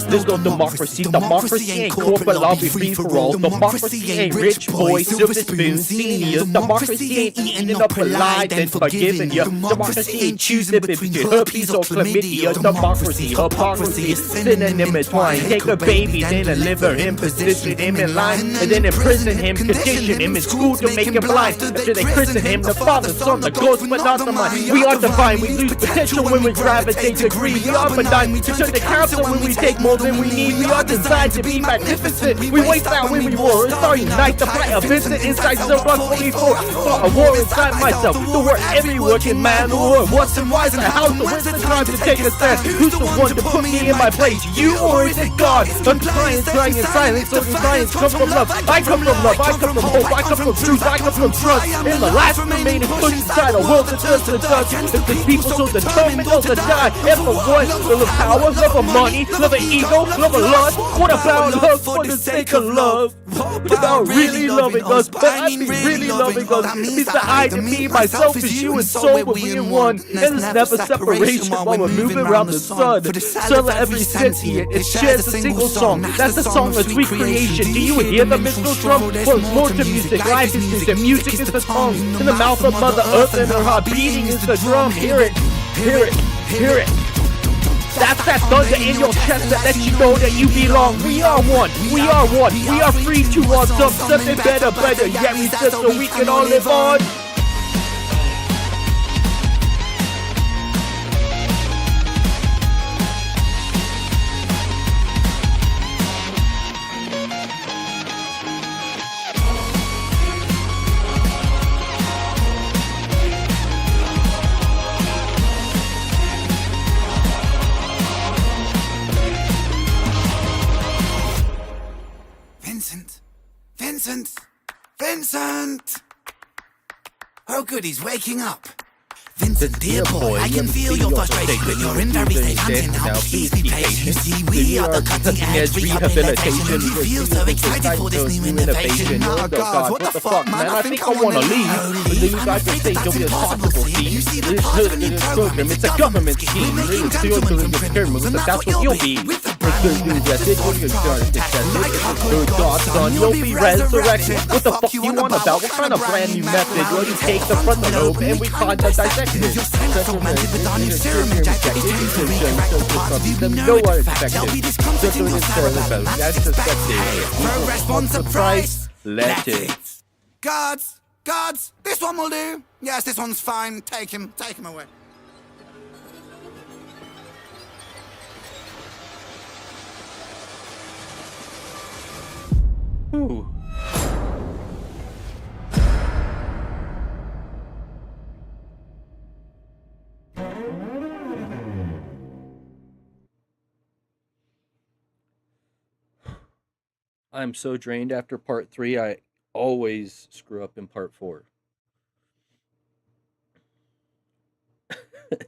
There's no democracy. Democracy ain't corporate lobby free for all. Democracy ain't rich boys, silver spoons, seniors. Democracy ain't eating up a lie, then forgiving you. Democracy ain't choosing between herpes or chlamydia. Democracy, hypocrisy is synonym entwined. Take a baby, then deliver him, position him in line, and then imprison him, condition him in school to make him blind. After they christen him, the Father, Son, the Ghost, but not the mind. We are divine. We lose potential when we gravitate degree. We are benign. We turn the council when we take more than we need. We are designed to be magnificent. We waste out when we war. It's our night to fight a Vincent inside surplus 24. Fought a war inside myself. The war every working man. The war what's and why's and how. So when's the time to take a stand? Who's the one to put me in my place? You or is it God? I'm trying in silence. So science comes from love. I come from love. I come from hope. I come from truth. I come from trust. And the last remaining push inside a world that does the dust. If the people so determined to die. And for what? Love of power, love of money, love of ego, love of lust. What about love for the sake of love? About really loving us, but I mean really loving us. It's the I to me, myself is you, and soul when we in one. And there's never separation while we're moving around the sun. Cell of every sentient, it shares a single song. That's the song of sweet creation. Do you hear the mystical drum? Well, more to music, life is music, music is the tongue. In the mouth of Mother Earth and her heart beating is the drum. Hear it, hear it, hear it. That's that thunder in your chest that lets you know that you belong. We are one, we are one. We are free to want something better, yet we sit so we can all live on. Vincent! Oh good, he's waking up. Vincent, dear boy, I can feel your frustration, but you're in very safe hands now. Please be patient. You see, we are the cutting-edge rehabilitation. You feel so excited for this new innovation. Oh God, what the fuck, man? I think I wanna leave. But then you guys can say don't be responsible, see? This program, it's a government scheme. It's still doing the pyramid, but that's what you'll be. Good God, son, you'll be resurrected. What the fuck you on about? What kind of brand new method? Well, you take the frontal lobe and we can't dissect it. You're psychomantic with our new serum injected. Parts of you know it. There'll be discomfort in your cerebellum. That's expected. Progress wants a price. Let it. Guards! Guards! This one will do. Yes, this one's fine. Take him away. Ooh. I'm so drained after part 3, I always screw up in part 4.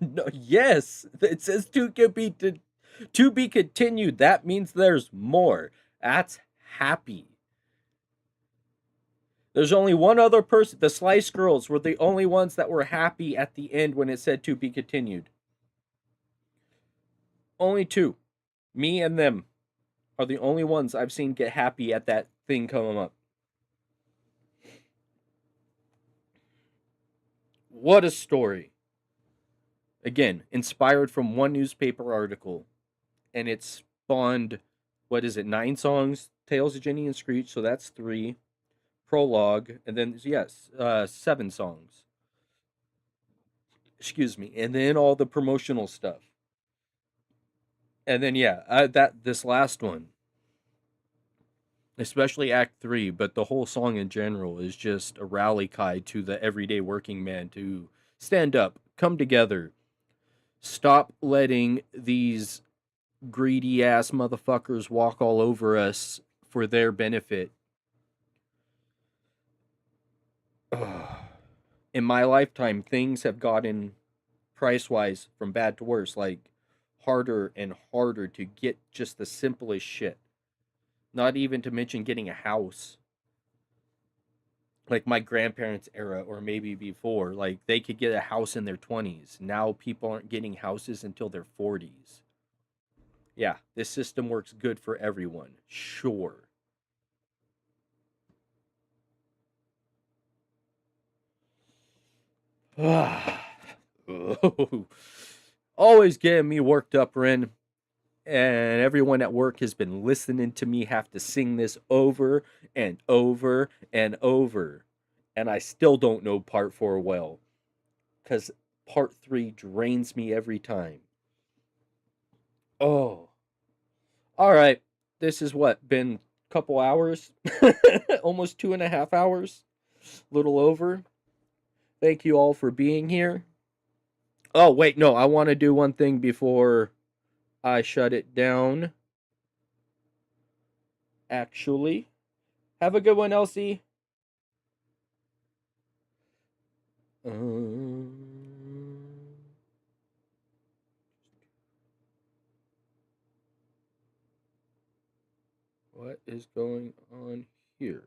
No, yes, it says to be continued. That means there's more. That's happy. There's only one other person. The Slice Girls were the only ones that were happy at the end when it said to be continued. Only two. Me and them are the only ones I've seen get happy at that thing coming up. What a story. Again, inspired from one newspaper article. And it spawned, what is it, 9 songs? Tales of Ginny and Screech, so that's 3. Prologue, and then, yes, 7 songs. Excuse me. And then all the promotional stuff. And then, yeah, this last one, especially Act 3, but the whole song in general is just a rally cry to the everyday working man to stand up, come together, stop letting these greedy ass motherfuckers walk all over us for their benefit. In my lifetime, things have gotten price-wise from bad to worse, like harder and harder to get just the simplest shit. Not even to mention getting a house. Like my grandparents' era, or maybe before, like they could get a house in their 20s. Now people aren't getting houses until their 40s. Yeah, this system works good for everyone. Sure. Always getting me worked up, Ren. And everyone at work has been listening to me have to sing this over and over and over. And I still don't know part 4 well. Because part 3 drains me every time. Oh. Alright. This is what? Been a couple hours? Almost 2.5 hours? Little over. Thank you all for being here. Oh, wait, no. I want to do one thing before I shut it down. Actually. Have a good one, Elsie. What is going on here?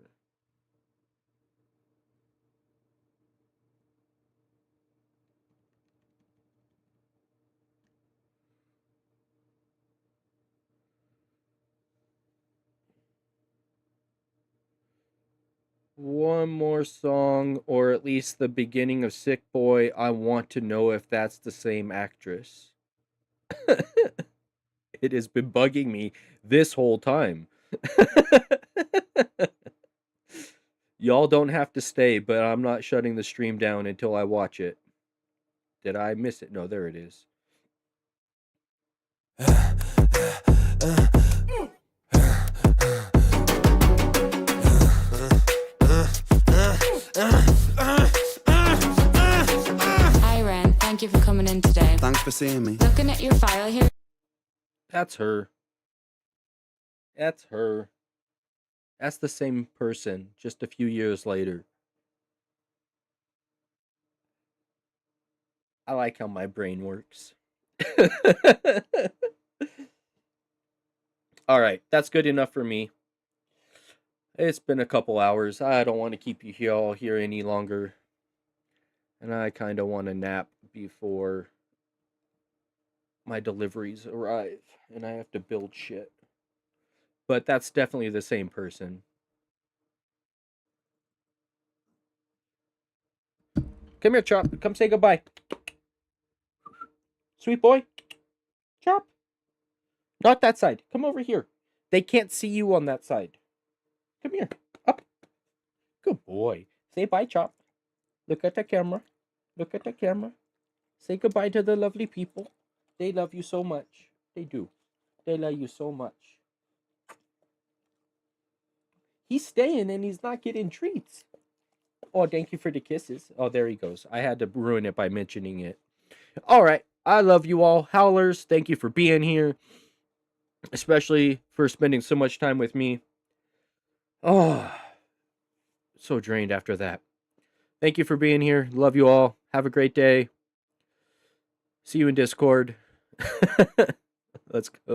One more song, or at least the beginning of Sick Boy. I want to know if that's the same actress. It has been bugging me this whole time. Y'all don't have to stay, but I'm not shutting the stream down until I watch it. Did I miss it? No, there it is. Hi, Ren. Thank you for coming in today. Thanks for seeing me. Looking at your file here. That's her. That's her. That's the same person, just a few years later. I like how my brain works. Alright, that's good enough for me. It's been a couple hours. I don't want to keep you all here any longer. And I kind of want to nap before my deliveries arrive. And I have to build shit. But that's definitely the same person. Come here, Chop. Come say goodbye. Sweet boy. Chop. Not that side. Come over here. They can't see you on that side. Come here. Up. Good boy. Say bye, Chop. Look at the camera. Look at the camera. Say goodbye to the lovely people. They love you so much. They do. They love you so much. He's staying and he's not getting treats. Oh, thank you for the kisses. Oh, there he goes. I had to ruin it by mentioning it. All right. I love you all. Howlers, thank you for being here. Especially for spending so much time with me. Oh, so drained after that. Thank you for being here. Love you all. Have a great day. See you in Discord. Let's go.